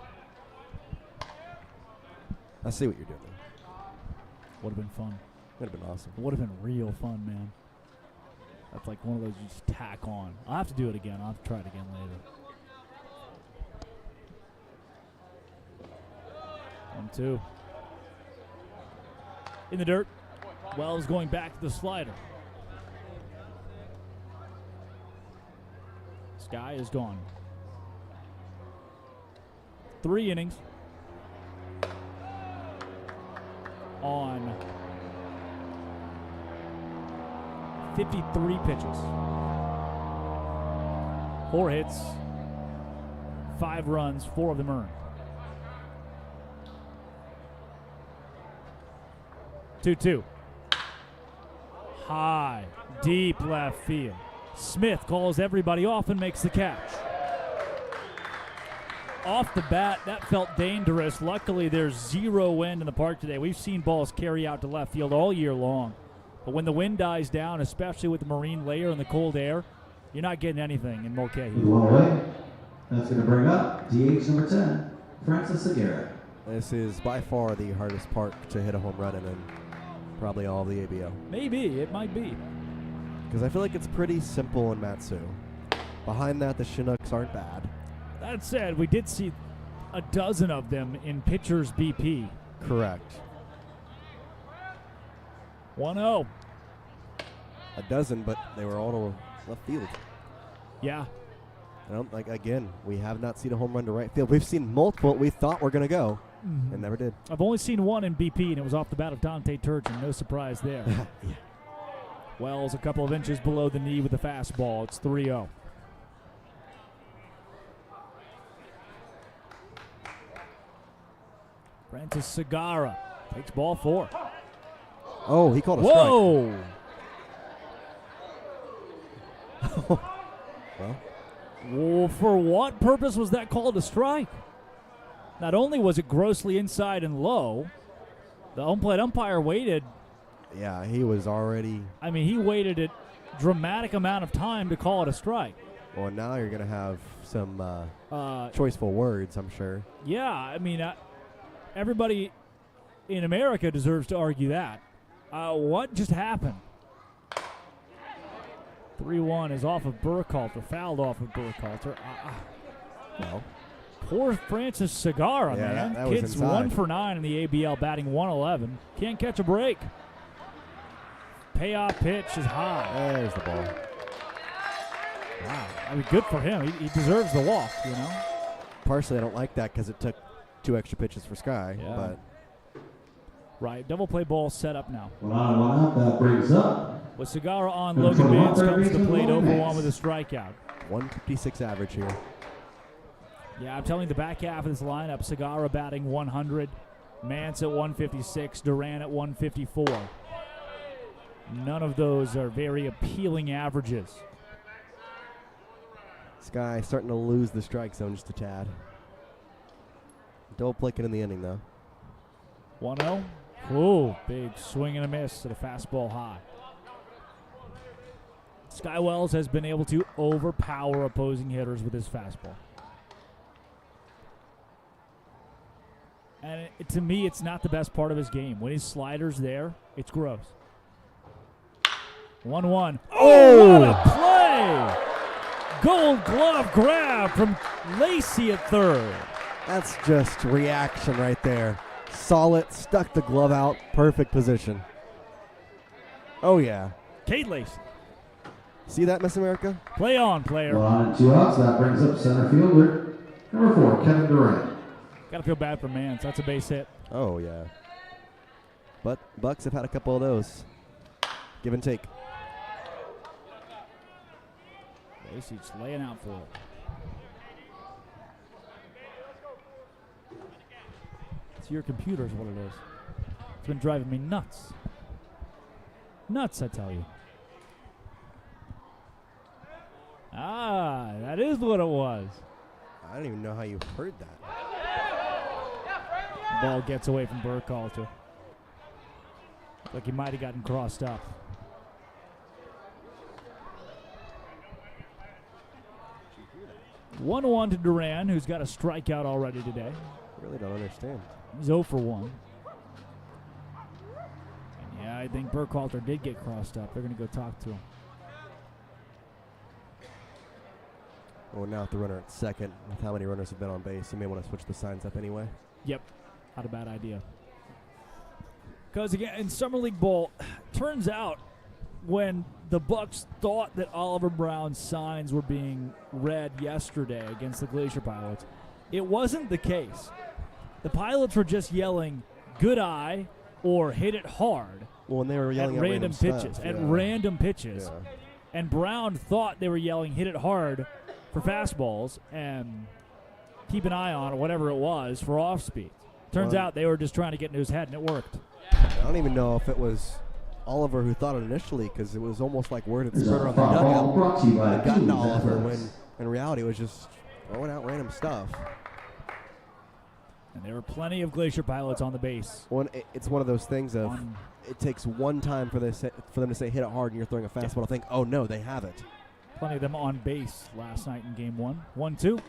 I see what you're doing. Would have been fun. Would have been awesome. It would have been real fun, man. That's like one of those you just tack on. I'll have to do it again. I'll have to try it again later. 1-2. In the dirt. Wells going back to the slider. Sky is gone. 3 innings on 53 pitches. 4 hits, 5 runs, 4 of them earned. 2-2. High, deep left field. Smith calls everybody off and makes the catch. Off the bat, that felt dangerous. Luckily, there's 0 wind in the park today. We've seen balls carry out to left field all year long. But when the wind dies down, especially with the marine layer and the cold air, you're not getting anything in Mulcahy. One away. That's going to bring up DH number 10, Francis Segura. This is by far the hardest park to hit a home run in probably all of the ABL. Maybe. It might be. Because I feel like it's pretty simple in Matsu. Behind that, the Chinooks aren't bad. That said, we did see a dozen of them in pitchers BP. Correct. 1-0. A dozen, but they were all to left field. Yeah. Again, we have not seen a home run to right field. We've seen multiple we thought were going to go, and never did. I've only seen one in BP, and it was off the bat of Dante Turgeon. No surprise there. Yeah. Wells a couple of inches below the knee with the fastball. It's 3-0. Francis Segura takes ball 4. Oh, he called a Whoa! strike. Well, for what purpose was that called a strike? Not only was it grossly inside and low, the home plate umpire waited. Yeah, he was already... I mean, he waited a dramatic amount of time to call it a strike. Well, now you're going to have some choiceful words, I'm sure. Yeah, I mean, everybody in America deserves to argue that. What just happened? 3-1 is off of Burkhalter, fouled off of Burkhalter. Well, poor Francis Segura, man. That was Kid's inside. 1 for 9 in the ABL, batting 111. Can't catch a break. Payoff pitch is high. There's the ball. Wow. I mean, good for him. He deserves the walk, you know? Partially, I don't like that because it took 2 extra pitches for Sky. Yeah. But Right, double play ball set up now. 1 on, 1 out. That brings up. With Segura on, Logan Mance comes to plate over 1 with a strikeout. 156 average here. Yeah, I'm telling you, the back half of this lineup, Segura batting 100, Mance at 156, Duran at 154. None of those are very appealing averages. This guy starting to lose the strike zone just a tad. Double play in the inning, though. 1-0. Whoa, big swing and a miss at a fastball high. Sky Wells has been able to overpower opposing hitters with his fastball. And to me, it's not the best part of his game. When his slider's there, it's gross. 1-1. Oh, what a play! Gold glove grab from Lacey at third. That's just reaction right there. Saw it, stuck the glove out, perfect position. Oh, yeah. Cade Lacey. See that, Miss America? Play on, player. 1 on, 2 outs. That brings up center fielder, number 4, Kevin Durant. Gotta feel bad for Mance. That's a base hit. Oh, yeah. But Bucks have had a couple of those. Give and take. Lacey just laying out for it. It's your computer is what it is. It's been driving me nuts. Nuts, I tell you. Ah, that is what it was. I don't even know how you heard that. Ball gets away from Burkhalter. Like he might have gotten crossed up. Did 1-1 to Duran, who's got a strikeout already today. Really don't understand. He's 0 for 1. And yeah, I think Burkhalter did get crossed up. They're going to go talk to him. Well, now with the runner at second, with how many runners have been on base, you may want to switch the signs up anyway. Yep, not a bad idea. Because again, in Summer League Bowl, turns out when the Bucs thought that Oliver Brown's signs were being read yesterday against the Glacier Pilots, it wasn't the case. The Pilots were just yelling, "Good eye," or "Hit it hard." Well, and they were yelling at random pitches. stuff, At yeah. random pitches. Yeah. And Brown thought they were yelling, "Hit it hard" for fastballs and keep an eye on, or whatever it was, for off speed. Turns out they were just trying to get into his head, and it worked. I don't even know if it was Oliver who thought it initially, because it was almost like word had spread around the dugout and gotten to Oliver, when in reality it was just throwing out random stuff. And there were plenty of Glacier Pilots on the base. It's one of those things of it takes one time for them to say hit it hard and you're throwing a fastball to think, oh no, they have it. Plenty of them on base last night in game 1. 1-2.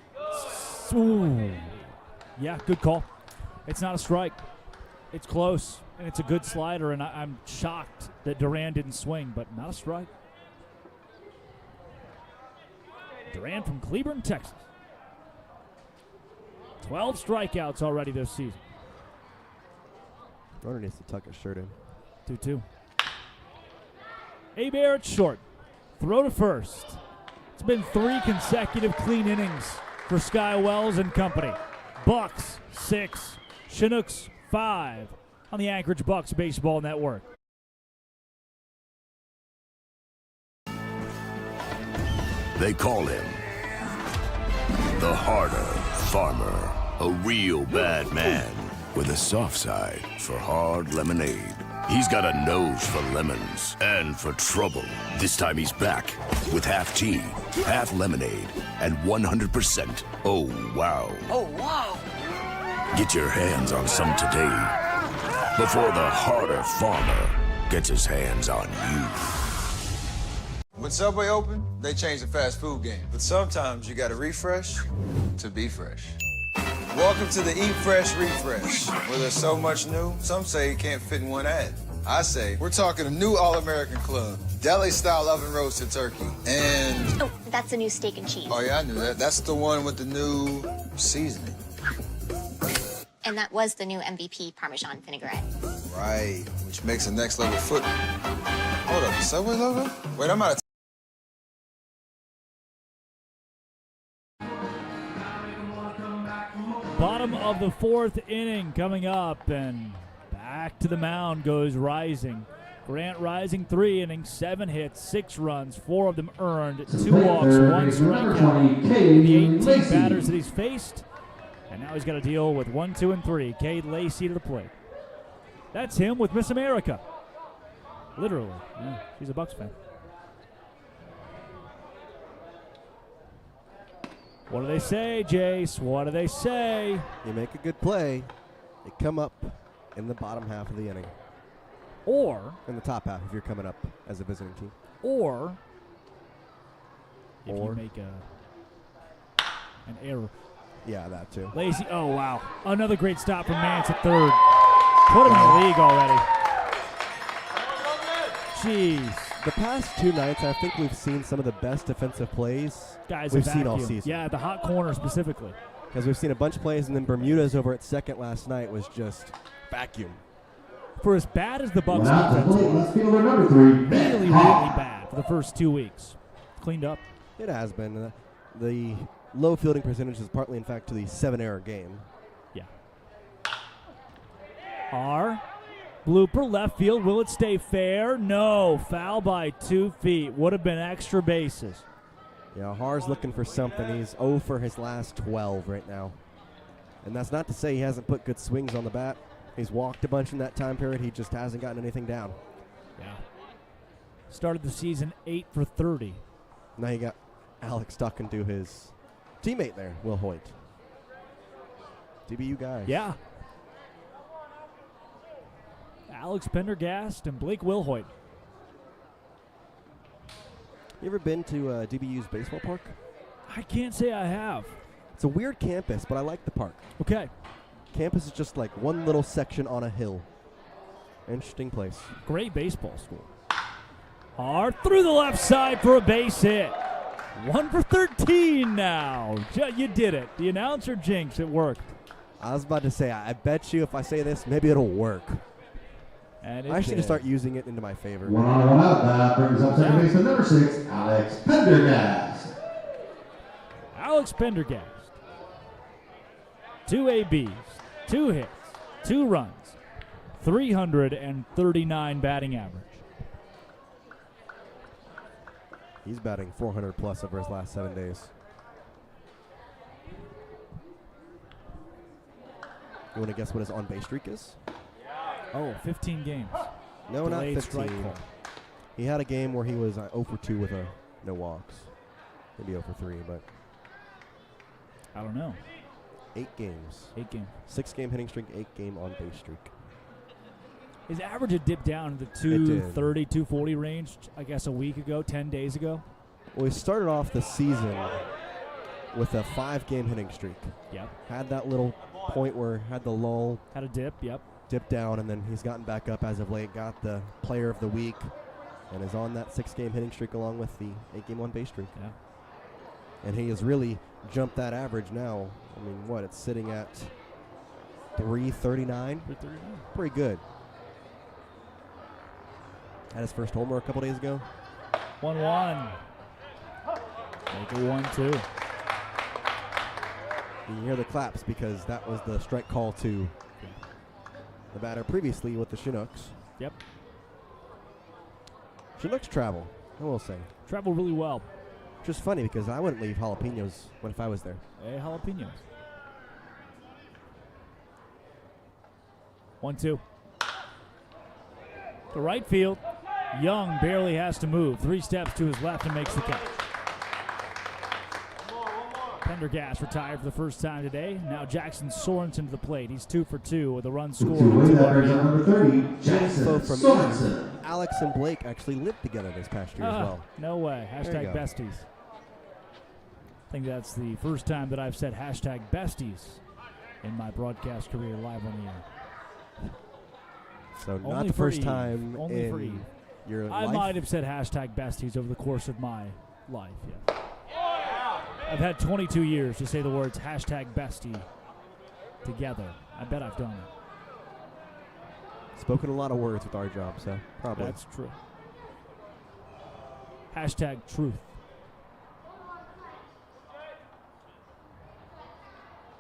Ooh. Yeah, good call. It's not a strike. It's close, and it's a good slider, and I'm shocked that Duran didn't swing, but not a strike. Duran from Cleburne, Texas. 12 strikeouts already this season. Runner needs to tuck his shirt in. 2-2. Hebert short. Throw to first. It's been 3 consecutive clean innings for Sky Wells and company. Bucs 6, Chinooks 5 on the Anchorage Bucs Baseball Network. They call him the harder farmer, a real bad man with a soft side for hard lemonade. He's got a nose for lemons and for trouble. This time he's back with half tea, half lemonade, and 100%. Oh, wow. Oh, wow. Get your hands on some today before the harder farmer gets his hands on you. When Subway opened, they changed the fast food game. But sometimes you gotta refresh to be fresh. Welcome to the Eat Fresh Refresh, where there's so much new, some say it can't fit in one ad. I say, we're talking a new All-American Club, deli-style oven-roasted turkey, and... Oh, that's the new steak and cheese. Oh, yeah, I knew that. That's the one with the new seasoning. And that was the new MVP Parmesan vinaigrette. Right, which makes a next-level foot... Hold up, the Subway logo? Wait, I'm out of... Bottom of the 4th inning coming up, and Back to the mound goes Rising. Grant Rising, 3 innings, 7 hits, 6 runs, 4 of them earned, 2 walks, 1 strikeout. The 18 batters that he's faced, and now he's got to deal with 1, 2, and 3. Cade Lacey to the plate. That's him with Miss America. Literally. Yeah, she's a Bucs fan. What do they say, Jace? What do they say? You make a good play, you come up in the bottom half of the inning. Or in the top half if you're coming up as a visiting team. Or if you make an error. Yeah, that too. Lazy. Oh, wow. Another great stop from Mance at third. Put him in the league already. Jeez. The past 2 nights, I think we've seen some of the best defensive plays we've seen all season. Yeah, the hot corner specifically. Because we've seen a bunch of plays, and then Bermuda's over at second last night was just vacuum. For as bad as the Bucs defense was, really bad for the first 2 weeks. Cleaned up. It has been. The low fielding percentage is partly, in fact, to the 7-error game. Yeah. R. Blooper, left field. Will it stay fair? No. Foul by 2 feet. Would have been extra bases. Yeah, Har's looking for something. He's 0 for his last 12 right now. And that's not to say he hasn't put good swings on the bat. He's walked a bunch in that time period. He just hasn't gotten anything down. Yeah. Started the season 8 for 30. Now you got Alex talking to his teammate there, Will Hoyt. DBU guys. Yeah. Alex Pendergast and Blake Wilhoit. You ever been to DBU's baseball park? I can't say I have. It's a weird campus, but I like the park. Okay. Campus is just like one little section on a hill. Interesting place. Great baseball school. Hard through the left side for a base hit. 1 for 13 now. You did it. The announcer jinx, it worked. I was about to say, I bet you if I say this, maybe it'll work. And I should just start using it into my favor. 1 out. That brings up second baseman number 6, Alex Pendergast. Alex Pendergast. 2 ABs, 2 hits, 2 runs, 339 batting average. He's batting 400 plus over his last 7 days. You want to guess what his on-base streak is? Oh, 15 games. No, Delayed not 15. strike call. He had a game where he was 0 for 2 with no walks. Maybe 0 for 3, but I don't know. 8 games. 8 games. 6-game hitting streak, 8-game on-base streak. His average had dipped down to the 230, 240 range, I guess, a week ago, 10 days ago. Well, he started off the season with a 5-game hitting streak. Yep. Had that little point where had the lull. Had a dip, yep. Dipped down, and then he's gotten back up as of late, got the player of the week, and is on that 6-game hitting streak along with the 8-game on-base streak. Yeah. And he has really jumped that average now. I mean, what? It's sitting at 339? 339. Pretty good. Had his first homer a couple days ago. 1-1. Make it 1-2. You can hear the claps because that was the strike call to the batter previously with the Chinooks. Yep. Chinooks travel, I will say. Travel really well. Which is funny because I wouldn't leave jalapenos if I was there. Hey, jalapenos. 1-2. To right field. Young barely has to move. 3 steps to his left and makes the catch. Pendergast retired for the first time today. Now Jackson Sorensen to the plate. He's 2 for 2 with a run scored. Number 30, Jackson Sorensen. Alex and Blake actually lived together this past year as well. No way. Hashtag go. besties. I think that's the first time that I've said hashtag besties in my broadcast career live on the air. So Only not the for first Eve. time Only for in Eve. your I life? might have said hashtag besties over the course of my life, yeah. I've had 22 years to say the words hashtag bestie together. I bet I've done it. Spoken a lot of words with our job, so probably. That's true. Hashtag truth.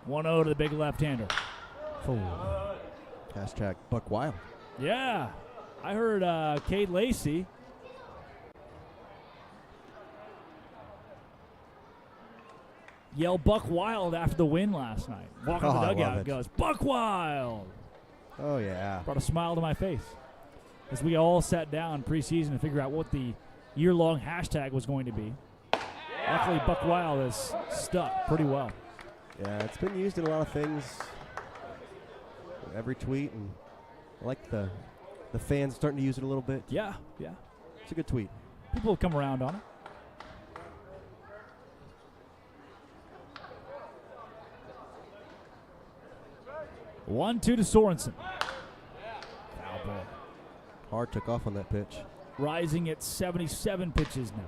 1-0 to the big left-hander. Hashtag Buck Wild. Yeah. I heard Kate Lacey yell Buck Wild after the win last night. Walking the dugout and goes, Buck Wild! Oh, yeah. Brought a smile to my face as we all sat down preseason to figure out what the year-long hashtag was going to be. Luckily, Buck Wild has stuck pretty well. Yeah, it's been used in a lot of things. Every tweet, and I like the fans starting to use it a little bit. Yeah. It's a good tweet. People have come around on it. One, 2 to Sorensen. Foul ball. Hard took off on that pitch. Rising at 77 pitches now.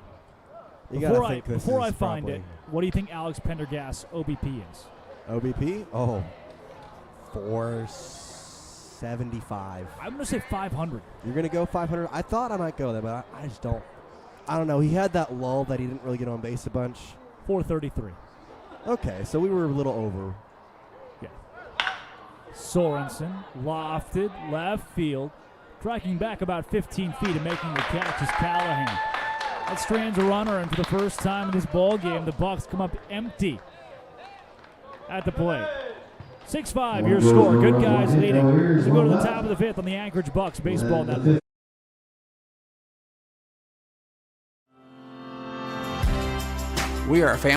Before I find it, what do you think Alex Pendergast's OBP is? OBP? Oh, 475. I'm going to say 500. You're going to go 500? I thought I might go there, but I just don't. I don't know. He had that lull that he didn't really get on base a bunch. 433. Okay, so we were a little over. Yeah. Sorensen lofted left field, tracking back about 15 feet and making the catch is Callahan. That strands a runner, and for the first time in this ball game, the Bucs come up empty at the plate. 6-5, your score. Good guys leading. As we go to the top of the fifth on the Anchorage Bucs Baseball Network. We are a family.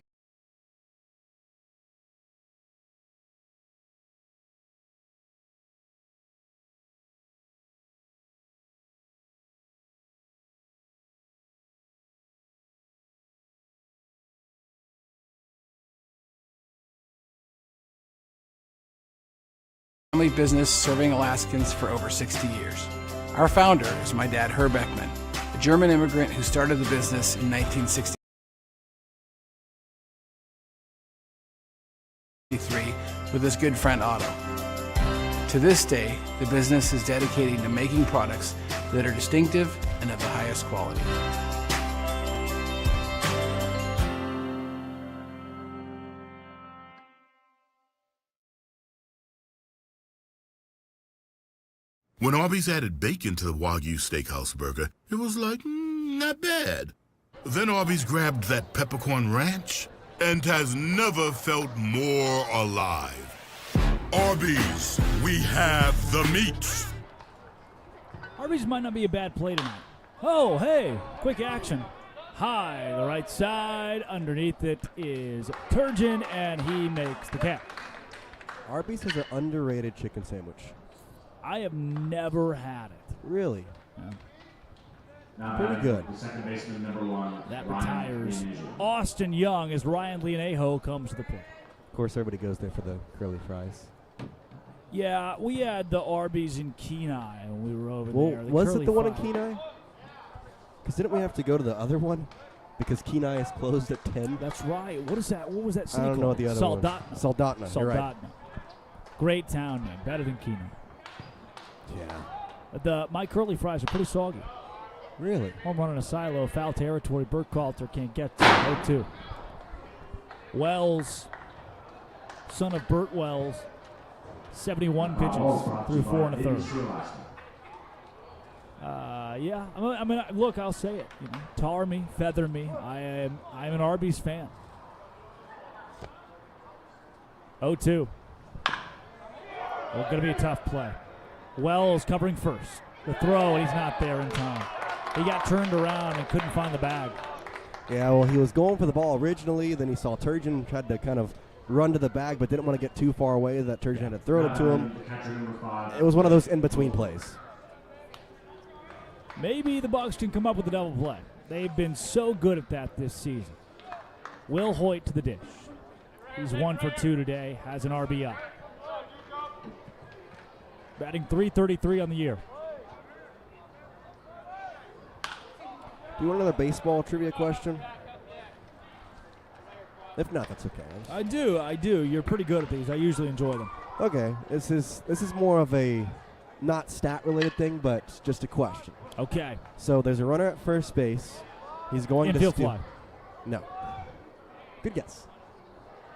Family business serving Alaskans for over 60 years. Our founder is my dad, Herb Beckman, a German immigrant who started the business in 1963 with his good friend Otto. To this day, the business is dedicated to making products that are distinctive and of the highest quality. When Arby's added bacon to the Wagyu Steakhouse burger, it was like, not bad. Then Arby's grabbed that peppercorn ranch and has never felt more alive. Arby's, we have the meat. Arby's might not be a bad play tonight. Oh, hey, quick action. High, the right side. Underneath it is Turgeon, and he makes the catch. Arby's has an underrated chicken sandwich. I have never had it. Really? Yeah. Pretty good. The second baseman, number 1. That Ryan retires Leonejo. Austin Young as Ryan Leonejo comes to the plate. Of course, everybody goes there for the curly fries. Yeah, we had the Arby's in Kenai when we were over there. Was it the one in Kenai? Because didn't we have to go to the other one? Because Kenai is closed at 10? That's right. What is that? What was that city I don't know what the other one was. Soldotna. You're right. Great town name. Better than Kenai. Yeah. My curly fries are pretty soggy. Really? Home run in a silo, foul territory. Burkhalter can't get to 0-2. Wells, son of Burt Wells, 71 pitches through 4 1/3. Yeah, I mean, look, I'll say it. You know, tar me, feather me. I'm an Arby's fan. 0-2. Well, going to be a tough play. Wells covering first. The throw, and he's not there in time. He got turned around and couldn't find the bag. Yeah, well, he was going for the ball originally. Then he saw Turgeon, tried to kind of run to the bag, but didn't want to get too far away. That Turgeon had to throw it to him. It was one of those in-between plays. Maybe the Bucs can come up with a double play. They've been so good at that this season. Will Hoyt to the dish. He's 1 for 2 today, has an RBI. Batting .333 on the year. Do you want another baseball trivia question? If not, that's okay. I do. You're pretty good at these. I usually enjoy them. Okay, this is more of a not stat-related thing, but just a question. Okay. So there's a runner at first base. He's going to infield fly. No. Good guess.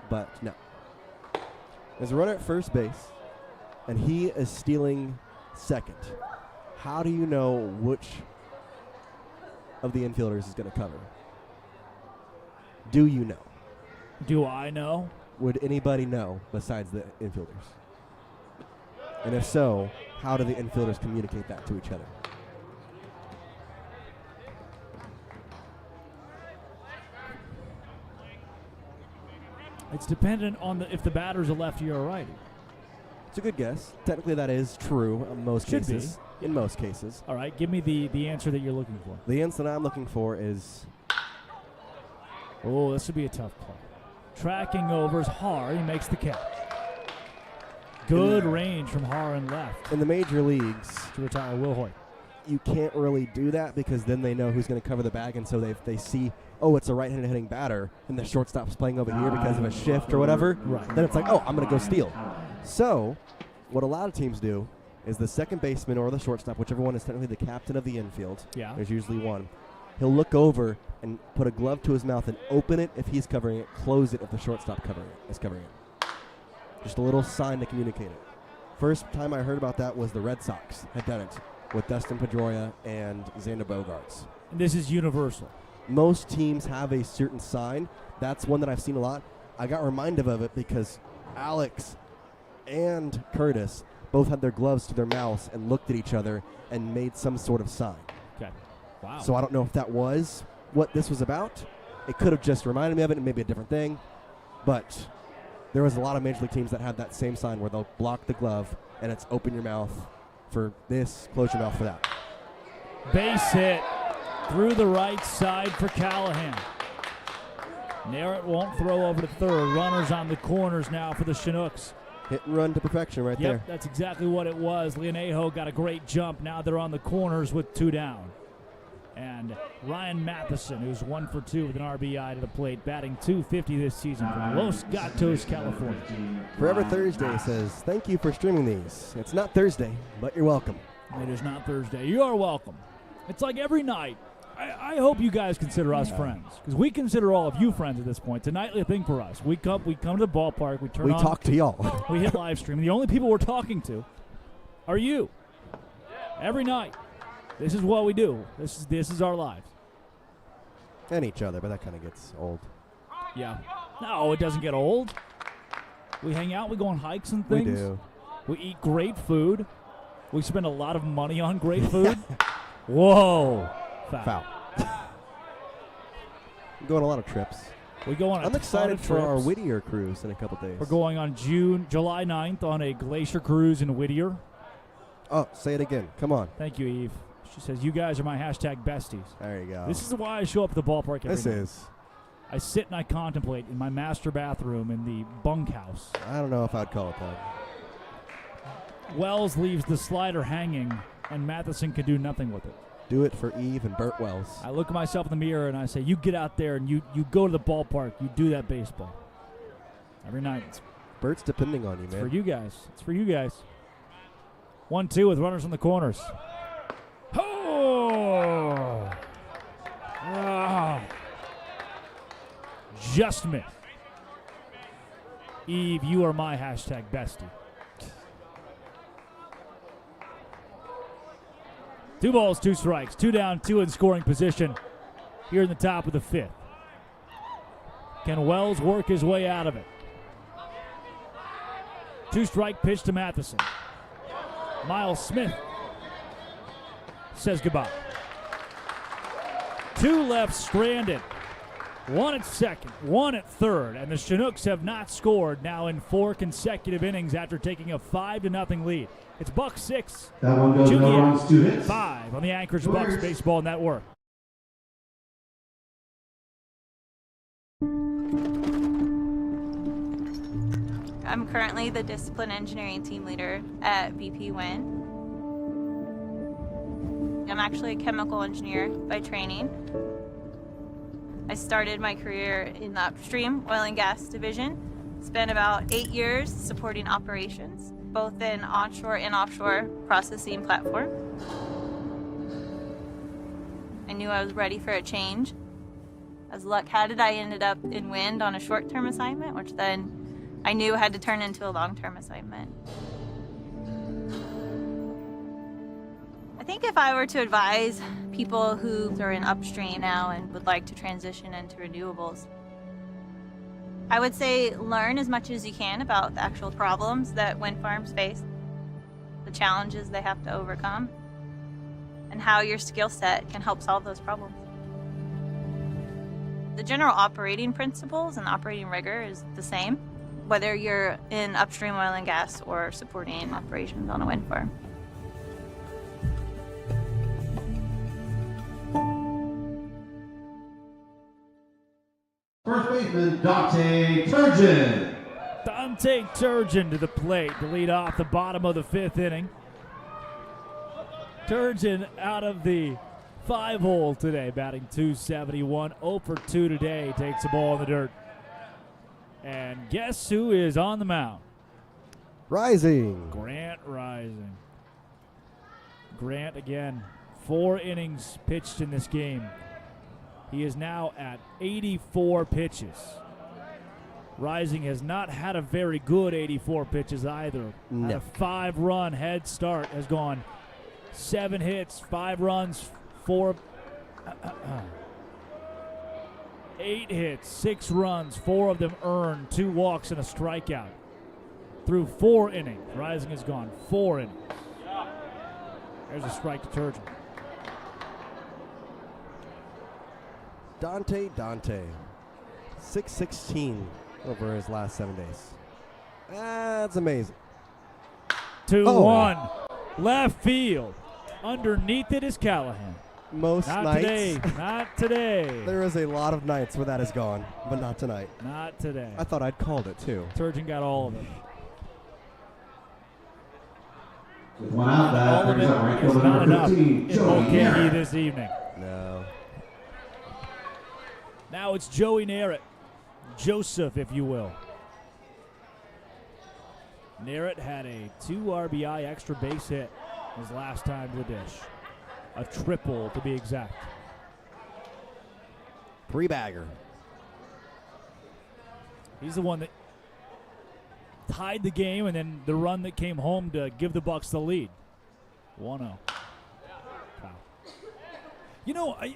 But no. There's a runner at first base. and he is stealing second. How do you know which of the infielders is going to cover? Do you know? Do I know? Would anybody know besides the infielders? And if so, how do the infielders communicate that to each other? It's dependent on if the batter's a lefty or a righty. It's a good guess. Technically, that is true in most Should cases. be. In most cases. All right, give me the answer that you're looking for. The answer that I'm looking for is... Oh, this would be a tough play. Tracking over is Har. He makes the catch. Good range from Har and left. In the major leagues, to retire Will Hoyt. You can't really do that because then they know who's going to cover the bag, and so they see, oh, it's a right-handed hitting batter, and the shortstop's playing over here because of a shift or whatever. Right. Then it's like, oh, I'm going to go steal. So what a lot of teams do is the second baseman or the shortstop, whichever one is technically the captain of the infield, there's usually one, he'll look over and put a glove to his mouth and open it if he's covering it, close it if the shortstop is covering it. Just a little sign to communicate it. First time I heard about that was the Red Sox had done it with Dustin Pedroia and Xander Bogaerts. And this is universal. Most teams have a certain sign. That's one that I've seen a lot. I got reminded of it because Alex and Curtis both had their gloves to their mouths and looked at each other and made some sort of sign. Okay. Wow. So I don't know if that was what this was about. It could have just reminded me of it and maybe a different thing. But there was a lot of Major League teams that had that same sign where they'll block the glove and it's open your mouth for this, close your mouth for that. Base hit through the right side for Callahan. Narrett won't throw over to third. Runners on the corners now for the Chinooks. Hit and run to perfection right there. Yep, that's exactly what it was. Leonejo got a great jump. Now they're on the corners with 2 down. And Ryan Matheson, who's 1 for 2 with an RBI to the plate, batting .250 this season from Los Gatos, California. Forever Thursday says, thank you for streaming these. It's not Thursday, but you're welcome. It is not Thursday. You are welcome. It's like every night. I hope you guys consider us friends, because we consider all of you friends at this point. It's a nightly thing for us. We come to the ballpark. We talk to y'all. We hit live stream. The only people we're talking to are you. Every night. This is what we do. This is our lives. And each other, but that kind of gets old. Yeah. No, it doesn't get old. We hang out. We go on hikes and things. We do. We eat great food. We spend a lot of money on great food. Whoa. Foul. We go on a lot of trips. We go on. I'm excited for our Whittier cruise in a couple days. We're going on July 9th on a glacier cruise in Whittier. Oh, say it again. Come on. Thank you, Eve. She says, you guys are my hashtag besties. There you go. This is why I show up at the ballpark every night. This is. I sit and I contemplate in my master bathroom in the bunkhouse. I don't know if I'd call it that. Wells leaves the slider hanging, and Matheson can do nothing with it. Do it for Eve and Burt Wells. I look at myself in the mirror and I say, you get out there and you go to the ballpark. You do that baseball. Every night. Burt's depending on you, man. It's for you guys. It's for you guys. 1-2 with runners in the corners. Oh! Just missed. Eve, you are my hashtag bestie. 2 balls, 2 strikes. 2 down, 2 in scoring position here in the top of the 5th. Can Wells work his way out of it? 2-strike pitch to Matheson. Miles Smith says goodbye. 2 left stranded. 1 at second, 1 at third, and the Chinooks have not scored now in 4 consecutive innings after taking a 5-0 lead. It's Bucs 6, Chugiak 5 on the Anchorage Bucs Baseball Network. I'm currently the discipline engineering team leader at BP Win. I'm actually a chemical engineer by training. I started my career in the upstream oil and gas division. Spent about 8 years supporting operations, both in onshore and offshore processing platform. I knew I was ready for a change. As luck had it, I ended up in wind on a short-term assignment, which then I knew had to turn into a long-term assignment. think if I were to advise people who are in upstream now and would like to transition into renewables, I would say learn as much as you can about the actual problems that wind farms face, the challenges they have to overcome, and how your skill set can help solve those problems. The general operating principles and operating rigor is the same, whether you're in upstream oil and gas or supporting operations on a wind farm. First baseman, Dante Turgeon. Dante Turgeon to the plate to lead off the bottom of the 5th inning. Turgeon out of the 5-hole today, batting .271, 0 for 2 today, takes the ball in the dirt. And guess who is on the mound? Rising. Grant Rising. Grant again, 4 innings pitched in this game. He is now at 84 pitches. Rising has not had a very good 84 pitches either. No. Had a 5-run head start, has gone 7 hits, 5 runs, 8 hits, 6 runs, 4 of them earned, 2 walks and a strikeout. Through 4 innings, Rising has gone 4 innings. There's a strike to Turgeon. Dante, 616 over his last 7 days. That's amazing. 2-1. Left field. Underneath it is Callahan. Most not nights. Today. Not today. There is a lot of nights where that is gone, but not tonight. Not today. I thought I'd called it too. Turgeon got all of it. With one out, that all of brings up right it is fielder not number enough 15, in Joey Mulcahy Garrett. this evening. No. Now it's Joey Narrett. Joseph, if you will. Narrett had a 2 RBI extra base hit his last time to the dish. A triple, to be exact. 3-bagger. He's the one that tied the game and then the run that came home to give the Bucs the lead. 1-0. Wow. You know, I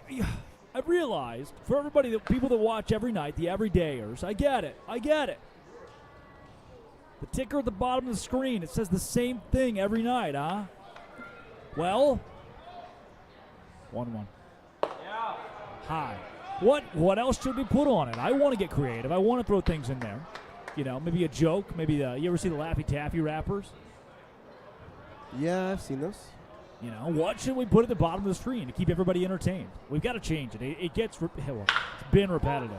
realized, for everybody, the people that watch every night, the everydayers, I get it. The ticker at the bottom of the screen, it says the same thing every night, huh? Well, 1-1. High. What else should we put on it? I want to get creative. I want to throw things in there. You know, maybe a joke. Maybe you ever see the Laffy Taffy rappers? Yeah, I've seen those. You know, what should we put at the bottom of the screen to keep everybody entertained? We've got to change it. It gets, it's been repetitive.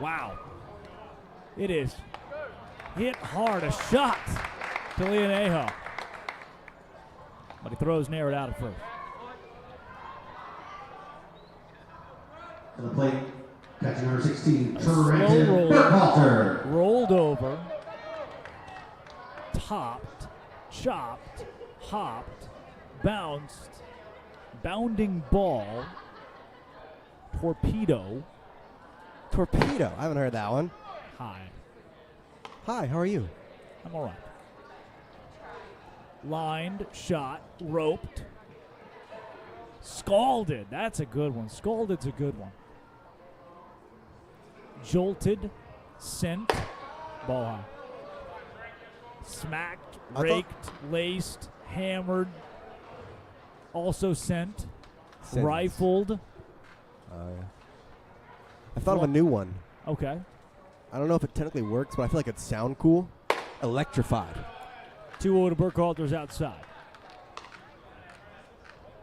Wow. It is. Hit hard, a shot to Leonejo. But he throws Narrett out at first. To the plate, catching number 16, Trenton Burkhalter. Rolled over, topped, chopped, hopped, bounced, bounding ball, torpedo. Torpedo. I haven't heard that one. High. Hi, how are you? I'm all right. Lined, shot, roped, scalded. That's a good one. Scalded's a good one. Jolted, sent, ball high. Smacked, raked, laced, hammered, also sent, rifled. Oh, yeah. I thought of a new one. Okay. I don't know if it technically works, but I feel like it'd sound cool. Electrified. 2-0 to Burkhalter's outside.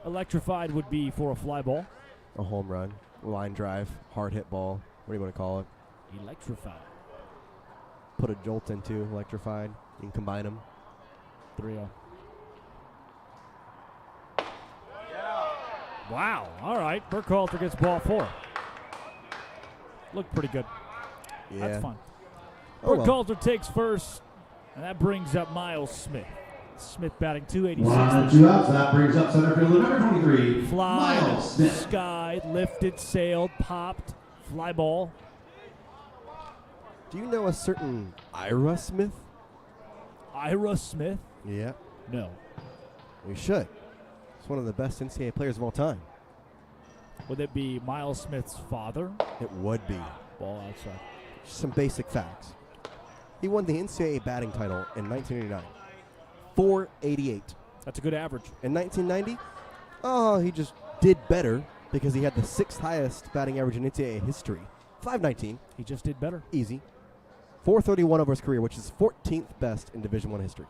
Electrified would be for a fly ball. A home run, line drive, hard hit ball. What do you want to call it? Electrified. Put a jolt into electrified. You can combine them. 3-0. Wow. All right. Burkhalter gets ball 4. Looked pretty good. Yeah. That's fun. Oh, Burkhalter takes first, and that brings up Miles Smith. Smith batting 286. 1 2 outs. That brings up center fielder number 23, Fly, Miles Smith. skied, lifted, sailed, popped, fly ball. Do you know a certain Ira Smith? Ira Smith? Yeah. No. You should. He's one of the best NCAA players of all time. Would it be Miles Smith's father? It would be. Ball outside. Just some basic facts. He won the NCAA batting title in 1989. 488. That's a good average. In 1990, he just did better because he had the 6th highest batting average in NCAA history. 519. He just did better. Easy. 431 over his career, which is 14th best in Division I history.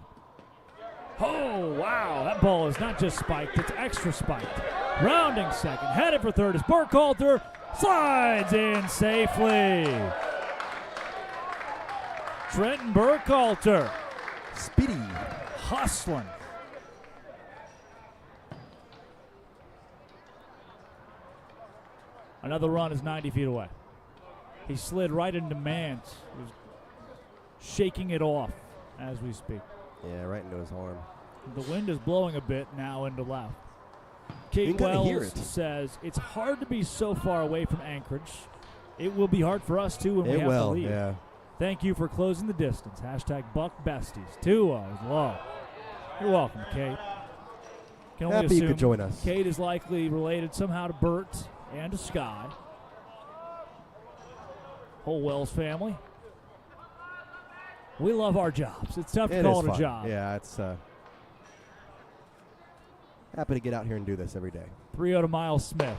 Oh, wow. That ball is not just spiked, it's extra spiked. Rounding second, headed for third as Burkhalter slides in safely. Trenton Burkhalter. Speedy. Hustling. Another run is 90 feet away. He slid right into Mans. He was shaking it off as we speak. Yeah, right into his arm. The wind is blowing a bit now into left. Kate Wells says, it's hard to be so far away from Anchorage. It will be hard for us, too, when we have to leave. Yeah. Thank you for closing the distance. Hashtag Buck Besties. 2-0 low. You're welcome, Kate. Can only Happy you assume could join us. Kate is likely related somehow to Bert and to Sky. Whole Wells family. We love our jobs. It's tough to call it a job. Yeah, it's happy to get out here and do this every day. 3-0 to Miles Smith.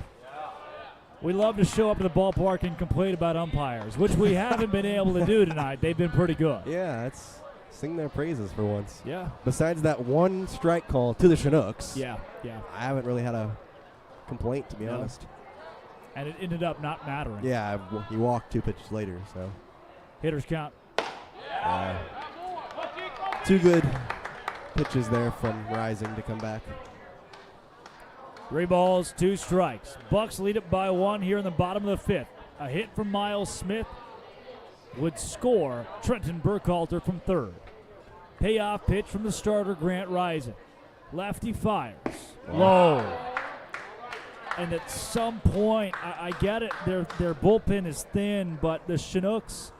We love to show up to the ballpark and complain about umpires, which we haven't been able to do tonight. They've been pretty good. Yeah, it's sing their praises for once. Yeah. Besides that one strike call to the Chinooks. Yeah. I haven't really had a complaint, to be honest. And it ended up not mattering. Yeah, he walked 2 pitches later, so. Hitters count. 2 good pitches there from Rising to come back. 3 balls, 2 strikes. Bucks lead it by 1 here in the bottom of the 5th. A hit from Miles Smith would score Trenton Burkhalter from third. Payoff pitch from the starter, Grant Rising. Lefty fires. Low. And at some point, I get it, their bullpen is thin, but the Chinooks,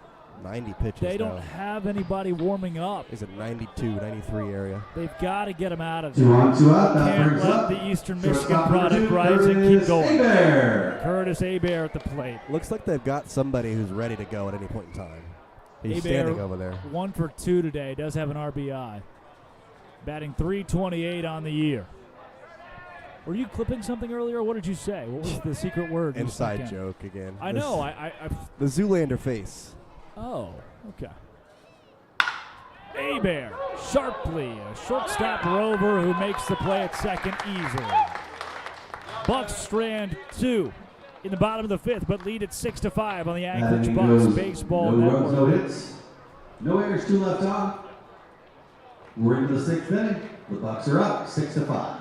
90 pitches they don't now. have anybody warming up. Is it 92, 93 area? They've got to get them out of 2 on, 2 out. That Can't brings let up the Eastern shortstop Michigan product number 2, Rising keep Curtis going. Hebert. Curtis Hebert at the plate. Looks like they've got somebody who's ready to go at any point in time. He's Hebert, standing over there. 1 for 2 today. Does have an RBI. Batting .328 on the year. Were you clipping something earlier? What did you say? What was the secret word? Inside joke again. I know. The Zoolander face. Oh, okay. Hebert sharply, a shortstop rover who makes the play at second easily. Bucks strand 2 in the bottom of the 5th, but lead at 6-5 on the Anchorage Bucs Baseball No runs, no Network. hits. No errors, 2 left off. We're into the 6th inning. The Bucks are up 6-5.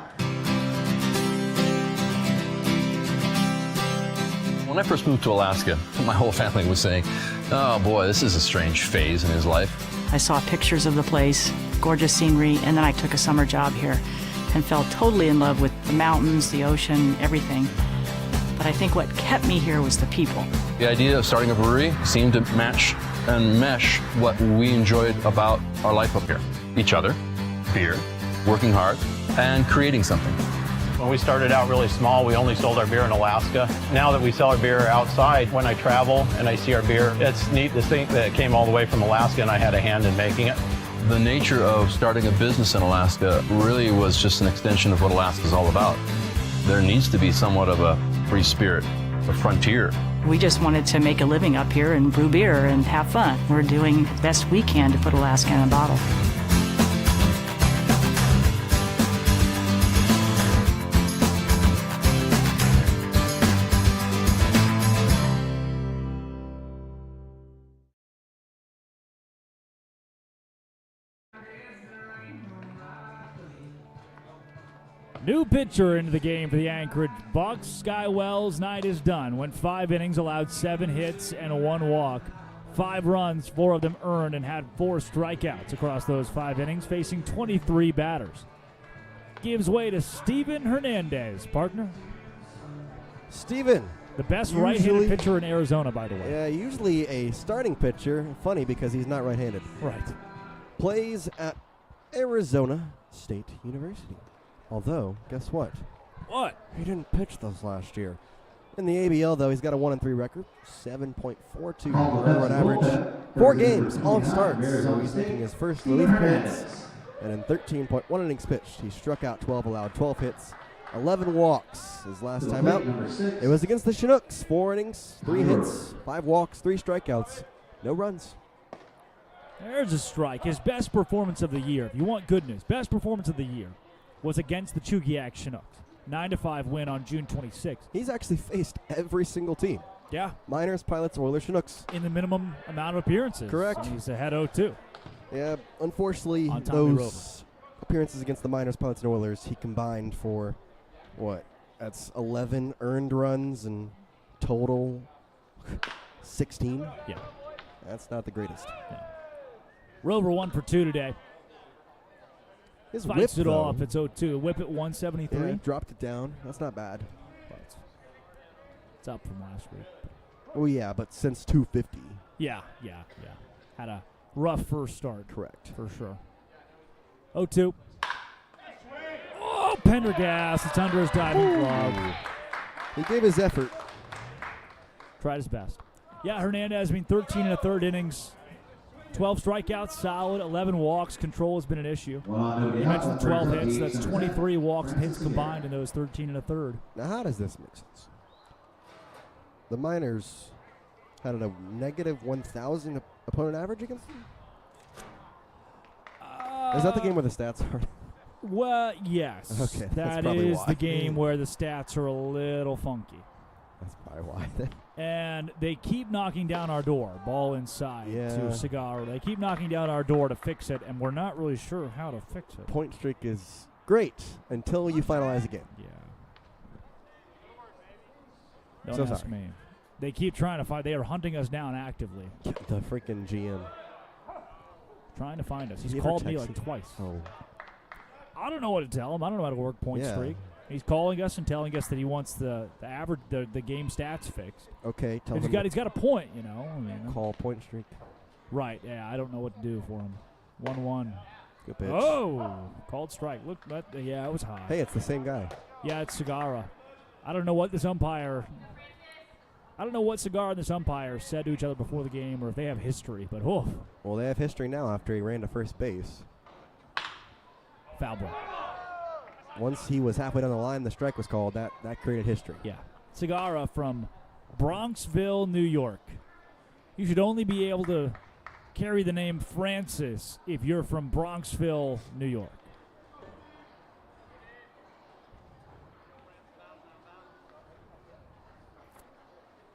When I first moved to Alaska, my whole family was saying, oh boy, this is a strange phase in his life. I saw pictures of the place, gorgeous scenery, and then I took a summer job here and fell totally in love with the mountains, the ocean, everything. But I think what kept me here was the people. The idea of starting a brewery seemed to match and mesh what we enjoyed about our life up here. Each other, beer, working hard, and creating something. When we started out really small, we only sold our beer in Alaska. Now that we sell our beer outside, when I travel and I see our beer, it's neat to think that it came all the way from Alaska and I had a hand in making it. The nature of starting a business in Alaska really was just an extension of what Alaska's all about. There needs to be somewhat of a free spirit, a frontier. We just wanted to make a living up here and brew beer and have fun. We're doing the best we can to put Alaska in a bottle. New pitcher into the game for the Anchorage Bucs. Sky Wells' night is done. Went 5 innings, allowed 7 hits and 1 walk. 5 runs, 4 of them earned, and had 4 strikeouts across those 5 innings, facing 23 batters. Gives way to Steven Hernandez, partner. Steven. The best right-handed pitcher in Arizona, by the way. Yeah, usually a starting pitcher. Funny because he's not right-handed. Right. Plays at Arizona State University. Although, guess what? What? He didn't pitch those last year. In the ABL, though, he's got a 1-3 record, 7.42 run average. 4 games, all starts, so he's making his first relief appearance. And in 13.1 innings pitched, he struck out 12, allowed 12 hits, 11 walks. His last time out, it was against the Chinooks. 4 innings, 3 hits, 5 walks, 3 strikeouts, no runs. There's a strike. His best performance of the year, if you want good news, best performance of the year was against the Chugiak Chinooks. 9-5 win on June 26th. He's actually faced every single team. Yeah. Miners, Pilots, Oilers, Chinooks. In the minimum amount of appearances. Correct. And he's ahead 0-2. Yeah, unfortunately, On Tommy those appearances against the Miners, Pilots, and Oilers, he combined for, what? That's 11 earned runs and total 16. Yeah. That's not the greatest. Yeah. Rover 1 for 2 today. His Fights whip, it though, off. It's 0-2. Whip at 173. Yeah, he dropped it down. That's not bad. But it's up from last week. Oh, yeah, but since 250. Yeah. Had a rough first start. Correct. For sure. 0-2. Oh, Pendergast. It's under his diving glove. He gave his effort. Tried his best. Yeah, Hernandez, 13 1/3 innings. 12 strikeouts, solid. 11 walks. Control has been an issue. You mentioned 12 hits. That's 23 walks and hits combined in those 13 1/3. Now, how does this make sense? The Miners had a negative 1,000 opponent average against them? Is that the game where the stats are? Well, yes. Okay, that probably is why. the game where the stats are a little funky. That's probably why then. And they keep knocking down our door. Ball inside to Cigar. They keep knocking down our door to fix it, and we're not really sure how to fix it. Point streak is great until you finalize a game. Yeah. Don't So ask sorry. me. They keep trying to find. They are hunting us down actively. The freaking GM. Trying to find us. He He's ever called me texted? like twice. Oh. I don't know what to tell him. I don't know how to work point Yeah. streak. He's calling us and telling us that he wants the average the game stats fixed. Okay, tell He's him. got a point, you know. I mean, Call point streak. right? Yeah, I don't know what to do for him. 1-1. Good pitch. Oh, called strike. Look, yeah, it was high. Hey, it's the same guy. Yeah, it's Segura. I don't know what this umpire. I don't know what Segura and this umpire said to each other before the game, or if they have history. But whoa, Well, they have history now after he ran to first base. foul ball. Once he was halfway down the line, the strike was called. That created history. Yeah, Segura from Bronxville, New York. You should only be able to carry the name Francis if you're from Bronxville, New York.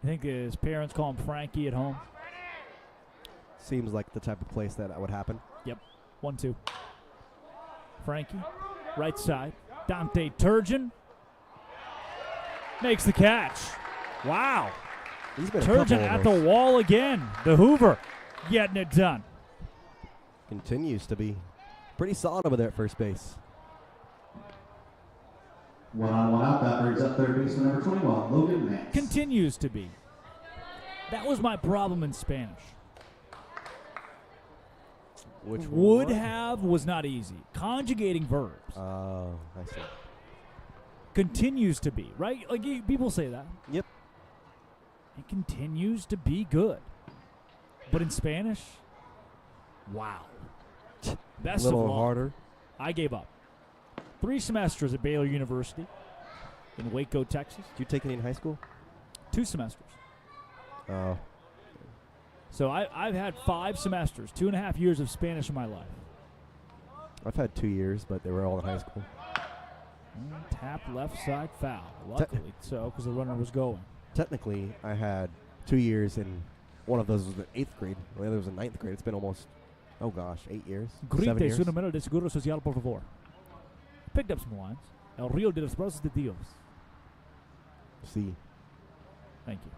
I think his parents call him Frankie at home. Seems like the type of place that would happen. Yep. 1-2. Frankie, right side. Dante Turgeon makes the catch. Wow. He's been a Turgeon couple at of the those. wall again. The Hoover getting it done. Continues to be pretty solid over there at first base. 1-on-1 out. That brings up third baseman number 21, Logan Nance. Continues to be. That was my problem in Spanish. Which Would one? have was not easy. Conjugating verbs. Oh, I see. Continues to be, right? Like people say that. Yep. It continues to be good. But in Spanish, wow. Best A little of all. harder. I gave up. 3 semesters at Baylor University in Waco, Texas. Did you take any in high school? 2 semesters. Oh. So I've had 5 semesters, 2.5 years of Spanish in my life. I've had 2 years, but they were all in high school. Tap left side foul. Luckily so, because the runner was going. Technically, I had 2 years, and one of those was in 8th grade. The other was in 9th grade. It's been almost, 8 years. 7 Grite years. su número de seguro social, por favor. Picked up some lines. El Río de los Brazos de Dios. See. Thank you.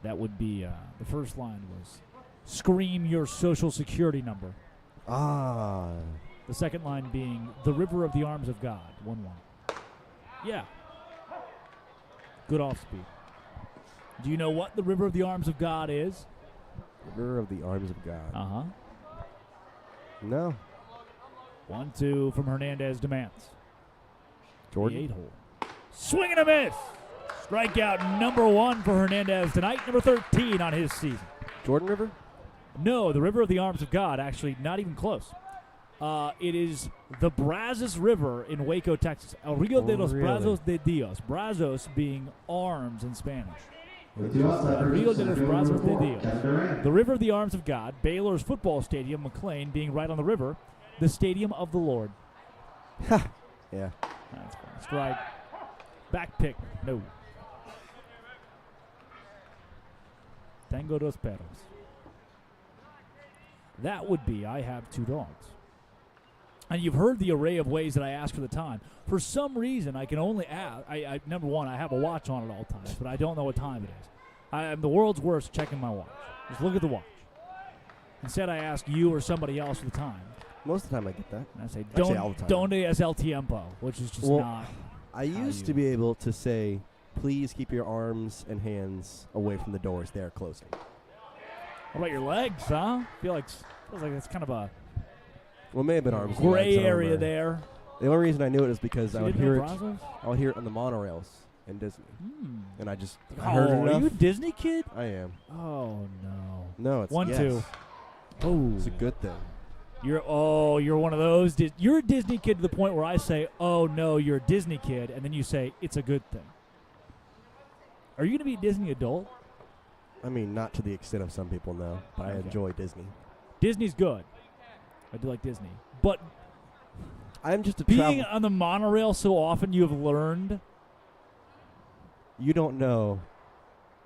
That would be, the first line was, scream your social security number. Ah. The second line being, the river of the arms of God. 1-1. Yeah. Good off speed. Do you know what the river of the arms of God is? River of the arms of God. Uh-huh. No. 1-2 from Hernandez to Mance. Jordan. The 8-hole. Swing and a miss. Strikeout number 1 for Hernandez tonight, number 13 on his season. Jordan River? No, the River of the Arms of God, actually, not even close. It is the Brazos River in Waco, Texas. El Rio de los Brazos de Dios. Brazos being arms in Spanish. El Rio de los Brazos de Dios. The River of the Arms of God. Baylor's football stadium, McLean, being right on the river. The Stadium of the Lord. Yeah. That's fine. Strike. Back pick. No. Tengo dos perros. That would be I have 2 dogs. And you've heard the array of ways that I ask for the time. For some reason, I can only ask. Number one, I have a watch on at all times, but I don't know what time it is. I'm the world's worst at checking my watch. Just look at the watch. Instead, I ask you or somebody else for the time. Most of the time I get that. And I say, all the time. donde es el tiempo, which is just not. I used to be able to say, please keep your arms and hands away from the doors. They are closing. What about your legs, huh? Feels like it's kind of a well, it may have been arms. Gray area there. The only reason I knew it is because So I you would didn't hear know it. Brazos? I would hear it on the monorails in Disney, and I just Oh, heard it enough. are you a Disney kid? I am. Oh no. No, it's 1-2. yes. Oh, it's a good thing. You're one of those. You're a Disney kid to the point where I say, "Oh no, you're a Disney kid," and then you say it's a good thing. Are you going to be a Disney adult? I mean, not to the extent of some people, no, but I enjoy Disney. Disney's good. I do like Disney, but I'm just a being on the monorail so often. You have learned. You don't know.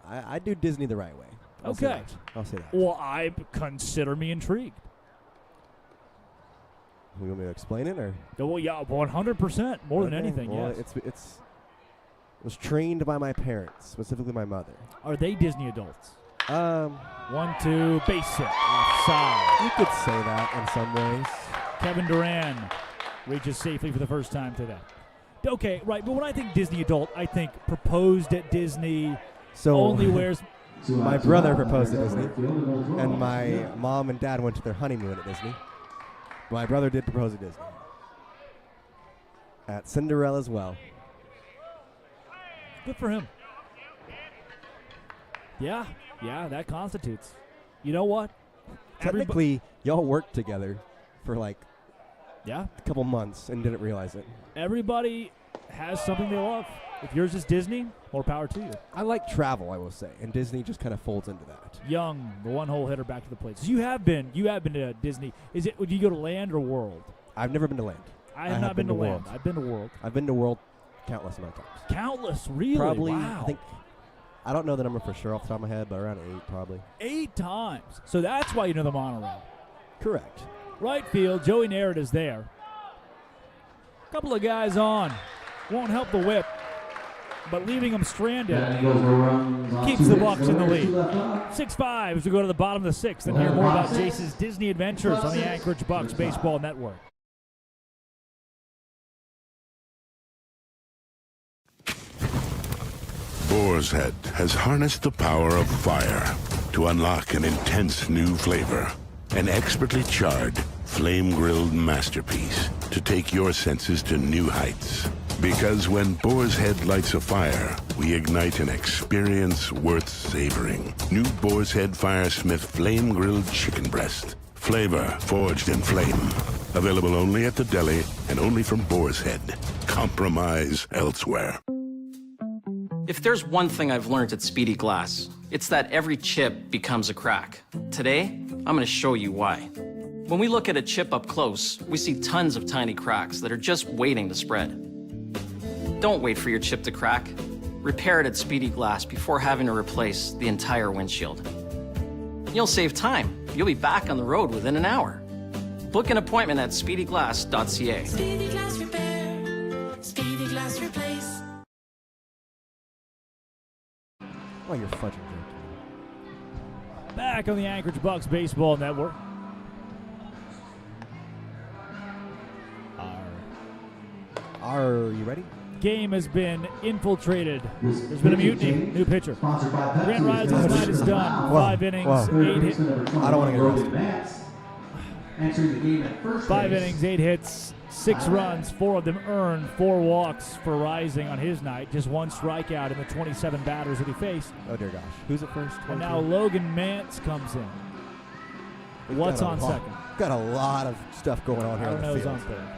I do Disney the right way. I'll say that. I'll say that. Well, I consider me intrigued. You want me to explain it, or? Well, yeah, 100%. More than anything, well, yes. It was trained by my parents, specifically my mother. Are they Disney adults? 1-2, base hit, offside. You could say that in some ways. Kevin Durant reaches safely for the first time today. Okay, right, but when I think Disney adult, I think proposed at Disney, so only wears... My brother proposed at Disney, and my mom and dad went to their honeymoon at Disney. My brother did propose at Disney. At Cinderella as well. Good for him. Yeah, that constitutes. You know what? Technically, y'all worked together for like a couple months and didn't realize it. Everybody has something they love. If yours is Disney, more power to you. I like travel, I will say, and Disney just kind of folds into that. Young, the one-hole hitter back to the plate. So you have been to Disney. Would you go to Land or World? I've never been to Land. I have not been to Land. I've been to World. I've been to World countless amount of times. Countless, really? Probably, wow. I don't know the number for sure off the top of my head, but around 8 probably. 8 times. So that's why you know the monorail. Correct. Right field, Joey Narrett is there. Couple of guys on. Won't help the whip, but leaving him stranded keeps the Bucs in the lead. 6-5 as we go to the bottom of the 6th and hear more about Jace's Disney adventures on the Anchorage Bucs Baseball Network. Boar's Head has harnessed the power of fire to unlock an intense new flavor. An expertly charred, flame-grilled masterpiece to take your senses to new heights. Because when Boar's Head lights a fire, we ignite an experience worth savoring. New Boar's Head Firesmith Flame-Grilled Chicken Breast. Flavor forged in flame. Available only at the deli and only from Boar's Head. Compromise elsewhere. If there's one thing I've learned at Speedy Glass, it's that every chip becomes a crack. Today, I'm going to show you why. When we look at a chip up close, we see tons of tiny cracks that are just waiting to spread. Don't wait for your chip to crack. Repair it at Speedy Glass before having to replace the entire windshield. You'll save time. You'll be back on the road within an hour. Book an appointment at speedyglass.ca. Speedy Glass Repair. Speedy Glass Replace. Oh, you're fudging. Back on the Anchorage Bucs Baseball Network. Are you ready? Game has been infiltrated. There's been a mutiny. New pitcher. Grant Rising tonight is done. 5 innings, 8 hits. I don't want to get arrested. Entering the game at first 5 base. innings, 8 hits, 6 runs, 4 of them earned, 4 walks for Rising on his night. Just 1 strikeout in the 27 batters that he faced. Oh, dear gosh. Who's at first? And now Logan Mance comes in. What's on second? Got a lot of stuff going on here I on don't know the who's field. on third.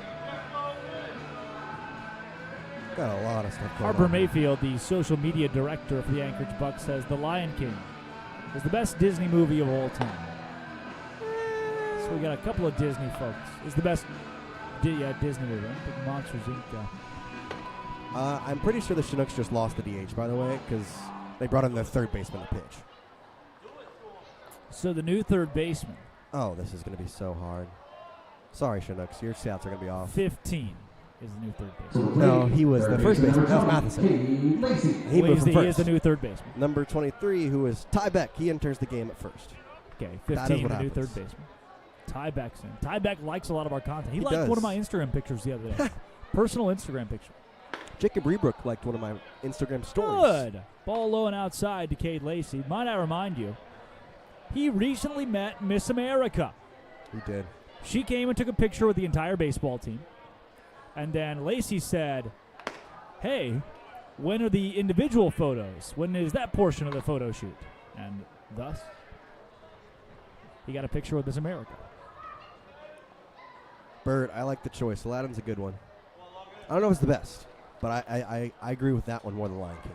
Got a lot of stuff going Harper on. Mayfield, the social media director for the Anchorage Bucs, says The Lion King is the best Disney movie of all time. So we got a couple of Disney folks. It's the best Disney movie. I don't think Monsters Inc. I'm pretty sure the Chinooks just lost the DH, by the way, because they brought in their third baseman to pitch. So the new third baseman. Oh, this is going to be so hard. Sorry, Chinooks. Your stats are going to be off. 15 is the new third baseman. No, he was the first baseman. That was Matheson. He moved from He is first. the new third baseman. Number 23, who is Ty Beck. He enters the game at first. Okay, That 15, is what the new happens. third baseman. Ty Beck's in. Ty Beck likes a lot of our content. He liked does. one of my Instagram pictures the other day. Personal Instagram picture. Jacob Rebrook liked one of my Instagram stories. Good. Ball low and outside to Cade Lacey. Might I remind you, he recently met Miss America. He did. She came and took a picture with the entire baseball team. And then Lacey said, hey, when are the individual photos? When is that portion of the photo shoot? And thus, he got a picture with Miss America. Bird, I like the choice. Aladdin's a good one. I don't know if it's the best, but I agree with that one more than Lion King.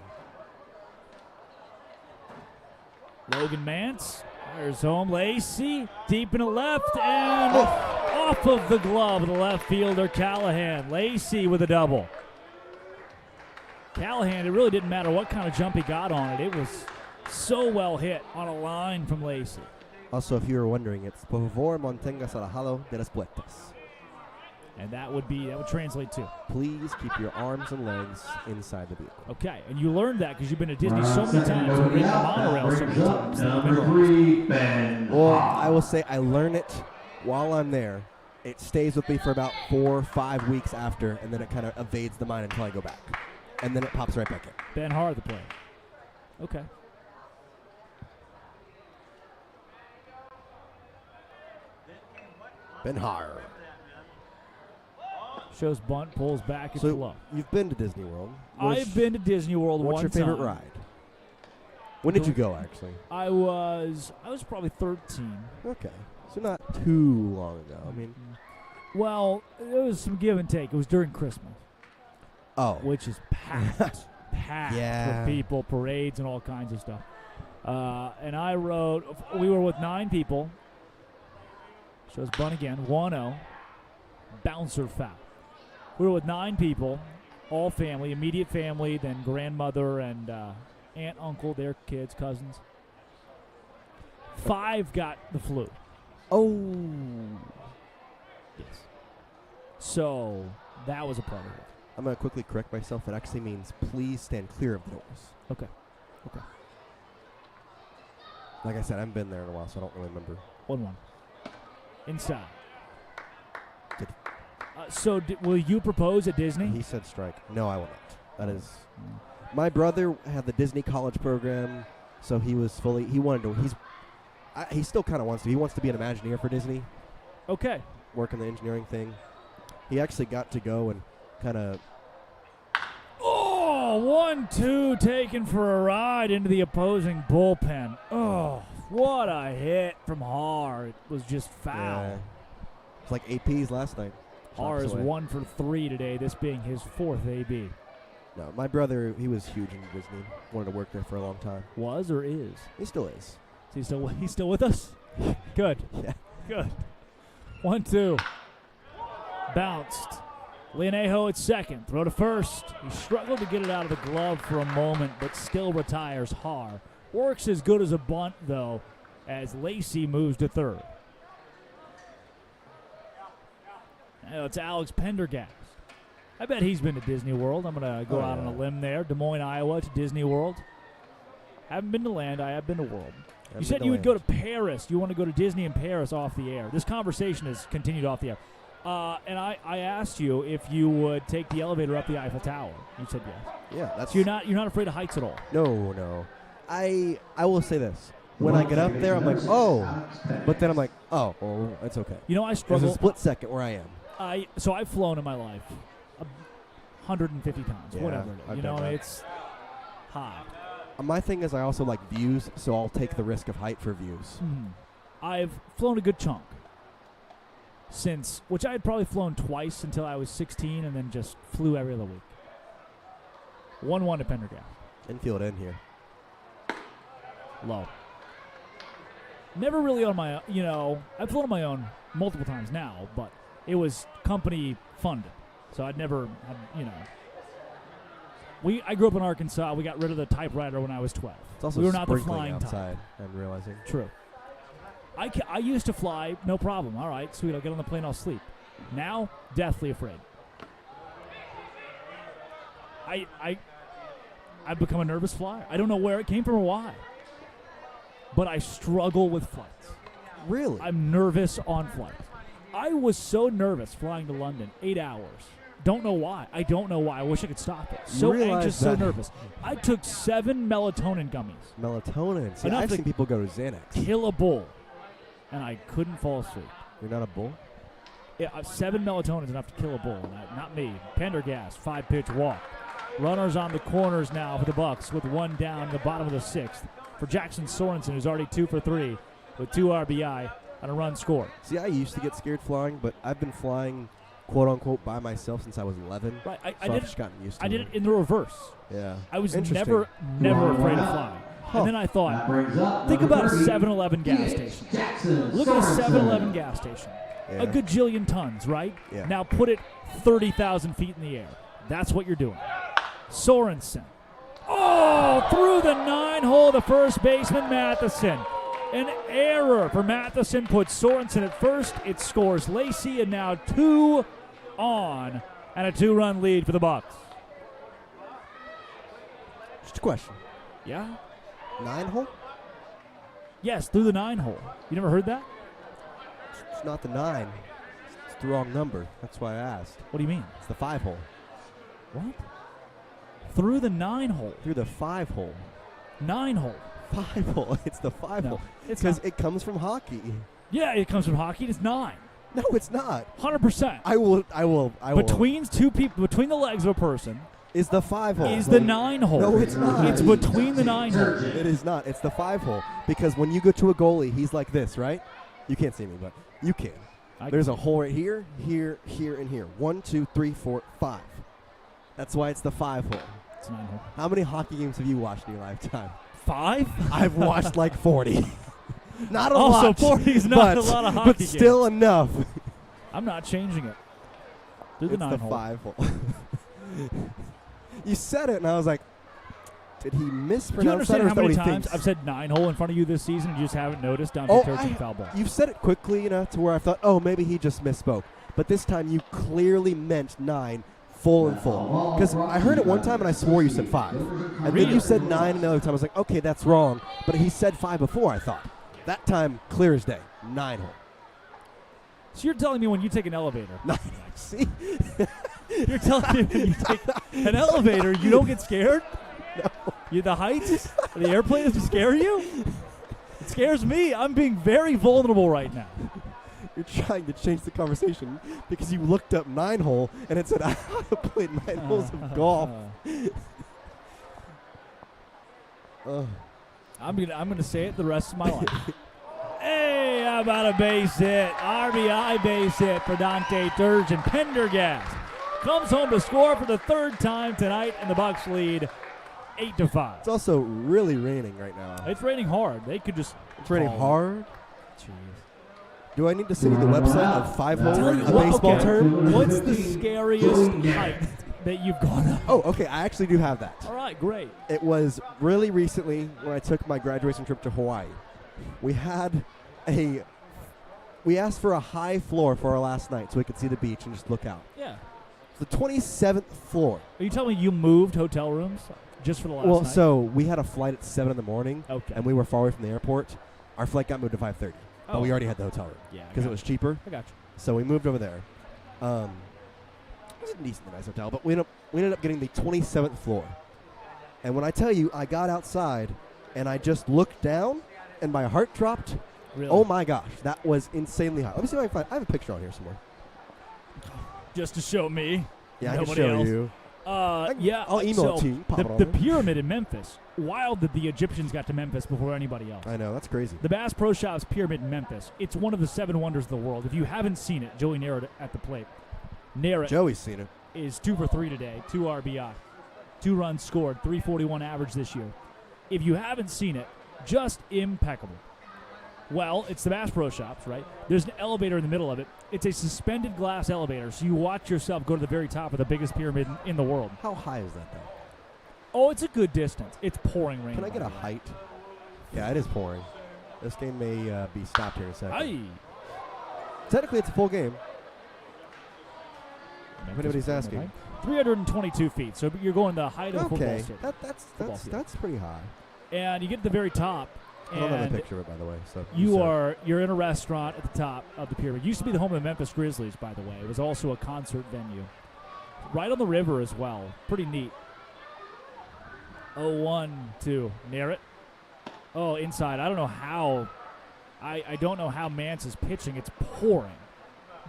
Logan Mance fires home. Lacey deep in the left and off of the glove of the left fielder Callahan. Lacey with a double. Callahan, it really didn't matter what kind of jump he got on it. It was so well hit on a line from Lacey. Also, if you were wondering, it's por favor mantengas alejado de las puertas. And that would translate to, please keep your arms and legs inside the vehicle. Okay, and you learned that because you've been to Disney so many times and ridden the monorail so many times. Number 3, Ben. Well, I will say I learn it while I'm there. It stays with me for about 4 or 5 weeks after, and then it kind of evades the mind until I go back. And then it pops right back in. Ben Har, the player. Okay. Ben Har. Shows bunt, pulls back, it's So low. you've been to Disney World. I've been to Disney World one time. What's your favorite ride? When did you go, actually? I was probably 13. Okay. So not too long ago. I mean, well, there was some give and take. It was during Christmas. Oh. Which is packed. Yeah. For people, parades, and all kinds of stuff. And we were with 9 people. Shows bunt again, 1-0. Bouncer foul. We were with 9 people, all family, immediate family, then grandmother and aunt, uncle, their kids, cousins. 5 got the flu. Oh. Yes. So that was a part of it. I'm going to quickly correct myself. It actually means please stand clear of the doors. Okay. Like I said, I haven't been there in a while, so I don't really remember. 1-1. Inside. So will you propose at Disney? He said strike. No, I will not. That is... My brother had the Disney college program, so he was fully... He wanted to... He still kind of wants to. He wants to be an Imagineer for Disney. Okay. Work in the engineering thing. He actually got to go and kind of... Oh, 1-2 taken for a ride into the opposing bullpen. Oh, what a hit from Har. It was just foul. Yeah. It's like APs last night. Har is 1 for 3 today, this being his 4th AB. No, my brother, he was huge in Disney. Wanted to work there for a long time. Was or is? He still is. Is he's still with us? Good. Yeah. Good. 1-2. Bounced. Leonejo at second. Throw to first. He struggled to get it out of the glove for a moment, but still retires Har. Works as good as a bunt, though, as Lacey moves to third. Now it's Alex Pendergast. I bet he's been to Disney World. I'm going to go out on a limb there. Des Moines, Iowa to Disney World. Haven't been to land. I have been to World. You said you would go to Paris. You want to go to Disney in Paris off the air. This conversation has continued off the air. And I asked you if you would take the elevator up the Eiffel Tower. You said yes. Yeah, that's... So you're not afraid of heights at all? No. I will say this. when I get up there, I'm like, oh. But then I'm like, oh, well, it's okay. You know, I There's struggle. a split second where I am. So I've flown in my life 150 pounds, Yeah, whatever. I've You done know, that. it's high. My thing is I also like views, so I'll take the risk of height for views. I've flown a good chunk since, which I had probably flown twice until I was 16 and then just flew every other week. 1-1 to Pendergast. Infield in here. Low. Never really on my own, I've flown on my own multiple times now, but it was company funded. So I'd never had, I grew up in Arkansas. We got rid of the typewriter when I was 12. It's also we were not the sprinkling flying outside, type. I'm realizing. True. I used to fly, no problem. All right, sweet, I'll get on the plane, I'll sleep. Now, deathly afraid. I've become a nervous flyer. I don't know where it came from or why. But I struggle with flights. Really? I'm nervous on flights. I was so nervous flying to London, 8 hours. Don't know why. I don't know why. I wish I could stop it. So anxious, so nervous. I took 7 melatonin gummies. Melatonin? See, Enough I've to seen people go to Xanax. Kill a bull. And I couldn't fall asleep. You're not a bull? Yeah, 7 melatonin is enough to kill a bull. Not me. Pendergast, 5-pitch walk. Runners on the corners now for the Bucs with 1 down in the bottom of the 6th. For Jackson Sorensen, who's already 2 for 3 with 2 RBI and a run scored. See, I used to get scared flying, but I've been flying, quote unquote, by myself since I was 11. Right, I've just gotten used to it. I did it in the reverse. Yeah. I was Interesting. never afraid of flying. And then I thought, think about a 7-Eleven gas station. Look at a 7-Eleven gas station. Yeah. A gajillion tons, right? Yeah. Now put it 30,000 feet in the air. That's what you're doing. Sorensen. Oh, through the 9-hole, the first baseman, Matheson. An error for Matheson puts Sorensen at first. It scores Lacey, and now 2 on and a 2-run lead for the Bucs. Just a question. Yeah? 9-hole? Yes, through the 9-hole. You never heard that? It's not the 9. It's the wrong number. That's why I asked. What do you mean? It's the 5-hole. What? Through the 9-hole. Through the 5-hole. 9-hole. 5-hole. It's the 5-hole. No, it's because not. it comes from hockey. Yeah, it comes from hockey. It's 9. No, it's not. 100%. I will. Between two people, between the legs of a person, is the 5-hole. Is the 9-hole. No, it's not. It's between the 9-hole. It is not. It's the 5-hole. Because when you go to a goalie, he's like this, right? You can't see me, but you can. There's a hole right here, here, here, and here. 1, 2, 3, 4, 5. That's why it's the 5-hole. It's 9-hole. How many hockey games have you watched in your lifetime? 5? I've watched like 40. Not a also, lot. 40 is not a lot of hockey but still enough. I'm not changing it. Do the It's 9-hole. the 5-hole. You said it, and I was like, did he Do you mispronounce that, understand or how is that many what he times thinks? I've said 9-hole in front of you this season and you just haven't noticed down to Oh, coaching foul ball? You've said it quickly enough to where I thought, oh, maybe he just misspoke. But this time you clearly meant 9, full and full. Because I heard it one time and I swore you said 5. And then you said 9 another time. I was like, okay, that's wrong. But he said 5 before, I thought. That time, clear as day, 9-hole. So you're telling me when you take an elevator. See? You're telling me when you take an elevator, you don't get scared? No. The heights? The airplane doesn't scare you? It scares me. I'm being very vulnerable right now. You're trying to change the conversation because you looked up 9-hole and it said I played 9 holes of golf. I'm gonna say it the rest of my life. Hey, how about a base hit? RBI base hit for Dante Turgeon. Pendergast comes home to score for the 3rd time tonight, and the Bucs lead 8-5. It's also really raining right now. It's raining hard. They could just. It's raining call. hard. Jeez. Do I need to send you the website of 5-hole, Tell you a what, baseball okay. term? What's the scariest height that you've gone up? Oh, okay. I actually do have that. All right, great. It was really recently when I took my graduation trip to Hawaii. We asked for a high floor for our last night so we could see the beach and just look out. Yeah. It's the 27th floor. Are you telling me you moved hotel rooms just for the last Well, night? so we had a flight at 7 in the morning, Okay. and we were far away from the airport. Our flight got moved to 5:30, but we already had the hotel room. Yeah, I because it got was you. cheaper. I got you. So we moved over there. It was a decently nice hotel, but we ended up getting the 27th floor. And when I tell you, I got outside, and I just looked down, and my heart dropped. Really? Oh my gosh, that was insanely high. Let me see if I can find. I have a picture on here somewhere. Just to show me. Yeah, I can Nobody show else. you. Yeah, I'll email it to you. Pop it on The there. pyramid in Memphis. Wild that the Egyptians got to Memphis before anybody else. I know, that's crazy. The Bass Pro Shops Pyramid in Memphis. It's one of the 7 wonders of the world. If you haven't seen it, Joey Narrett at the plate. Narrett Joey's seen it. is 2 for 3 today, 2 RBI, 2 runs scored, 341 average this year. If you haven't seen it, just impeccable. Well, it's the Bass Pro Shops, right? There's an elevator in the middle of it. It's a suspended glass elevator, so you watch yourself go to the very top of the biggest pyramid in the world. How high is that, though? Oh, it's a good distance. It's pouring rain. Can I get a height? Yeah, it is pouring. This game may be stopped here in a second. Aye. Technically, it's a full game. If anybody's asking. 322 feet, so you're going the height of a football Okay, stadium. that's pretty high. And you get to the very top. I don't have a and picture of it, by the way. So you're in a restaurant at the top of the pyramid. It used to be the home of the Memphis Grizzlies, by the way. It was also a concert venue. Right on the river as well. Pretty neat. 0-1-2. Near it. Oh, inside. I don't know how. I don't know how Mance is pitching. It's pouring.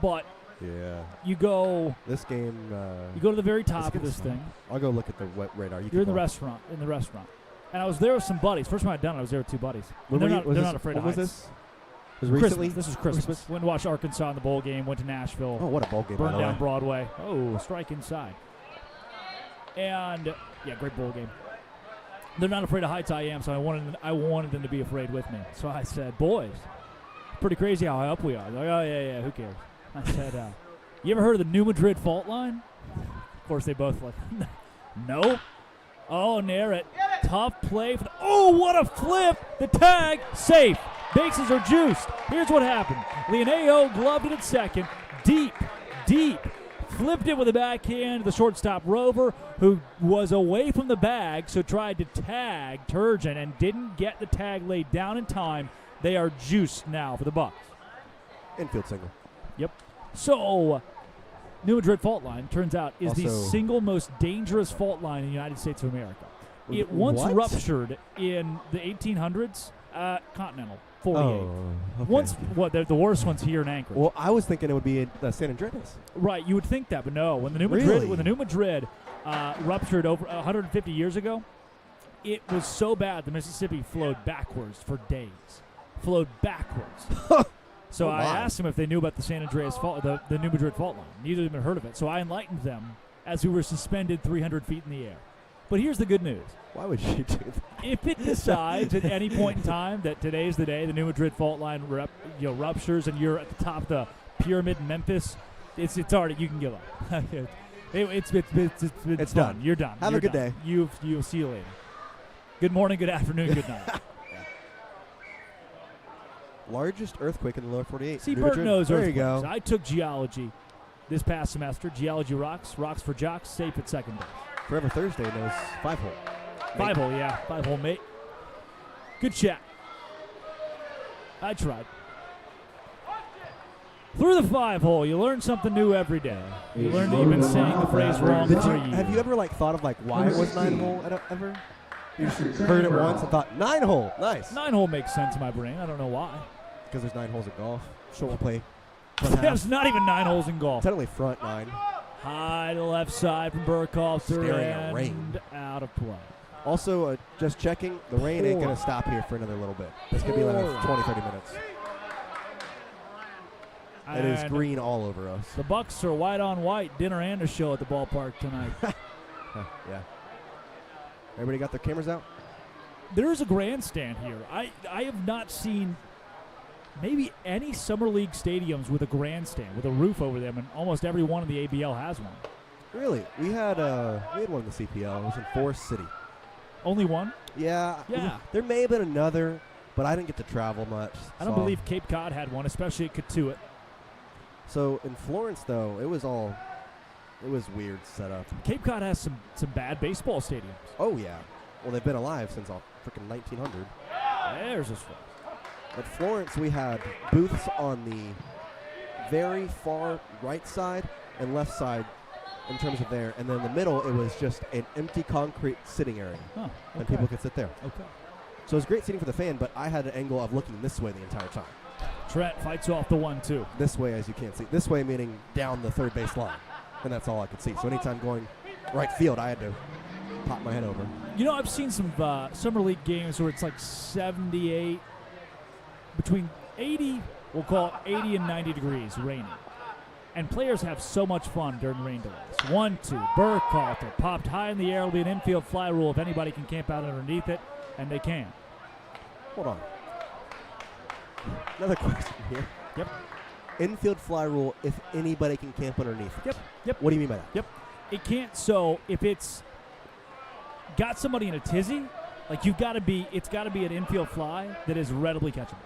But yeah, you go. This game. You go to the very top of this thing. I'll go look at the wet radar. You're in the restaurant. And I was there with some buddies. First time I'd done it, I was there with 2 buddies. They're not afraid of heights. What was this? Was recently? This was Christmas. Went to watch Arkansas in the bowl game. Went to Nashville. Oh, what a bowl game! Burned by the down way. Broadway. Oh, strike inside. And yeah, great bowl game. They're not afraid of heights. I am. So I wanted them to be afraid with me. So I said, boys, pretty crazy how high up we are. They're like, oh yeah, who cares? I said, you ever heard of the New Madrid fault line? Of course, they both like, no. Oh, near it. Tough play. Oh, what a flip. The tag. Safe. Bases are juiced. Here's what happened. Leoneo gloved it at second. Deep. Flipped it with a backhand to the shortstop Rover, who was away from the bag, so tried to tag Turgeon and didn't get the tag laid down in time. They are juiced now for the Bucs. Infield single. Yep. So, New Madrid fault line, turns out, is the Also- single most dangerous fault line in the United States of America. It once What? ruptured in the 1800s, Continental, 48. Oh, okay. Once, the worst one's here in Anchorage. Well, I was thinking it would be in San Andreas. Right, you would think that, but no. When the New Madrid ruptured over 150 years ago, it was so bad the Mississippi flowed backwards for days. Flowed backwards. So Oh, I my. asked them if they knew about the San Andreas fault, the New Madrid fault line. Neither of them had heard of it. So I enlightened them as we were suspended 300 feet in the air. But here's the good news. Why would you do that? If it decides at any point in time that today's the day the New Madrid fault line ruptures and you're at the top of the pyramid in Memphis, it's already, you can give up. It's It's fun. done. You're done. Have You're a good done. day. You'll see you later. Good morning, good afternoon, good night. Largest earthquake in the lower 48. See, New Bert Madrid. knows There you earthquakes. go. I took geology this past semester. Geology rocks for jocks, safe at second base. Forever Thursday knows 5-hole. 5-hole, yeah. 5-hole, mate. Good chat. I tried. Through the 5-hole, you learn something new every day. You learn that you've been saying the phrase wrong for a year. Have you ever thought of why it was 9-hole ever? You just heard it once and thought 9-hole, nice. 9-hole makes sense in my brain. I don't know why. Because there's 9 holes in golf. Short will play. There's not even 9 holes in golf. Technically front 9. High to left side from Burkhalter Staring at and rain. out of play. Also, just checking, the rain ain't going to stop here for another little bit. It's going to be like 20, 30 minutes. It is And green all over us. The Bucs are white on white, dinner and a show at the ballpark tonight. Yeah. Everybody got their cameras out? There is a grandstand here. I have not seen maybe any summer league stadiums with a grandstand, with a roof over them, and almost every one in the ABL has one. Really? We had one in the CPL. It was in Forest City. Only one? Yeah. Yeah. There may have been another, but I didn't get to travel much. I don't believe Cape Cod had one, especially at Katuitt. So in Florence, though, it was weird setup. Cape Cod has some bad baseball stadiums. Oh, yeah. Well, they've been alive since freaking 1900. There's this one. At Florence, we had booths on the very far right side and left side in terms of there. And then in the middle, it was just an empty concrete sitting area. Huh, And okay. people could sit there. Okay. So it was great seating for the fan, but I had an angle of looking this way the entire time. Trent fights off the 1-2. This way, as you can't see. This way meaning down the third base line. And that's all I could see. So anytime going right field, I had to pop my head over. You know, I've seen some summer league games where it's like 78, between 80, we'll call it 80 and 90 degrees, raining. And players have so much fun during rain delays. 1-2, Burkhalter popped high in the air. It'll be an infield fly rule if anybody can camp out underneath it, and they can. Hold on. Another question here. Yep. Infield fly rule if anybody can camp underneath. Yep. What do you mean by that? Yep. It can't. So if it's got somebody in a tizzy, like it's got to be an infield fly that is readily catchable.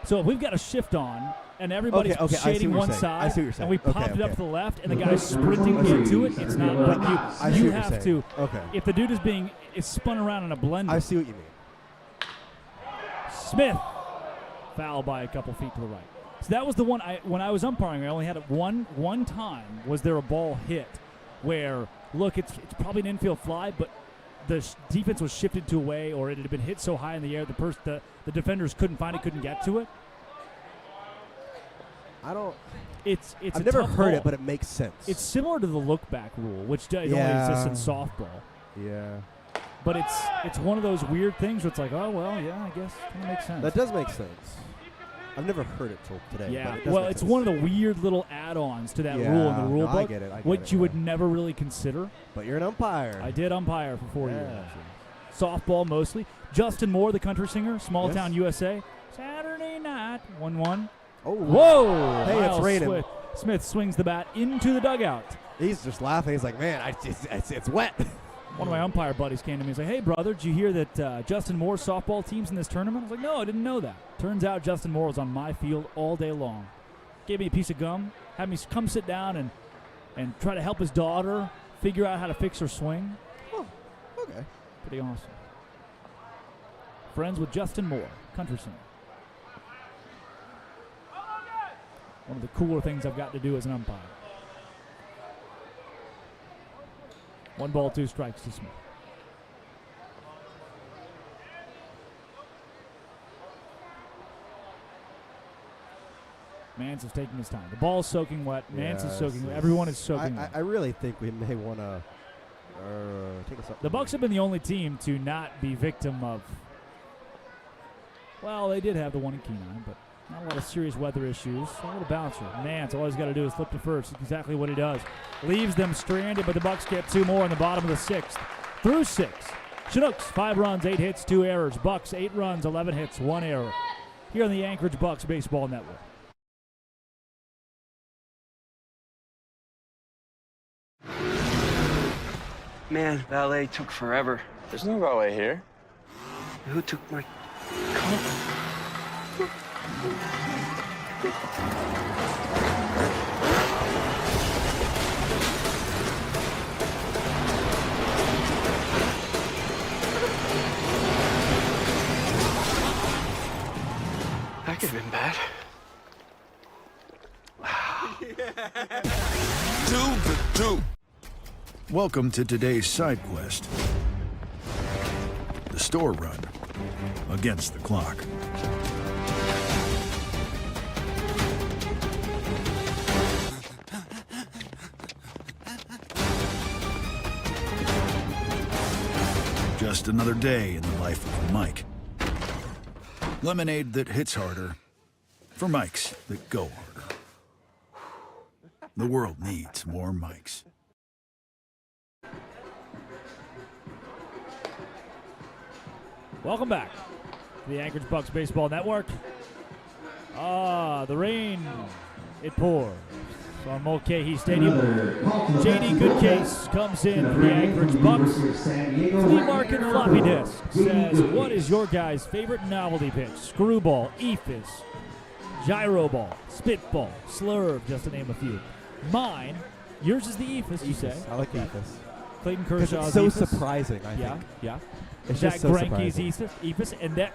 So if we've got a shift on and everybody's shading one side, I see what you're saying. And we popped it up to the left, and the guy's sprinting into it, it's not like you have to. Okay. If the dude is spun around in a blender. I see what you mean. Smith, foul by a couple feet to the right. So that was the one. When I was umpiring, I only had it one time. Was there a ball hit where, look, it's probably an infield fly, but the defense was shifted to away, or it had been hit so high in the air the defenders couldn't find it, couldn't get to it. It's I've never heard ball. it, but it makes sense. It's similar to the look back rule, which only exists in softball. Yeah. But it's one of those weird things where it's like, oh well, yeah, I guess it makes sense. That does make sense. I've never heard it till today. Yeah, but it does well, make it's sense. one of the weird little add-ons to that rule in the rule book. I get it. Which you would never really consider. But you're an umpire. I did umpire for 4 years. Softball mostly. Justin Moore, the country singer, Small Town USA. Saturday night, 1-1. Oh, whoa! Hey, it's raining. Smith swings the bat into the dugout. He's just laughing. He's like, man, it's wet. One of my umpire buddies came to me and said, hey, brother, did you hear that Justin Moore's softball team's in this tournament? I was like, no, I didn't know that. Turns out Justin Moore was on my field all day long. Gave me a piece of gum, had me come sit down and try to help his daughter figure out how to fix her swing. Oh, okay. Pretty awesome. Friends with Justin Moore, country singer. One of the cooler things I've got to do as an umpire. 1 ball, 2 strikes to Smith. Mance is taking his time. The ball's soaking wet. Mance is soaking wet. Everyone is soaking wet. I really think we may want to take us up. The Bucs have been the only team to not be victim of, well, they did have the one in Kenai, but not a lot of serious weather issues. A little bouncer. Mance, all he's got to do is flip to first. That's exactly what he does. Leaves them stranded, but the Bucs get 2 more in the bottom of the 6th. Through 6. Chinooks, 5 runs, 8 hits, 2 errors. Bucs, 8 runs, 11 hits, 1 error. Here on the Anchorage Bucs Baseball Network. Man, valet took forever. There's no valet here. Who took my That could have been bad. Welcome to today's side quest. The store run against the clock. Just another day in the life of Mike. Lemonade that hits harder for Mikes that go harder. The world needs more Mikes. Welcome back to the Anchorage Bucs Baseball Network. The rain, it pours on Mulcahy Stadium. J.D. Goodcase comes in for the Anchorage Bucs. Flea Market Floppy Disk says, what is your guy's favorite novelty pitch? Screwball, ephus, gyro ball, spitball, slurve, just to name a few. Mine, yours is the ephus, you say. I like ephus. Clayton Kershaw's it's so ephus. surprising, I think. Yeah. It's Jack just so Greinke's surprising. ephus, and that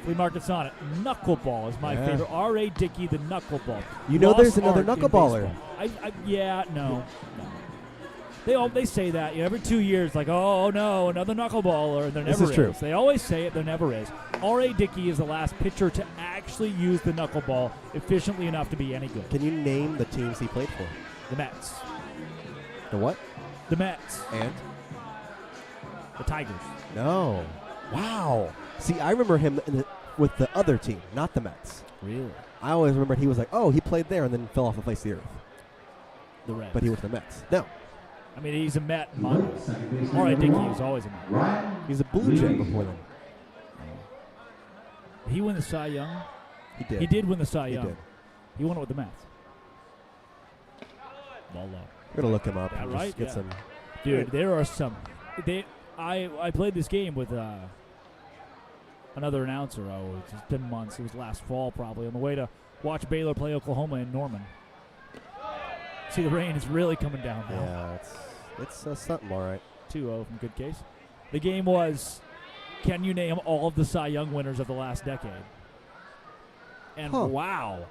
Flea Market's on it. Knuckleball is my favorite. R.A. Dickey, the knuckleball. You know Lost there's another art in knuckleballer. baseball. No. They say that every 2 years, like, oh no, another knuckleballer, and there never is. True. They always say it, there never is. R.A. Dickey is the last pitcher to actually use the knuckleball efficiently enough to be any good. Can you name the teams he played for? The Mets. The what? The Mets. And? The Tigers. No. Wow. See, I remember him with the other team, not the Mets. Really? I always remembered he was like, oh, he played there and then fell off the face of the earth. The Reds. But he was the Mets. No. I mean, he's a Met. R.A. Dickey was always a Met. He's a Blue Jay before then. Did he win the Cy Young? He did. He did win the Cy He Young. did. He won it with the Mets. Well, We're going to look him up. Yeah, and right? just get some. Dude, there are some. I played this game with another announcer. Oh, it's been months. It was last fall probably on the way to watch Baylor play Oklahoma in Norman. See, the rain is really coming down now. Yeah, it's something, all right. 2-0 from Good Case. The game was, can you name all of the Cy Young winners of the last decade? And wow.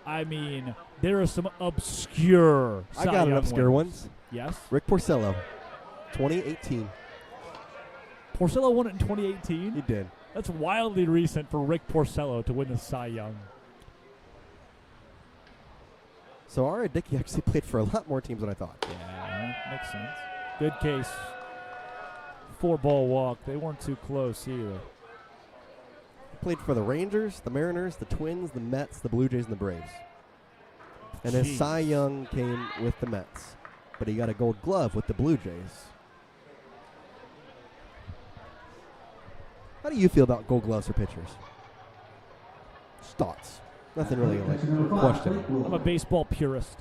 I mean, there are some obscure Cy I got an Young obscure winners. ones. Yes? Rick Porcello, 2018. Porcello won it in 2018? He did. That's wildly recent for Rick Porcello to win the Cy Young. So R.A. Dickey actually played for a lot more teams than I thought. Yeah, makes sense. Good Case. 4-ball walk. They weren't too close either. He played for the Rangers, the Mariners, the Twins, the Mets, the Blue Jays, and the Braves. And his Cy Young came with the Mets. But he got a gold glove with the Blue Jays. How do you feel about gold gloves for pitchers? Just thoughts. Nothing really like question. I'm a baseball purist.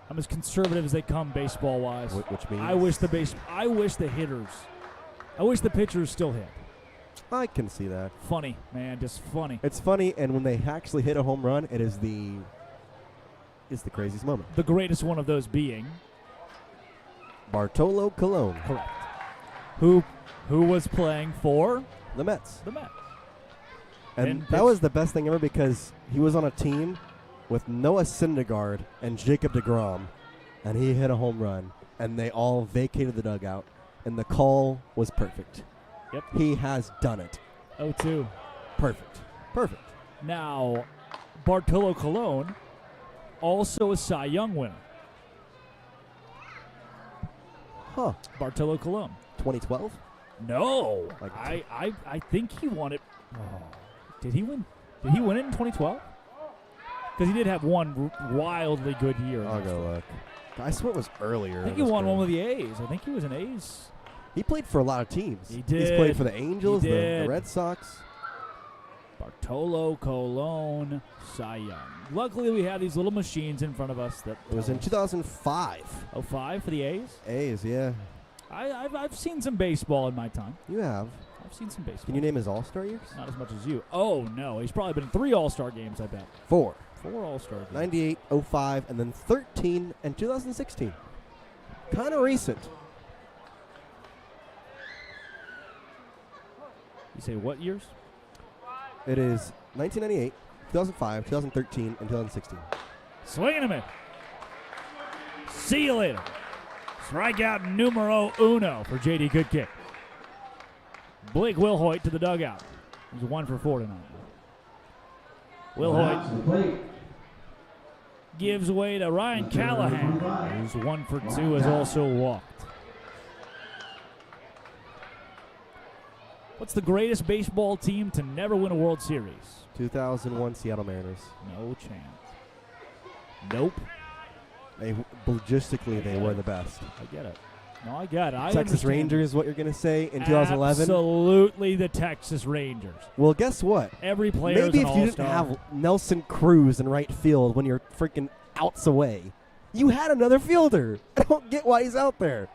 I'm as conservative as they come baseball-wise. Which means? I wish the hitters. I wish the pitchers still hit. I can see that. Funny, man, just funny. It's funny, and when they actually hit a home run, it's the craziest moment. The greatest one of those being Bartolo Colon. Correct. Who was playing for the Mets. The Mets. And that was the best thing ever because he was on a team with Noah Syndergaard and Jacob deGrom, and he hit a home run, and they all vacated the dugout, and the call was perfect. Yep. He has done it. 0-2. Perfect. Perfect. Now, Bartolo Colon, also a Cy Young winner. Huh. Bartolo Colon. 2012? No. I think he won it. Oh. Did he win? Did he win it in 2012? Because he did have one wildly good year. I'll go look. I swear it was earlier. I think he won one with the A's. I think he was an A's. He played for a lot of teams. He did. He's played for the Angels, He the did. Red Sox. Bartolo Colon, Cy Young. Luckily, we have these little machines in front of us. That It was in 2005. 05 for the A's? A's, yeah. I've seen some baseball in my time. You have. I've seen some baseball. Can you name his All-Star years? Not as much as you. Oh, no. He's probably been in 3 All-Star games, I bet. 4. 4 All-Star games. 98, 05, and then 13 and 2016. Kind of recent. You say what years? It is 1998, 2005, 2013, and 2016. Swing and a miss. See you later. Strikeout numero uno for J.D. Goodkick. Blake Wilhoit to the dugout. He's 1 for 4 tonight. Wilhoit gives away to Ryan Callahan, who's 1 for 2, has also walked. What's the greatest baseball team to never win a World Series? 2001 Seattle Mariners. No chance. Nope. Logistically, they were the best. I get it. No, I get it. I Texas understand. Rangers, what you're going to say in 2011? Absolutely the Texas Rangers. Well, guess what? Every player Maybe is an if you didn't all-star. have Nelson Cruz in right field when you're freaking outs away, you had another fielder. I don't get why he's out there.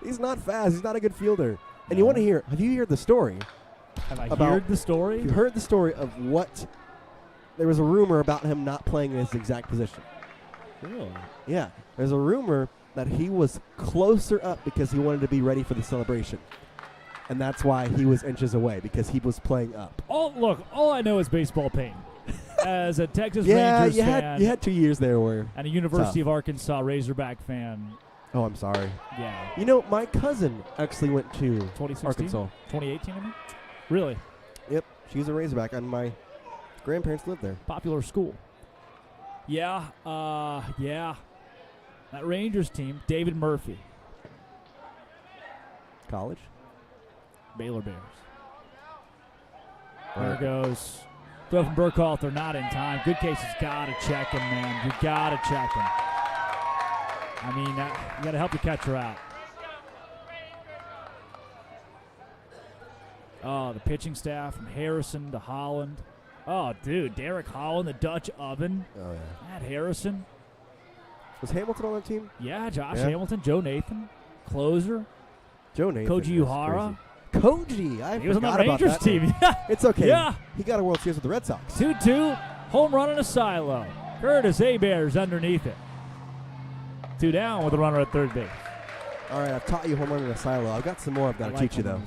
He's not fast. He's not a good fielder. And you want to hear, have you heard the story? Have I heard the story? You heard the story of what, there was a rumor about him not playing in his exact position. Really? Yeah. There's a rumor that he was closer up because he wanted to be ready for the celebration. And that's why he was inches away, because he was playing up. All I know is baseball pain. As a Texas Rangers fan. You had 2 years there where and a University tough. of Arkansas Razorback fan, Oh, I'm sorry. Yeah. You know, my cousin actually went to 2016? Arkansas. 2018, I mean? Really? Yep. She's a Razorback, and my grandparents lived there. Popular school. Yeah. Yeah. That Rangers team, David Murphy. College? Baylor Bears. There goes. Throw from Burkhalter, not in time. Good case has got to check him, man. You got to check him. I mean, you got to help the catcher out. Oh, the pitching staff from Harrison to Holland. Oh, dude, Derek Holland, the Dutch oven. Oh, yeah. Matt Harrison. Was Hamilton on that team? Yeah, Josh Hamilton, Joe Nathan, closer. Joe Nathan. Koji Uhara. Koji. He was on the forgot about Rangers that team. name. Yeah. It's okay. Yeah. He got a World Series with the Red Sox. 2-2, home run in a silo. Curtis Hebert's underneath it. 2 down with a runner at third base. All right, I've taught you home run in a silo. I've got some more I've got to teach you, though.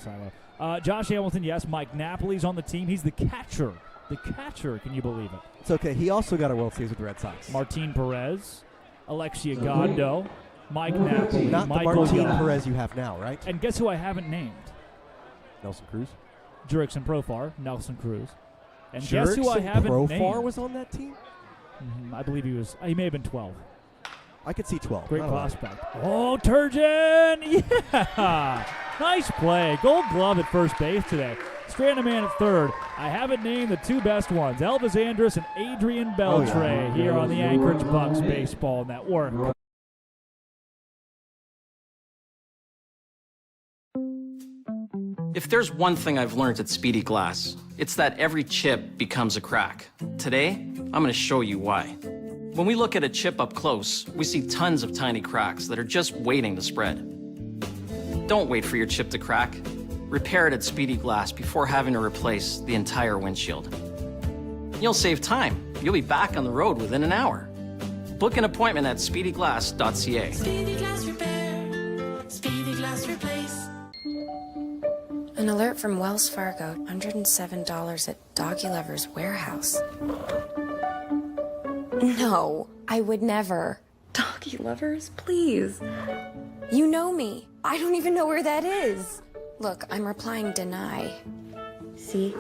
Josh Hamilton, yes. Mike Napoli's on the team. He's the catcher. The catcher, can you believe it? It's okay. He also got a World Series with the Red Sox. Martin Perez, Alexia Gondo, Mike Napoli, Not Michael the Martin Young. Perez you have now, right? And guess who I haven't named? Nelson Cruz. Jurickson Profar, Nelson Cruz. And guess who I Jurickson haven't Profar named? was on that team? I believe he was. He may have been 12. I could see 12. Great Not a lot. prospect. Oh, Turgeon! Yeah! Nice play. Gold glove at first base today. Stranded man at third. I haven't named the two best ones, Elvis Andrus and Adrian Beltre, here on the Anchorage Bucs Baseball Network. If there's one thing I've learned at Speedy Glass, it's that every chip becomes a crack. Today, I'm going to show you why. When we look at a chip up close, we see tons of tiny cracks that are just waiting to spread. Don't wait for your chip to crack. Repair it at Speedy Glass before having to replace the entire windshield. You'll save time. You'll be back on the road within an hour. Book an appointment at speedyglass.ca. Speedy Glass Repair. Speedy Glass Replace. An alert from Wells Fargo. $107 at Doggy Lover's warehouse. No, I would never. Doggy Lovers, please. You know me. I don't even know where that is. Look, I'm replying deny. See?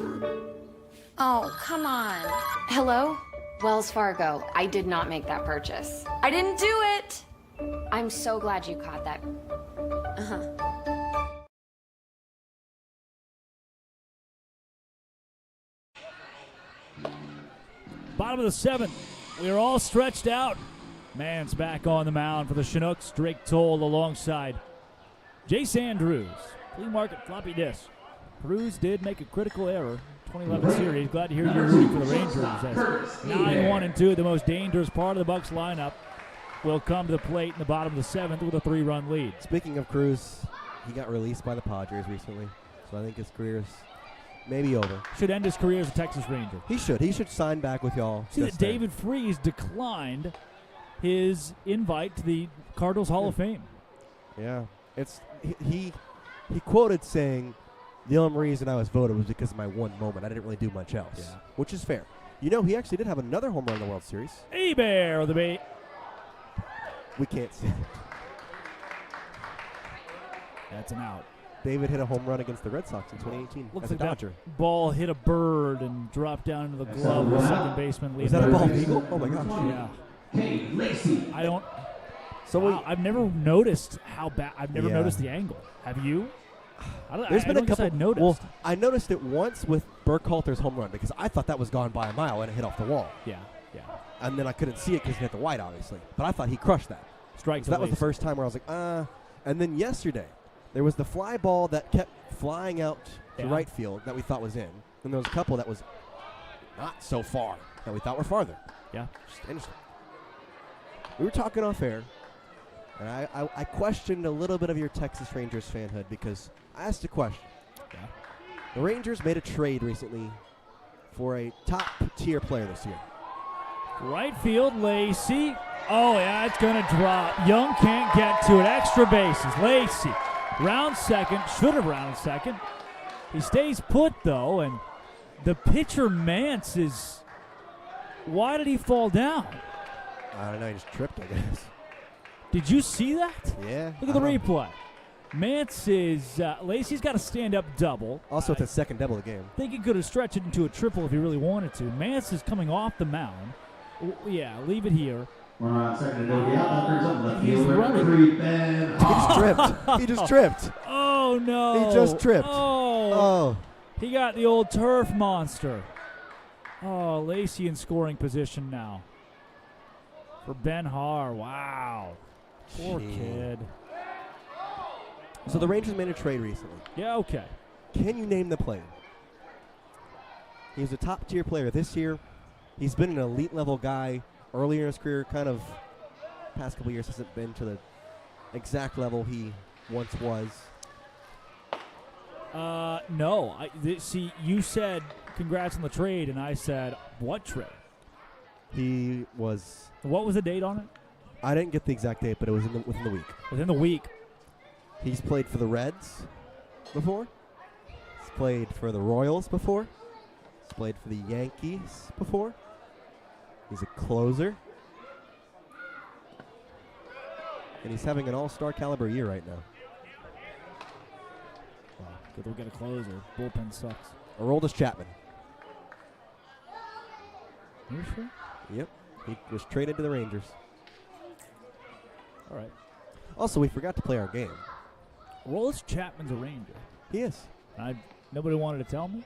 Oh, come on. Hello? Wells Fargo, I did not make that purchase. I didn't do it! I'm so glad you caught that. Bottom of the seventh. We are all stretched out. Man's back on the mound for the Chinooks. Drake Toll alongside Jace Andrews. Flea market floppy disk. Cruz did make a critical error. 2011 series. Glad to hear you're rooting for the Rangers. As 9-1-2, the most dangerous part of the Bucs lineup, will come to the plate in the bottom of the seventh with a 3-run lead. Speaking of Cruz, he got released by the Padres recently, so I think his career is maybe over. Should end his career as a Texas Ranger. He should. He should sign back with y'all. See that David Freese declined his invite to the Cardinals Hall of Fame. Yeah, it's he quoted saying, "The only reason I was voted was because of my one moment. I didn't really do much else," which is fair. You know, he actually did have another home run in the World Series. Hebert of the bait. We can't see it. That's an out. David hit a home run against the Red Sox in 2018 Looks as a like Dodger. That ball hit a bird and dropped down into the glove of the second baseman. Was that a bald eagle? Oh my gosh! Yeah. I don't. So I've never noticed how bad. I've never noticed the angle. Have you? There's been a couple. I'd noticed. Well, I noticed it once with Burkhalter's home run because I thought that was gone by a mile and it hit off the wall. Yeah. And then I couldn't see it because it hit the white, obviously. But I thought he crushed that. Strike. So that was the first time where I was like, And then yesterday, there was the fly ball that kept flying out to right field that we thought was in. And there was a couple that was not so far that we thought were farther. Yeah. Just interesting. We were talking off air, and I questioned a little bit of your Texas Rangers fanhood because I asked a question. Yeah. The Rangers made a trade recently for a top-tier player this year. Right field, Lacey. Oh, yeah, it's going to drop. Young can't get to it. Extra bases. Lacey, round second. Should have rounded second. He stays put, though, and the pitcher, Mance, is... Why did he fall down? I don't know. He just tripped, I guess. Did you see that? Yeah. Look at the replay. Mance is, Lacey's got a stand-up double. Also, it's his second double of the game. I think he could have stretched it into a triple if he really wanted to. Mance is coming off the mound. Yeah, leave it here. We're on second and goal. That brings up left He's fielder, running. number 3, Ben. He just tripped. He just tripped. Oh, no. He just tripped. Oh. He got the old turf monster. Oh, Lacey in scoring position now. For Ben Haar. Wow. Poor kid. So the Rangers made a trade recently. Yeah, okay. Can you name the player? He was a top-tier player this year. He's been an elite-level guy earlier in his career. Kind of past couple years hasn't been to the exact level he once was. No. See, you said congrats on the trade, and I said, what trade? He was... What was the date on it? I didn't get the exact date, but it was within the week. Within the week. He's played for the Reds before. He's played for the Royals before. He's played for the Yankees before. He's a closer. And he's having an all-star caliber year right now. Good, we'll get a closer. Bullpen sucks. Aroldis Chapman. You sure? Yep. He was traded to the Rangers. All right. Also, we forgot to play our game. Aroldis Chapman's a Ranger. He is. Nobody wanted to tell me?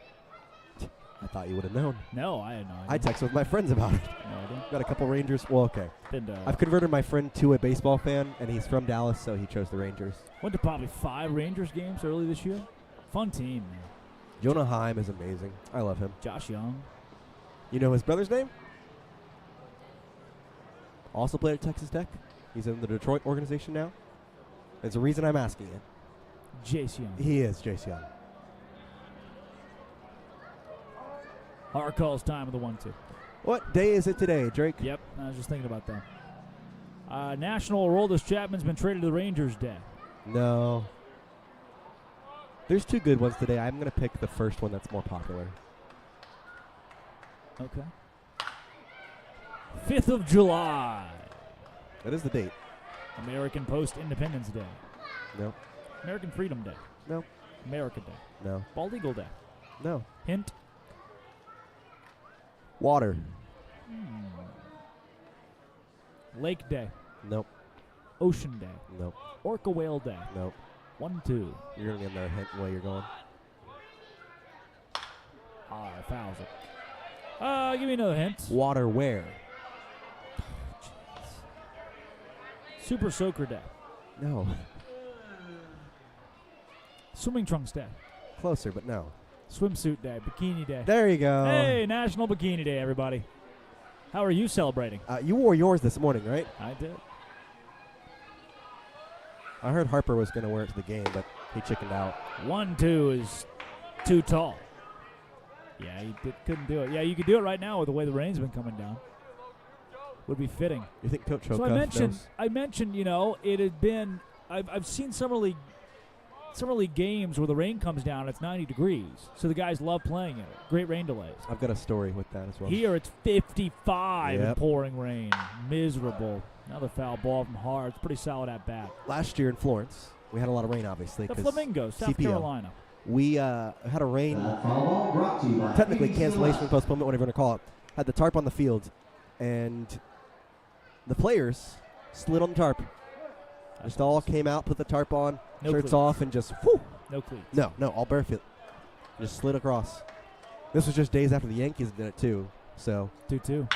I thought you would have known. No, I had no idea. I texted with my friends about it. No idea. Got a couple Rangers. Well, okay. Been, I've converted my friend to a baseball fan, and he's from Dallas, so he chose the Rangers. Went to probably 5 Rangers games early this year. Fun team, man. Jonah Heim is amazing. I love him. Josh Young. You know his brother's name? Also played at Texas Tech. He's in the Detroit organization now. There's a reason I'm asking it. Jace Young. He is Jace Young. Hard calls time of the 1-2. What day is it today, Drake? Yep, I was just thinking about that. National Aroldis Chapman's been traded to the Rangers Day. No. There's 2 good ones today. I'm going to pick the first one that's more popular. Okay. 5th of July. That is the date. American Post-Independence Day. No. American Freedom Day. No. America Day. No. Bald Eagle Day. No. Hint. Water. Lake Day. Nope. Ocean Day. Nope. Orca Whale Day. Nope. 1-2. You're going to get another hint where you're going. Fouls it. Give me another hint. Water where? Super Soaker Day. No. Swimming Trunks Day. Closer, but no. Swimsuit Day. Bikini Day. There you go. Hey, National Bikini Day, everybody. How are you celebrating? You wore yours this morning, right? I did. I heard Harper was going to wear it to the game, but he chickened out. 1-2 is too tall. Yeah, he couldn't do it. Yeah, you could do it right now with the way the rain's been coming down. Would be fitting. You think Coach So Hocuff I mentioned, you know, it had been. I've seen summer league games where the rain comes down. It's 90 degrees, so the guys love playing it. Great rain delays. I've got a story with that as well. Here it's 55 Yep. and pouring rain. Miserable. Another foul ball from Hart. It's pretty solid at bat. Last year in Florence, we had a lot of rain, obviously. The 'cause Flamingos, South CPO. Carolina. We had a rain, brought to you by technically ABC cancellation, Live. postponement, whatever you want to call it. Had the tarp on the field, and the players slid on the tarp. Just all came out, put the tarp on, No shirts cleats. off, and just whoo. No cleats. No, all barefoot. Just slid across. This was just days after the Yankees did it too. So 2-2.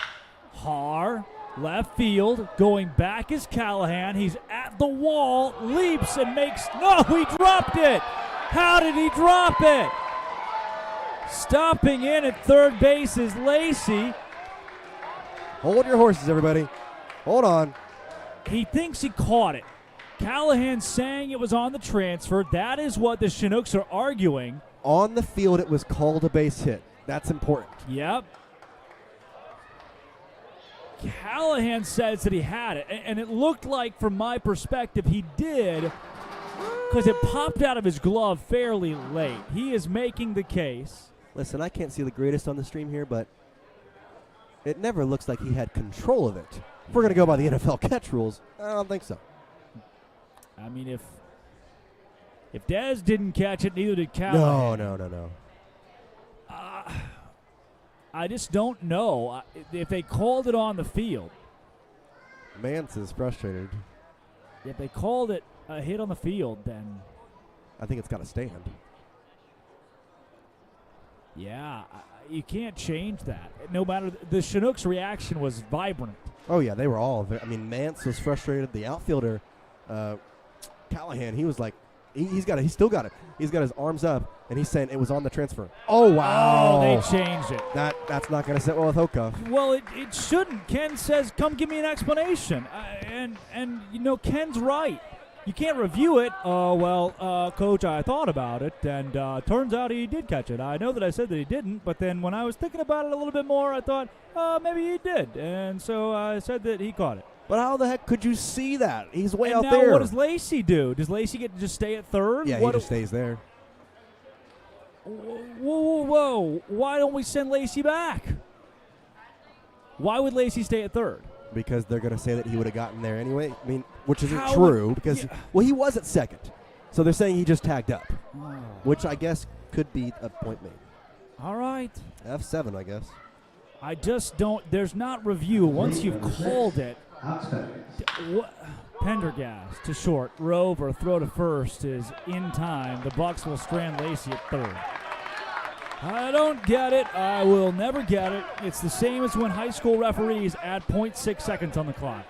Har, left field, going back is Callahan. He's at the wall, leaps and makes. No, he dropped it. How did he drop it? Stopping in at third base is Lacey. hold your horses, everybody. Hold on. He thinks he caught it. Callahan saying it was on the transfer. That is what the Chinooks are arguing. On the field, it was called a base hit. That's important. Yep. Callahan says that he had it, and it looked like, from my perspective, he did, because it popped out of his glove fairly late. He is making the case. Listen, I can't see the greatest on the stream here, but it never looks like he had control of it. If we're going to go by the NFL catch rules, I don't think so. I mean, if Dez didn't catch it, neither did Callahan. No. I just don't know if they called it on the field. Mance is frustrated. If they called it a hit on the field, then I think it's got to stand. Yeah, you can't change that. No matter the Chinooks' reaction was vibrant. Oh yeah, they were all. I mean, Mance was frustrated. The outfielder, Callahan, he was like, he's still got it. He's got his arms up, and he's saying it was on the transfer. Oh wow! Oh, they changed it. That's not going to sit well with Hoka. Well, it shouldn't. Ken says, "Come give me an explanation," and Ken's right. You can't review it. Oh, well, Coach, I thought about it, and turns out he did catch it. I know that I said that he didn't, but then when I was thinking about it a little bit more, I thought, maybe he did. And so I said that he caught it. But how the heck could you see that? He's way out now there. What does Lacey do? Does Lacey get to just stay at third? Yeah, he just stays there. Whoa. Why don't we send Lacey back? Why would Lacey stay at third? Because they're going to say that he would have gotten there anyway. I mean, which isn't true because, he was at second. So they're saying he just tagged up, which I guess could be a point made. All right. F7, I guess. I just don't. There's not review. Once you've called it, Pendergast to short. Rover, throw to first is in time. The Bucs will strand Lacey at third. I don't get it. I will never get it. It's the same as when high school referees add 0.6 seconds on the clock.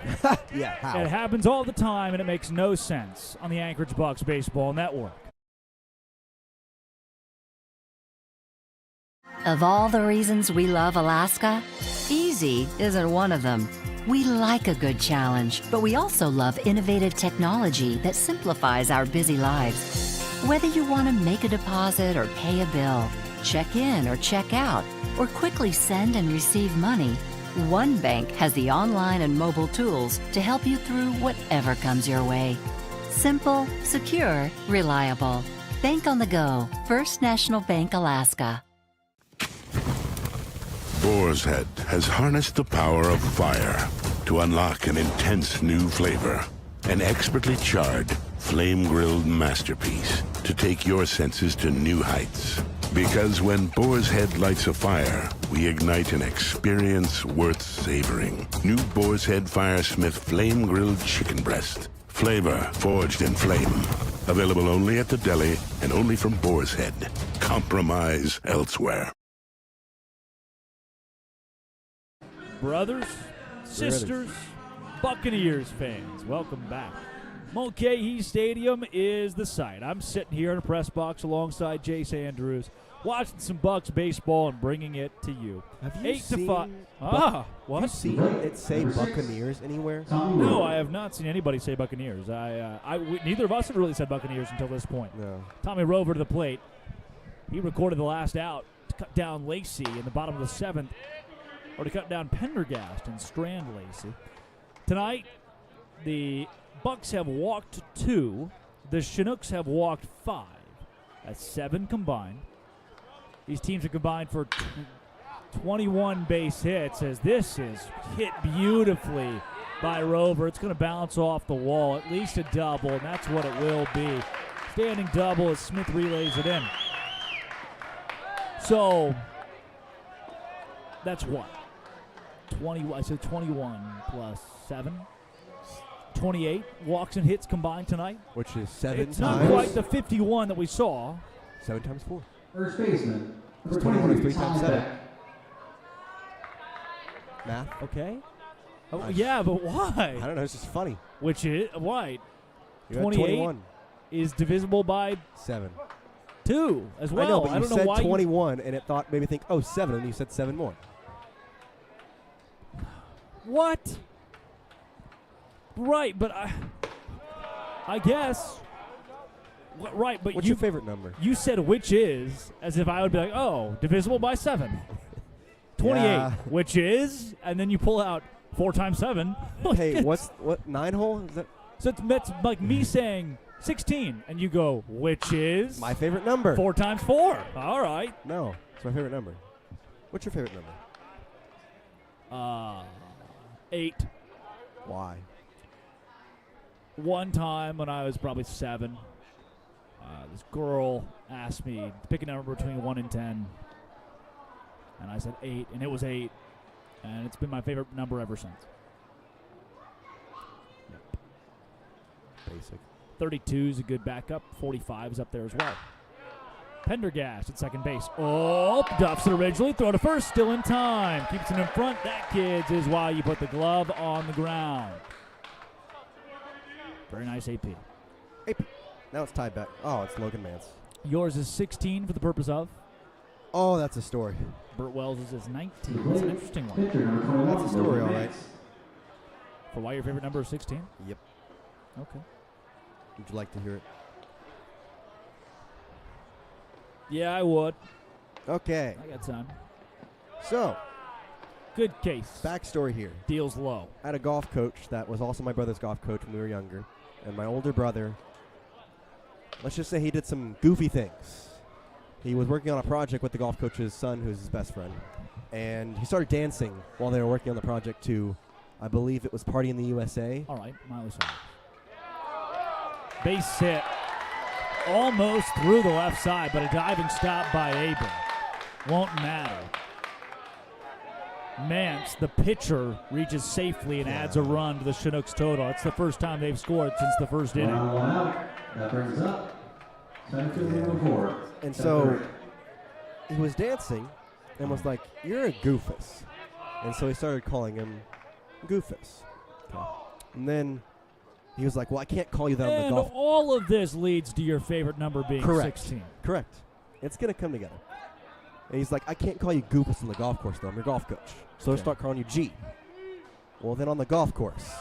Yeah, how? It happens all the time, and it makes no sense on the Anchorage Bucs Baseball Network. Of all the reasons we love Alaska, easy isn't one of them. We like a good challenge, but we also love innovative technology that simplifies our busy lives. Whether you want to make a deposit or pay a bill, check in or check out, or quickly send and receive money, one bank has the online and mobile tools to help you through whatever comes your way. Simple, secure, reliable. Bank on the go. First National Bank, Alaska. Boar's Head has harnessed the power of fire to unlock an intense new flavor. An expertly charred, flame-grilled masterpiece to take your senses to new heights. Because when Boar's Head lights a fire, we ignite an experience worth savoring. New Boar's Head Firesmith Flame-Grilled Chicken Breast. Flavor forged in flame. Available only at the deli and only from Boar's Head. Compromise elsewhere. Brothers, sisters, Buccaneers fans, welcome back. Mulcahy Stadium is the site. I'm sitting here in a press box alongside Jace Andrews, watching some Bucs baseball and bringing it to you. Have you 8 seen to 5. What? Have you seen it say Buccaneers anywhere? No, I have not seen anybody say Buccaneers. Neither of us have really said Buccaneers until this point. No. Tommy Rover to the plate. He recorded the last out to cut down Lacey in the bottom of the 7th, or to cut down Pendergast and strand Lacey. Tonight, the Bucs have walked 2. The Chinooks have walked 5. That's 7 combined. These teams are combined for 21 base hits, as this is hit beautifully by Rover. It's going to bounce off the wall, at least a double, and that's what it will be. Standing double as Smith relays it in. So, that's what? 20. I said 21 plus 7. 28 walks and hits combined tonight. Which is 7 It's times. not quite the 51 that we saw. 7 times 4. First baseman. It's 21 is 3 times 7. Math. Okay. Oh, yeah, but why? I don't know. It's just funny. Which is why? You're at 28 21. is divisible by 7. 2 as well. I know, but you don't know said why 21, and it thought maybe think, oh, 7, and you said 7 more. What? Right, but I guess. Right, but What's your favorite number? You said which is, as if I would be like, oh, divisible by 7. 28, Yeah. which is, and then you pull out 4 times 7. Hey, what 9 hole? Is that So that's like me saying 16, and you go, which is? my favorite number? 4 times 4. All right. No, it's my favorite number. What's your favorite number? 8. Why? one time when I was probably 7, this girl asked me to pick a number between 1 and 10. And I said 8, and it was 8. And it's been my favorite number ever since. Yep. Basic. 32 is a good backup. 45 is up there as well. Pendergast at second base. Oh, duffs it originally. Throw to first. Still in time. Keeps it in front. That, kids, is why you put the glove on the ground. Very nice AP. AP. Now it's tied back. Oh, it's Logan Mance. Yours is 16 for the purpose of? Oh, that's a story. Burt Wells is 19. That's an interesting one. That's a story, all right. For why your favorite number is 16? Yep. Okay. Would you like to hear it? Yeah, I would. Okay. I got time. So, good case. Backstory here. Deals low. I had a golf coach that was also my brother's golf coach when we were younger. And my older brother, let's just say he did some goofy things. He was working on a project with the golf coach's son, who's his best friend. And he started dancing while they were working on the project to, I believe it was Party in the USA. All right, Miley Cyrus. Base hit. Almost through the left side, but a diving stop by Abel. Won't matter. Mance, the pitcher, reaches safely and adds a run to the Chinooks total. It's the first time they've scored since the first inning. That brings up center four. And so he was dancing and was like, "You're a goofus." And so he started calling him Goofus. Okay. And then he was like, "Well, I can't call you that on the golf." And all of this leads to your favorite number being Correct. 16. Correct. It's going to come together. And he's like, "I can't call you Goofus on the golf course, though. I'm your golf coach. So I start calling you G." Well, then on the golf course,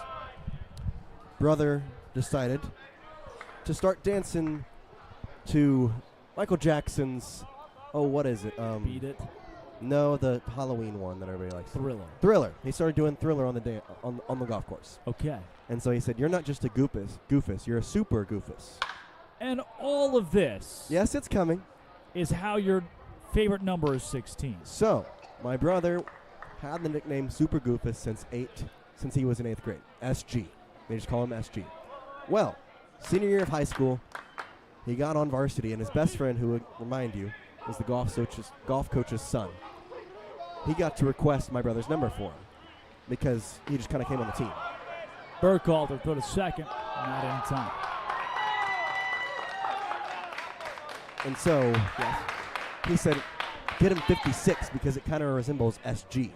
brother decided to start dancing to Michael Jackson's, what is it? Beat It? No, the Halloween one that everybody likes. Thriller. Thriller. He started doing Thriller on the on the golf course. Okay. And so he said, "You're not just a goofus. You're a super goofus." And all of this, yes, it's coming, is how your favorite number is 16. So, my brother had the nickname Super Goofus since he was in 8th grade. SG. They just call him SG. Well, senior year of high school, he got on varsity, and his best friend, who would remind you, was the golf coach's son. He got to request my brother's number for him because he just kind of came on the team. Burkhalter throw to second, not in time. And so, he said, "Get him 56 because it kind of resembles SG."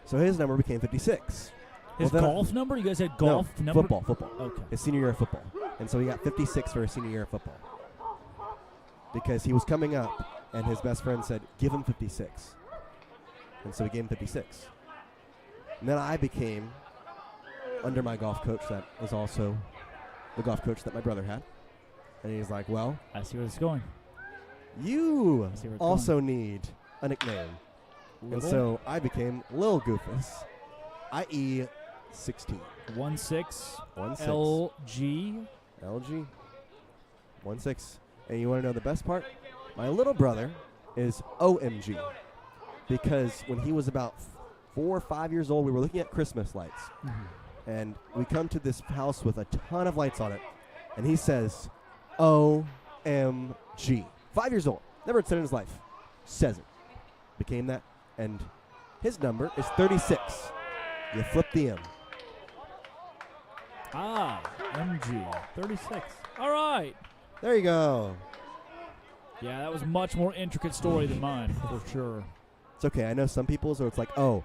So his number became 56. His golf number? You guys had golf number? Football. Okay. His senior year of football. And so he got 56 for his senior year of football. Because he was coming up, and his best friend said, "Give him 56. And so he gave him 56. And then I became, under my golf coach that was also the golf coach that my brother had. And he's like, "Well, I see where it's going. You also need a nickname." Little? And so I became Lil Goofus, i.e. 16. 1-6. 1-6. LG. 1-6. And you want to know the best part? My little brother is OMG. Because when he was about 4 or 5 years old, we were looking at Christmas lights. And we come to this house with a ton of lights on it. And he says, OMG. 5 years old. Never said it in his life. Says it. Became that. And his number is 36. You flip the M. MG. 36. All right. There you go. Yeah, that was a much more intricate story than mine, for sure. It's okay. I know some people, so it's like, oh,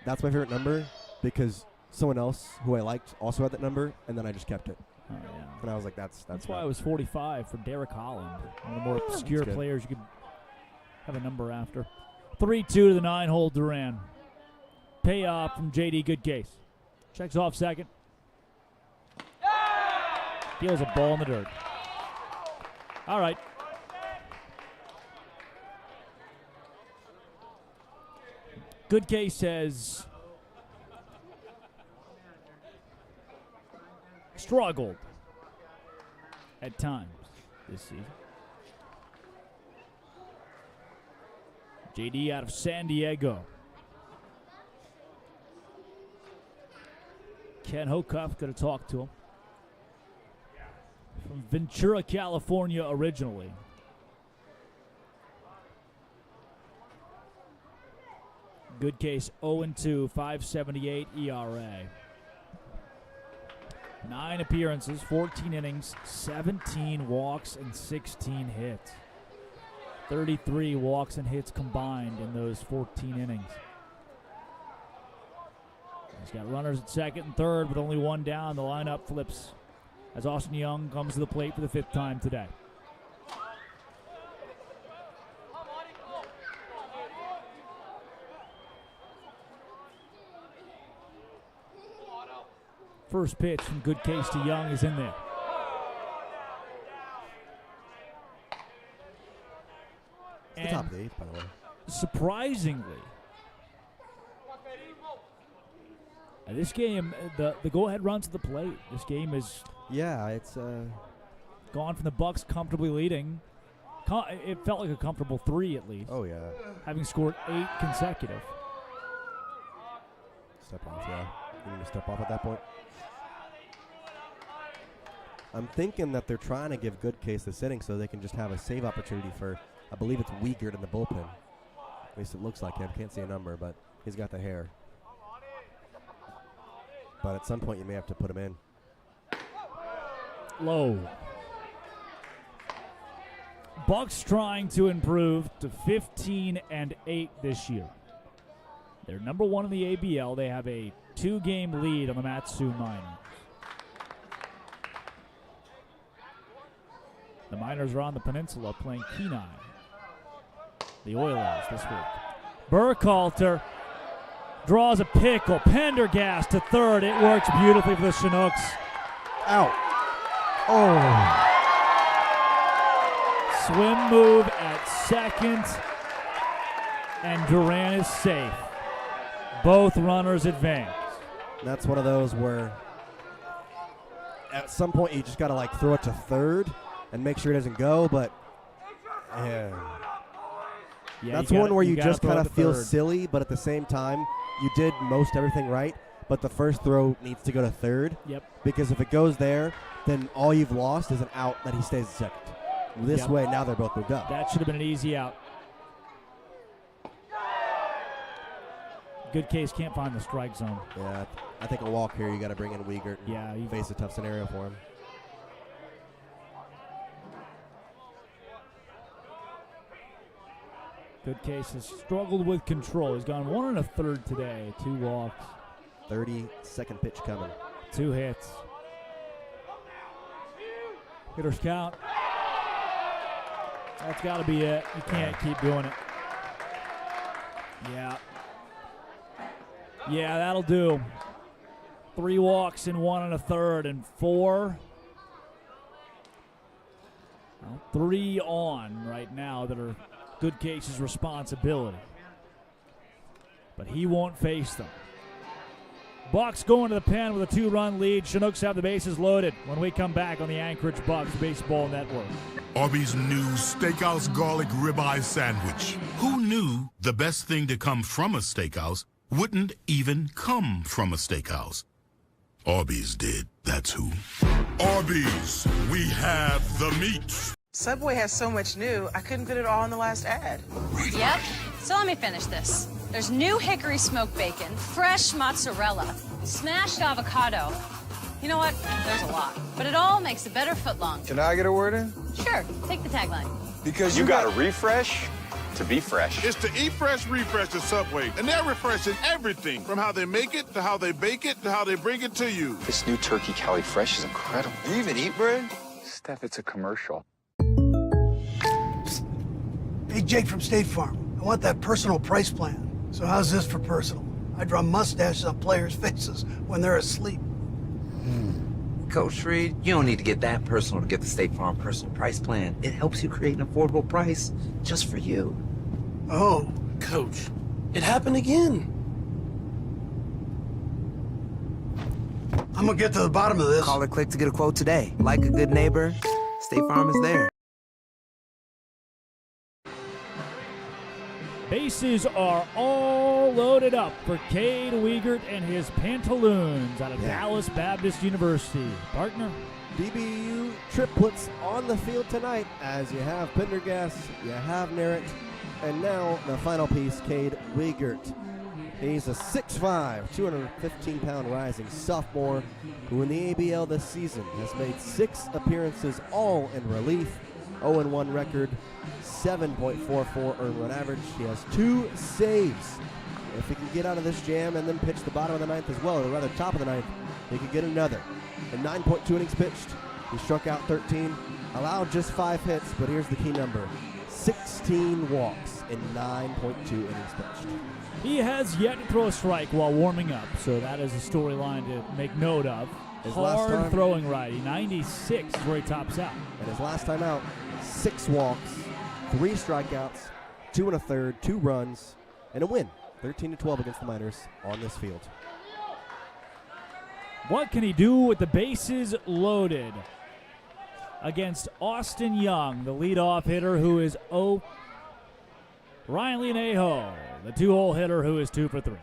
that's my favorite number because someone else who I liked also had that number, and then I just kept it. Oh, yeah. And I was like, that's why I was 45 for Derek Holland. One of the more obscure players you could have a number after. 3-2 to the 9-hole Duran. Payoff from JD Goodcase. Checks off second. Deals a ball in the dirt. All right. Goodcase says struggled at times this season. JD out of San Diego. Ken Hocuff going to talk to him. from Ventura, California originally. Good case, 0-2, 5.78 ERA. 9 appearances, 14 innings, 17 walks, and 16 hits. 33 walks and hits combined in those 14 innings. He's got runners at second and third with only one down. The lineup flips as Austin Young comes to the plate for the 5th time today. First pitch from Good Case to Young is in there. It's the top of the 8th, by the way. Surprisingly, this game, the go-ahead runs to the plate. This game is it's gone from the Bucs comfortably leading. It felt like a comfortable 3 at least. Oh yeah, having scored 8 consecutive. Step off, yeah. You need to step off at that point. I'm thinking that they're trying to give Good Case this inning so they can just have a save opportunity for, I believe it's Wiegert in the bullpen. At least it looks like him. Can't see a number, but he's got the hair. But at some point you may have to put him in. Low. Bucs trying to improve to 15-8 this year. They're number 1 in the ABL. They have a 2-game lead on the Matsu Miners. The Miners are on the peninsula playing Kenai. The Oilers this week. Burkhalter draws a pickle. Pendergast to third. It works beautifully for the Chinooks. Out. Oh. Swim move at second. And Duran is safe. Both runners advance. That's one of those where at some point you just got to like throw it to third and make sure it doesn't go, but that's one where you just kind of feel silly, but at the same time, you did most everything right, but the first throw needs to go to third. Yep. Because if it goes there, then all you've lost is an out that he stays at second. This way, now they're both moved up. That should have been an easy out. Good Case can't find the strike zone. Yeah, I think a walk here, you got to bring in Wiegert and face a tough scenario for him. Good Case has struggled with control. He's gone 1 1/3 today, 2 walks. 32nd pitch coming. 2 hits. Hitters count. That's got to be it. You can't keep doing it. Yeah. Yeah, that'll do. 3 walks in 1 1/3 and 4. 3 on right now that are Good Case's responsibility. But he won't face them. Bucs going to the pen with a 2-run lead. Chinooks have the bases loaded when we come back on the Anchorage Bucs Baseball Network. Arby's new Steakhouse Garlic Ribeye Sandwich. Who knew the best thing to come from a steakhouse wouldn't even come from a steakhouse? Arby's did, that's who. Arby's, we have the meat. Subway has so much new, I couldn't fit it all in the last ad. Yep, so let me finish this. There's new hickory smoked bacon, fresh mozzarella, smashed avocado. You know what? There's a lot. But it all makes a better footlong. Can I get a word in? Sure, take the tagline. Because you got to refresh to be fresh. It's the Eat Fresh Refresh at Subway, and they're refreshing everything from how they make it to how they bake it to how they bring it to you. This new turkey Cali Fresh is incredible. Do you even eat bread? Steph, it's a commercial. Hey, Jake from State Farm. I want that personal price plan. So how's this for personal? I draw mustaches on players' faces when they're asleep. Coach Reed, you don't need to get that personal to get the State Farm personal price plan. It helps you create an affordable price just for you. Oh. Coach, it happened again. I'm gonna get to the bottom of this. Call or click to get a quote today. Like a good neighbor, State Farm is there. Bases are all loaded up for Cade Wiegert and his Pantaloons out of Dallas Baptist University. Partner? DBU triplets on the field tonight as you have Pendergast, you have Narrett, and now the final piece, Cade Wiegert. He's a 6'5", 215-pound rising sophomore who in the ABL this season has made 6 appearances, all in relief, 0-1 record, 7.44 earned run average. He has 2 saves. If he can get out of this jam and then pitch the bottom of the ninth as well, or rather top of the ninth, he could get another. In 9.2 innings pitched, he struck out 13, allowed just 5 hits, but here's the key number: 16 walks in 9.2 innings pitched. He has yet to throw a strike while warming up, so that is a storyline to make note of. His last time, throwing righty, 96 is where he tops out. And his last time out, 6 walks, 3 strikeouts, 2 1/3, 2 runs, and a win. 13-12 against the Miners on this field. What can he do with the bases loaded against Austin Young, the leadoff hitter who is Ryan Leonejo, the 2-hole hitter who is 2 for 3.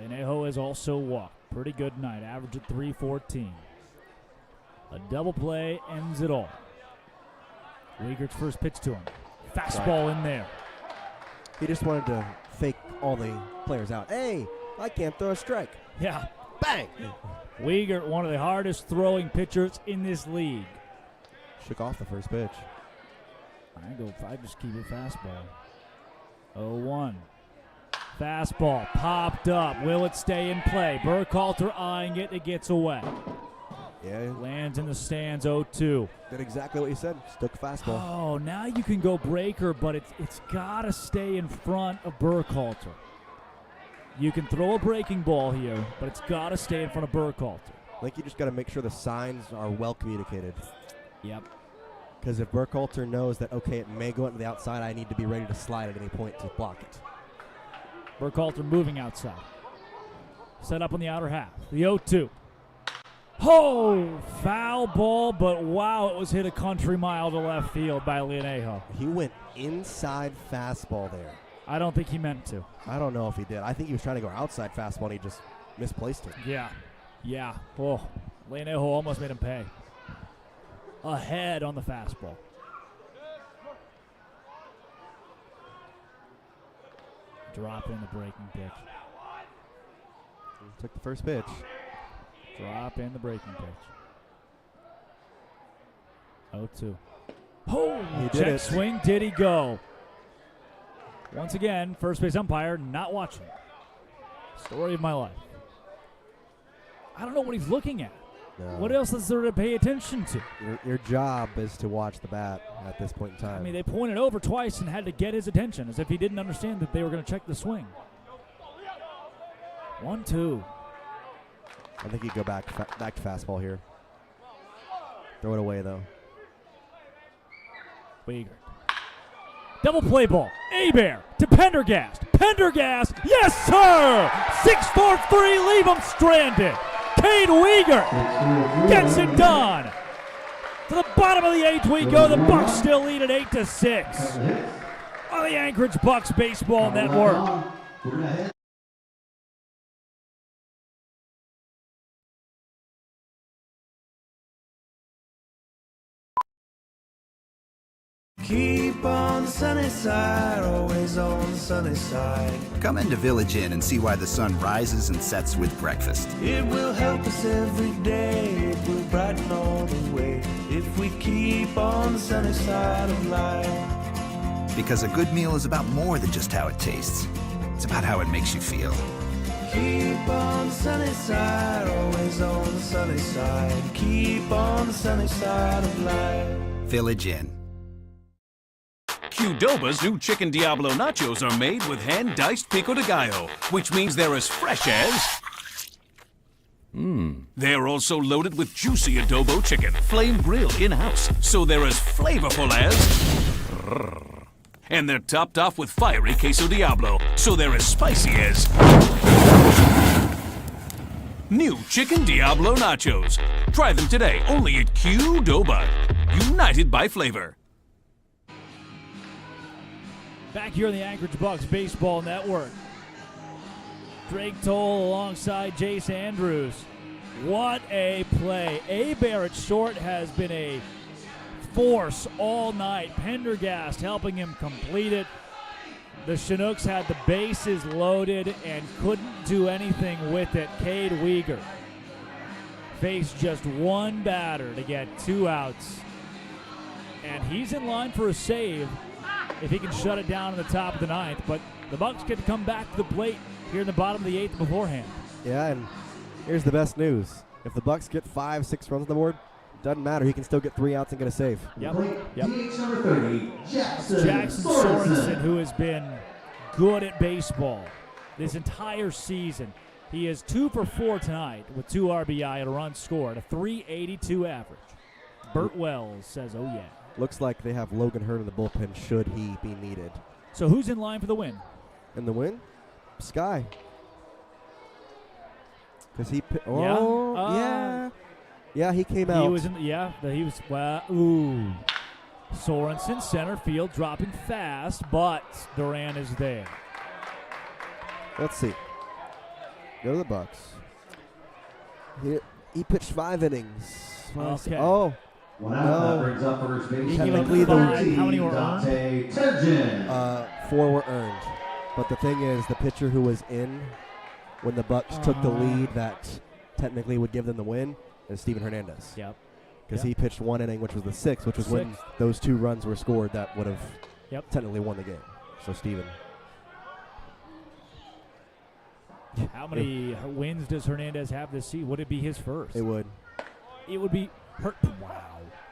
Leonejo has also walked. Pretty good night, average at 314. A double play ends it all. Wiegert's first pitch to him. Fastball in there. He just wanted to fake all the players out. Hey, I can't throw a strike. Yeah. Bang! Wiegert, one of the hardest throwing pitchers in this league. Shook off the first pitch. I just keep it fastball. 0-1. Fastball popped up. Will it stay in play? Burkhalter eyeing it. It gets away. Yeah. Lands in the stands. 0-2. Did exactly what you said. Stuck fastball. Oh, now you can go breaker, but it's got to stay in front of Burkhalter. You can throw a breaking ball here, but it's got to stay in front of Burkhalter. I think you just got to make sure the signs are well communicated. Yep. Because if Burkhalter knows that, okay, it may go out to the outside, I need to be ready to slide at any point to block it. Burkhalter moving outside. Set up on the outer half. The 0-2. Oh, foul ball, but wow, it was hit a country mile to left field by Leonejo. He went inside fastball there. I don't think he meant to. I don't know if he did. I think he was trying to go outside fastball and he just misplaced it. Yeah. Oh, Leonejo almost made him pay. Ahead on the fastball. Drop in the breaking pitch. Took the first pitch. Drop in the breaking pitch. 0-2. Oh, he did check it. Swing. Did he go? Once again, first base umpire not watching. Story of my life. I don't know what he's looking at. No. What else is there to pay attention to? Your job is to watch the bat at this point in time. I mean, they pointed over twice and had to get his attention as if he didn't understand that they were going to check the swing. 1-2. I think he'd go back to fastball here. Throw it away, though. Wiegert. Double play ball. Abear to Pendergast. Pendergast, yes, sir! 6-4-3, leave him stranded. Cade Wiegert gets it done. To the bottom of the 8th we go. The Bucs still lead at 8-6 on the Anchorage Bucs Baseball Network. Keep on the sunny side, always on the sunny side. Come into Village Inn and see why the sun rises and sets with breakfast. It will help us every day, it will brighten all the way, if we keep on the sunny side of life. Because a good meal is about more than just how it tastes. It's about how it makes you feel. Keep on the sunny side, always on the sunny side. Keep on the sunny side of life. Village Inn. Qdoba's new Chicken Diablo nachos are made with hand-diced pico de gallo, which means they're as fresh as... They're also loaded with juicy adobo chicken, flame-grilled in-house, so they're as flavorful as... And they're topped off with fiery queso Diablo, so they're as spicy as... New Chicken Diablo nachos. Try them today, only at Qdoba. United by flavor. Back here on the Anchorage Bucs Baseball Network. Drake Toll alongside Jace Andrews. What a play. Abear at short has been a force all night. Pendergast helping him complete it. The Chinooks had the bases loaded and couldn't do anything with it. Cade Weegar faced just one batter to get 2 outs. And he's in line for a save if he can shut it down in the top of the 9th. But the Bucs get to come back to the plate here in the bottom of the 8th beforehand. Yeah, and here's the best news. If the Bucs get 5-6 runs on the board, doesn't matter. He can still get 3 outs and get a save. Yep. DH number 30, Jackson Sorensen, who has been good at baseball this entire season. He is 2 for 4 tonight with 2 RBI and a run scored, a .382 average. Burt Wells says, oh yeah. Looks like they have Logan Hurd in the bullpen should he be needed. So who's in line for the win? In the win? Sky. Because he... Yeah, he came out. He was ooh. Sorensen, center field, dropping fast, but Duran is there. Let's see. Go to the Bucs. He pitched 5 innings. Okay. Oh. One out, that brings up first base. Technically, how many were earned? 4 were earned. But the thing is, the pitcher who was in when the Bucs took the lead that technically would give them the win is Steven Hernandez. Yep. Because he pitched 1 inning, which was the 6th, which was when those 2 runs were scored that would have technically won the game. So Steven. How many wins does Hernandez have this season? Would it be his first? It would. It would be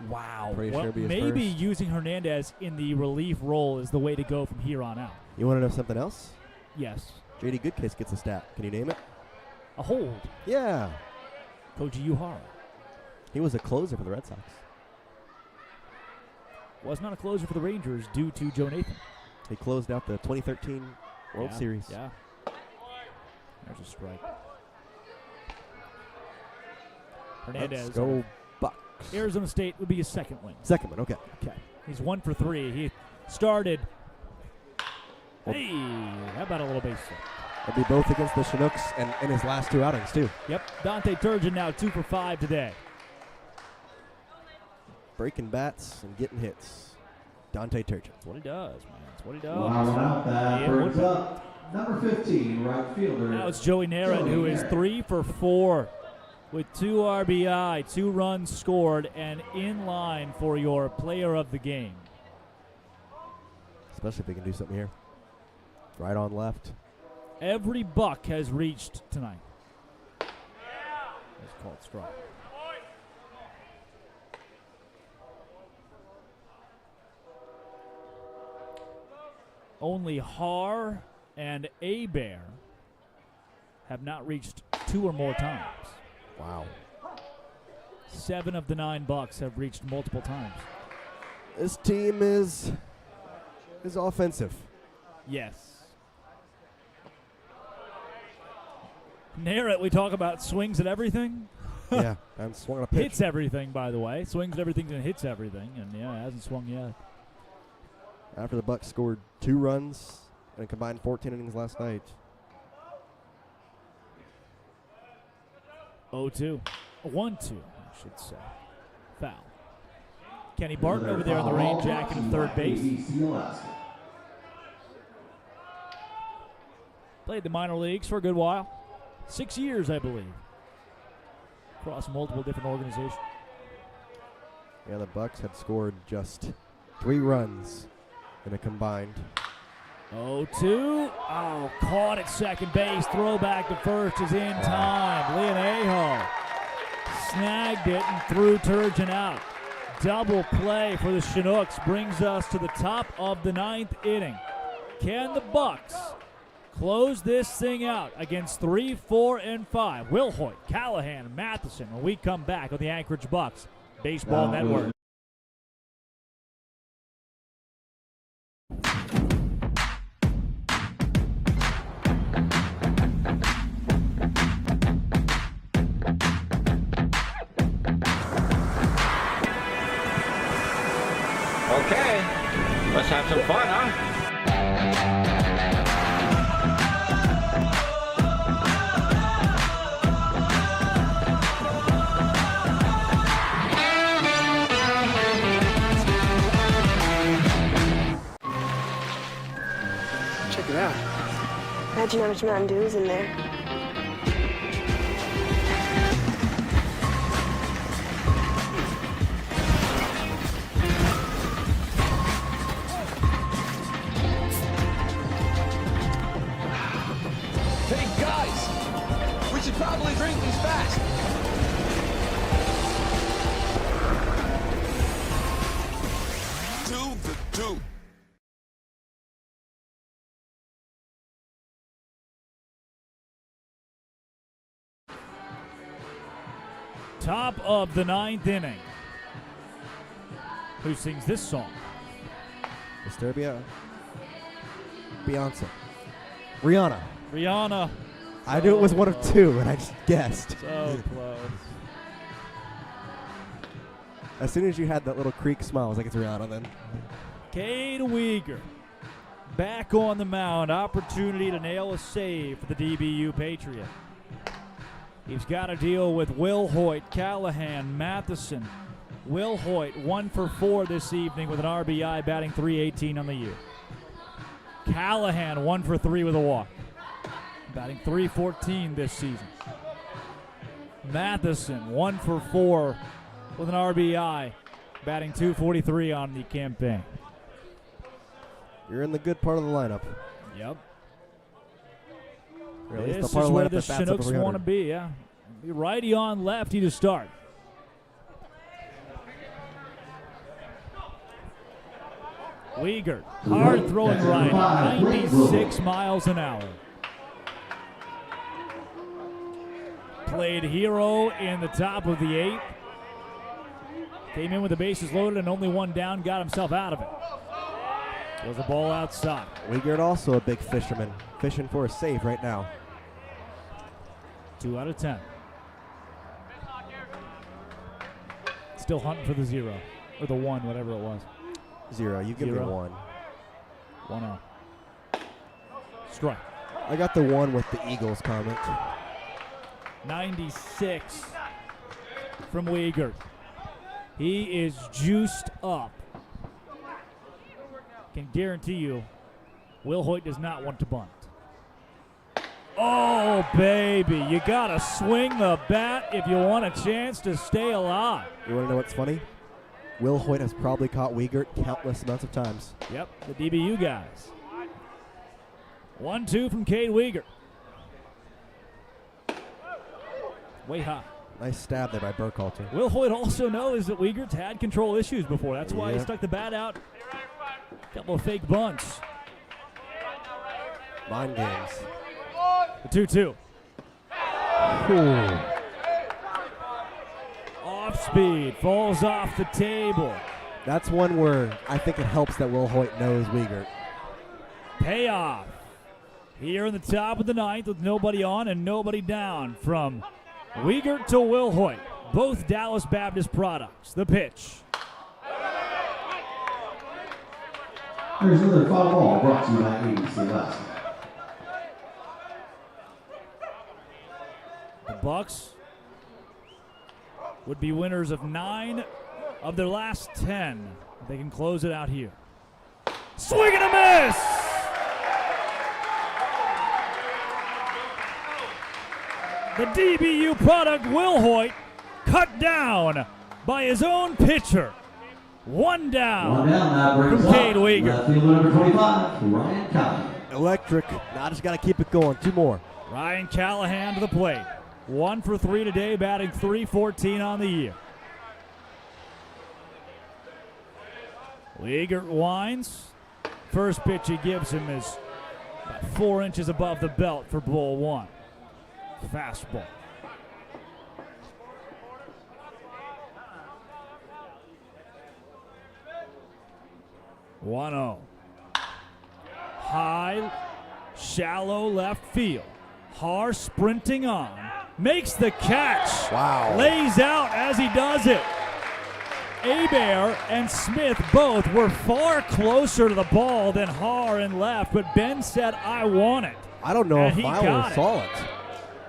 Wow. Pretty well, sure it'd be his maybe first. using Hernandez in the relief role is the way to go from here on out. You want to know something else? Yes. J.D. Goodcase gets a stat. Can you name it? A hold. Yeah. Koji Uhara. He was a closer for the Red Sox. Was not a closer for the Rangers due to Joe Nathan. He closed out the 2013 World Series. Yeah. There's a strike. Hernandez. Let's go Bucs. Arizona State would be his second win. Second one, okay. He's 1 for 3. He started. Hey, how about a little base hit? It'll be both against the Chinooks and in his last 2 outings, too. Yep. Dante Turgeon now 2 for 5 today. Breaking bats and getting hits. Dante Turgeon. That's what he does, man. That's what he does. One out, that brings up number 15, right fielder. Now it's Joey Narron, who is 3 for 4 with 2 RBI, 2 runs scored, and in line for your player of the game. Especially if they can do something here. Right on left. Every Buck has reached tonight. That's called strike. Only Har and Abear have not reached 2 or more times. Wow. 7 of the 9 Bucks have reached multiple times. This team is offensive. Yes. Narrett, we talk about swings at everything. Yeah, and swung on a pitch. Hits everything, by the way. Swings at everything and hits everything. And, yeah, hasn't swung yet. After the Bucs scored 2 runs and a combined 14 innings last night. 0-2. 1-2, I should say. Foul. Kenny Barton over there on the rain jacket at third base. Played the minor leagues for a good while. 6 years, I believe. Across multiple different organizations. Yeah, the Bucs had scored just 3 runs in a combined. 0-2. Oh, caught at second base. Throwback to first is in time. Leon Aho snagged it and threw Turgeon out. Double play for the Chinooks brings us to the top of the 9th inning. Can the Bucs close this thing out against 3, 4, and 5? Will Hoyt, Callahan, Matheson when we come back on the Anchorage Bucs Baseball Network. Okay, let's have some fun, huh? imagine how much Mountain Dew is in there. Hey, guys! We should probably drink these fast. Two. Top of the 9th inning. Who sings this song? Disturbia. Beyonce. Rihanna. Rihanna. I knew it was one of two, and I just guessed. So close. As soon as you had that little creak smile, I was like, it's Rihanna then. Cade Weegar back on the mound. Opportunity to nail a save for the DBU Patriot. He's got to deal with Will Hoyt, Callahan, Matheson. Will Hoyt 1 for 4 this evening with an RBI, batting .318 on the year. Callahan 1 for 3 with a walk, batting .314 this season. Matheson 1 for 4 with an RBI, batting .243 on the campaign. You're in the good part of the lineup. Yep. Or at least This the part is of the where lineup the that bats up Chinooks over want to be, yeah. Be righty on lefty to start. Weegar, hard throwing right, 96 miles an hour. Played hero in the top of the 8th. Came in with the bases loaded and only one down, got himself out of it. Was a ball outside. Weegar also a big fisherman, fishing for a save right now. 2 out of 10. Still hunting for the 0, or the 1, whatever it was. 0, you give me 1. 1-0. Strike. I got the 1 with the Eagles comment. 96 from Weegar. He is juiced up. Can guarantee you, Will Hoyt does not want to bunt. Oh, baby. You got to swing the bat if you want a chance to stay alive. You want to know what's funny? Will Hoyt has probably caught Weegar countless amounts of times. Yep, the DBU guys. 1-2 from Cade Weegar. Way high. Nice stab there by Burkhalter. Will Hoyt also knows that Weegar's had control issues before. That's why he stuck the bat out. Couple of fake bunts. Mind games. The 2-2. Off speed, falls off the table. That's one where I think it helps that Will Hoyt knows Weegar. Payoff. Here in the top of the 9th with nobody on and nobody down from Weegar to Will Hoyt. Both Dallas Baptist products. The pitch. Here's another foul ball brought to you by ABC Alaska. The Bucs would be winners of 9 of their last 10. They can close it out here. Swing and a miss! The DBU product, Will Hoyt, cut down by his own pitcher. One down from Cade Weegar. Left fielder number 25, Ryan Callahan. Electric. Now just got to keep it going. 2 more. Ryan Callahan to the plate. 1 for 3 today, batting .314 on the year. Weegar winds. First pitch he gives him is about 4 inches above the belt for ball 1. Fastball. One-0. High, shallow left field. Har sprinting on. Makes the catch. Wow. Lays out as he does it. Hebert and Smith both were far closer to the ball than Har and left, but Ben said, I want it. I don't know And if he Miles got saw it.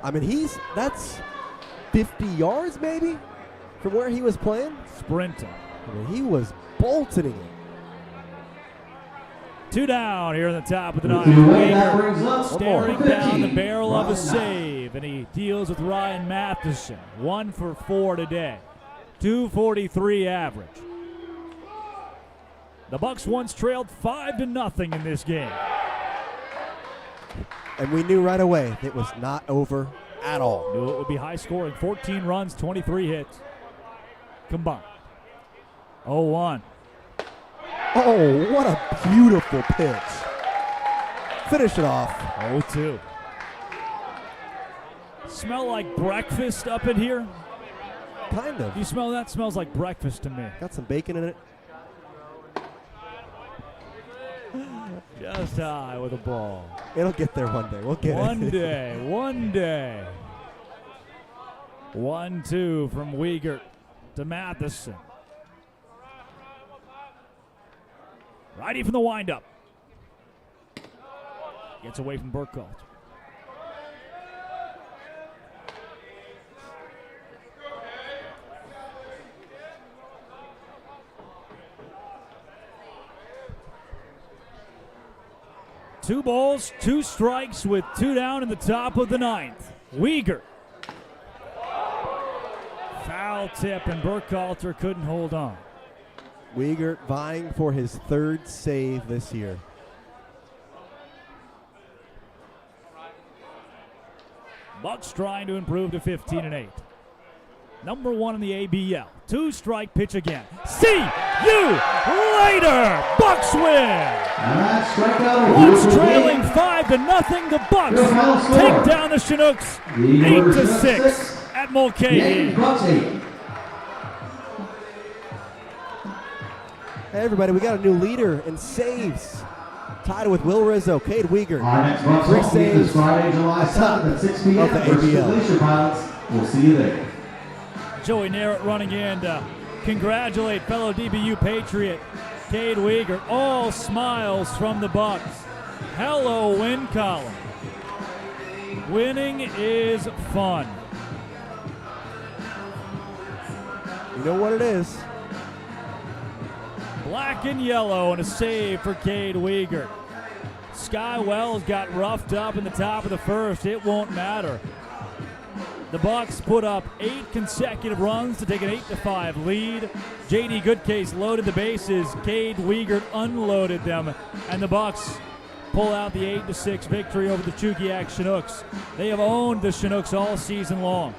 I mean, that's 50 yards maybe from where he was playing. Sprinting. I mean, he was bolting it. 2 down here in the top of the ninth. That brings Wager up staring 15. down the barrel of a Ryan save, and he deals with Ryan Matheson. 1 for 4 today. 243 average. The Bucs once trailed 5-0 in this game. And we knew right away it was not over at all. Knew it would be high scoring. 14 runs, 23 hits combined. 0-1. Oh, what a beautiful pitch. Finish it off. 0-2. Smell like breakfast up in here? Kind of. You smell that? Smells like breakfast to me. Got some bacon in it. Just high with a ball. It'll get there one day. We'll get it. One day. 1-2 from Wiegert to Matheson. Righty from the windup. Gets away from Burkhalter. Two balls, 2 strikes with 2 down in the top of the ninth. Wiegert. Foul tip, and Burkhalter couldn't hold on. Wiegert vying for his 3rd save this year. Bucs trying to improve to 15-8. Number 1 in the ABL. 2-strike pitch again. See you later. Bucs win. Once trailing 5-0, the Bucs take down the Chinooks 8-6 at Mulcahy. Hey everybody, we got a new leader in saves. Tied with Will Rizzo, Cade Wiegert. Our next Bucs game is Friday, July 7th at 6 p.m. Of the versus ABL. Glacier Pilots. We'll see you there. Joey Narrett running in to congratulate fellow DBU Patriot Cade Wiegert. All smiles from the Bucs. Hello, win column. Winning is fun. You know what it is. Black and yellow and a save for Cade Wiegert. Sky Wells got roughed up in the top of the first. It won't matter. The Bucs put up 8 consecutive runs to take an 8-5 lead. J.D. Goodcase loaded the bases. Cade Wiegert unloaded them, and the Bucs pull out the 8-6 victory over the Chugiak Chinooks. They have owned the Chinooks all season long.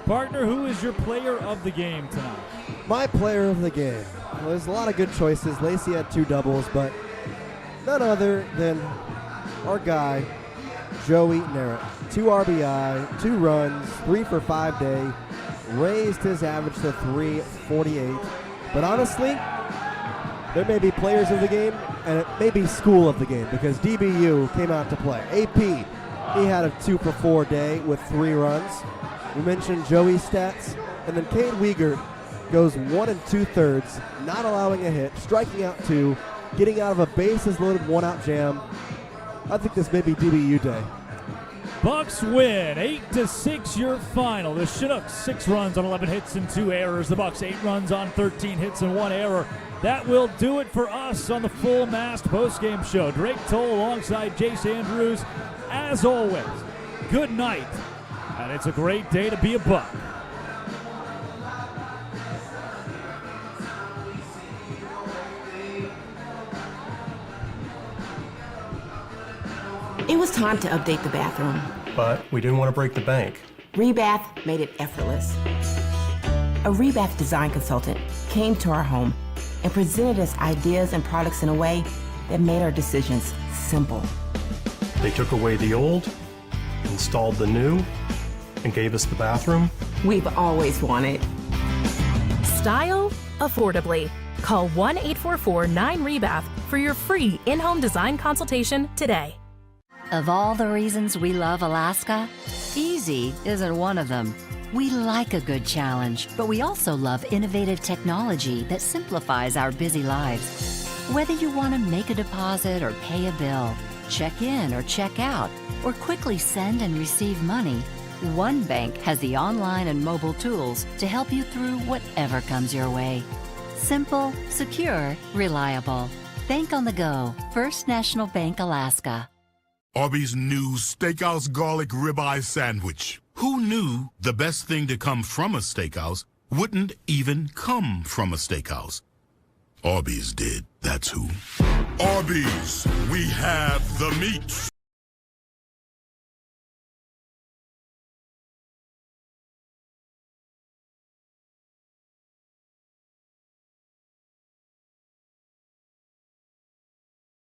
Partner, who is your player of the game tonight? My player of the game. Well, there's a lot of good choices. Lacey had 2 doubles, but none other than our guy, Joey Narrett. 2 RBI, 2 runs, 3 for 5 day, raised his average to 348. But honestly, there may be players of the game, and it may be school of the game, because DBU came out to play. AP, he had a 2 for 4 day with 3 runs. We mentioned Joey's stats, and then Cade Wiegert goes 1 2/3, not allowing a hit, striking out 2, getting out of a bases loaded 1-out jam. I think this may be DBU day. Bucs win 8-6 your final. The Chinooks 6 runs on 11 hits and 2 errors. The Bucs 8 runs on 13 hits and 1 error. That will do it for us on the Full Mast postgame show. Drake Toll alongside Jace Andrews. As always, good night, and it's a great day to be a Buck. It was time to update the bathroom. But we didn't want to break the bank. Rebath made it effortless. A Rebath design consultant came to our home and presented us ideas and products in a way that made our decisions simple. They took away the old, installed the new, and gave us the bathroom we've always wanted. Style affordably. Call 1-844-9REBATH for your free in-home design consultation today. Of all the reasons we love Alaska, easy isn't one of them. We like a good challenge, but we also love innovative technology that simplifies our busy lives. Whether you want to make a deposit or pay a bill, check in or check out, or quickly send and receive money, One bank has the online and mobile tools to help you through whatever comes your way. Simple, secure, reliable. Bank on the go. First National Bank, Alaska. Arby's new Steakhouse Garlic Ribeye Sandwich. Who knew the best thing to come from a steakhouse wouldn't even come from a steakhouse? Arby's did, that's who. Arby's, we have the meat.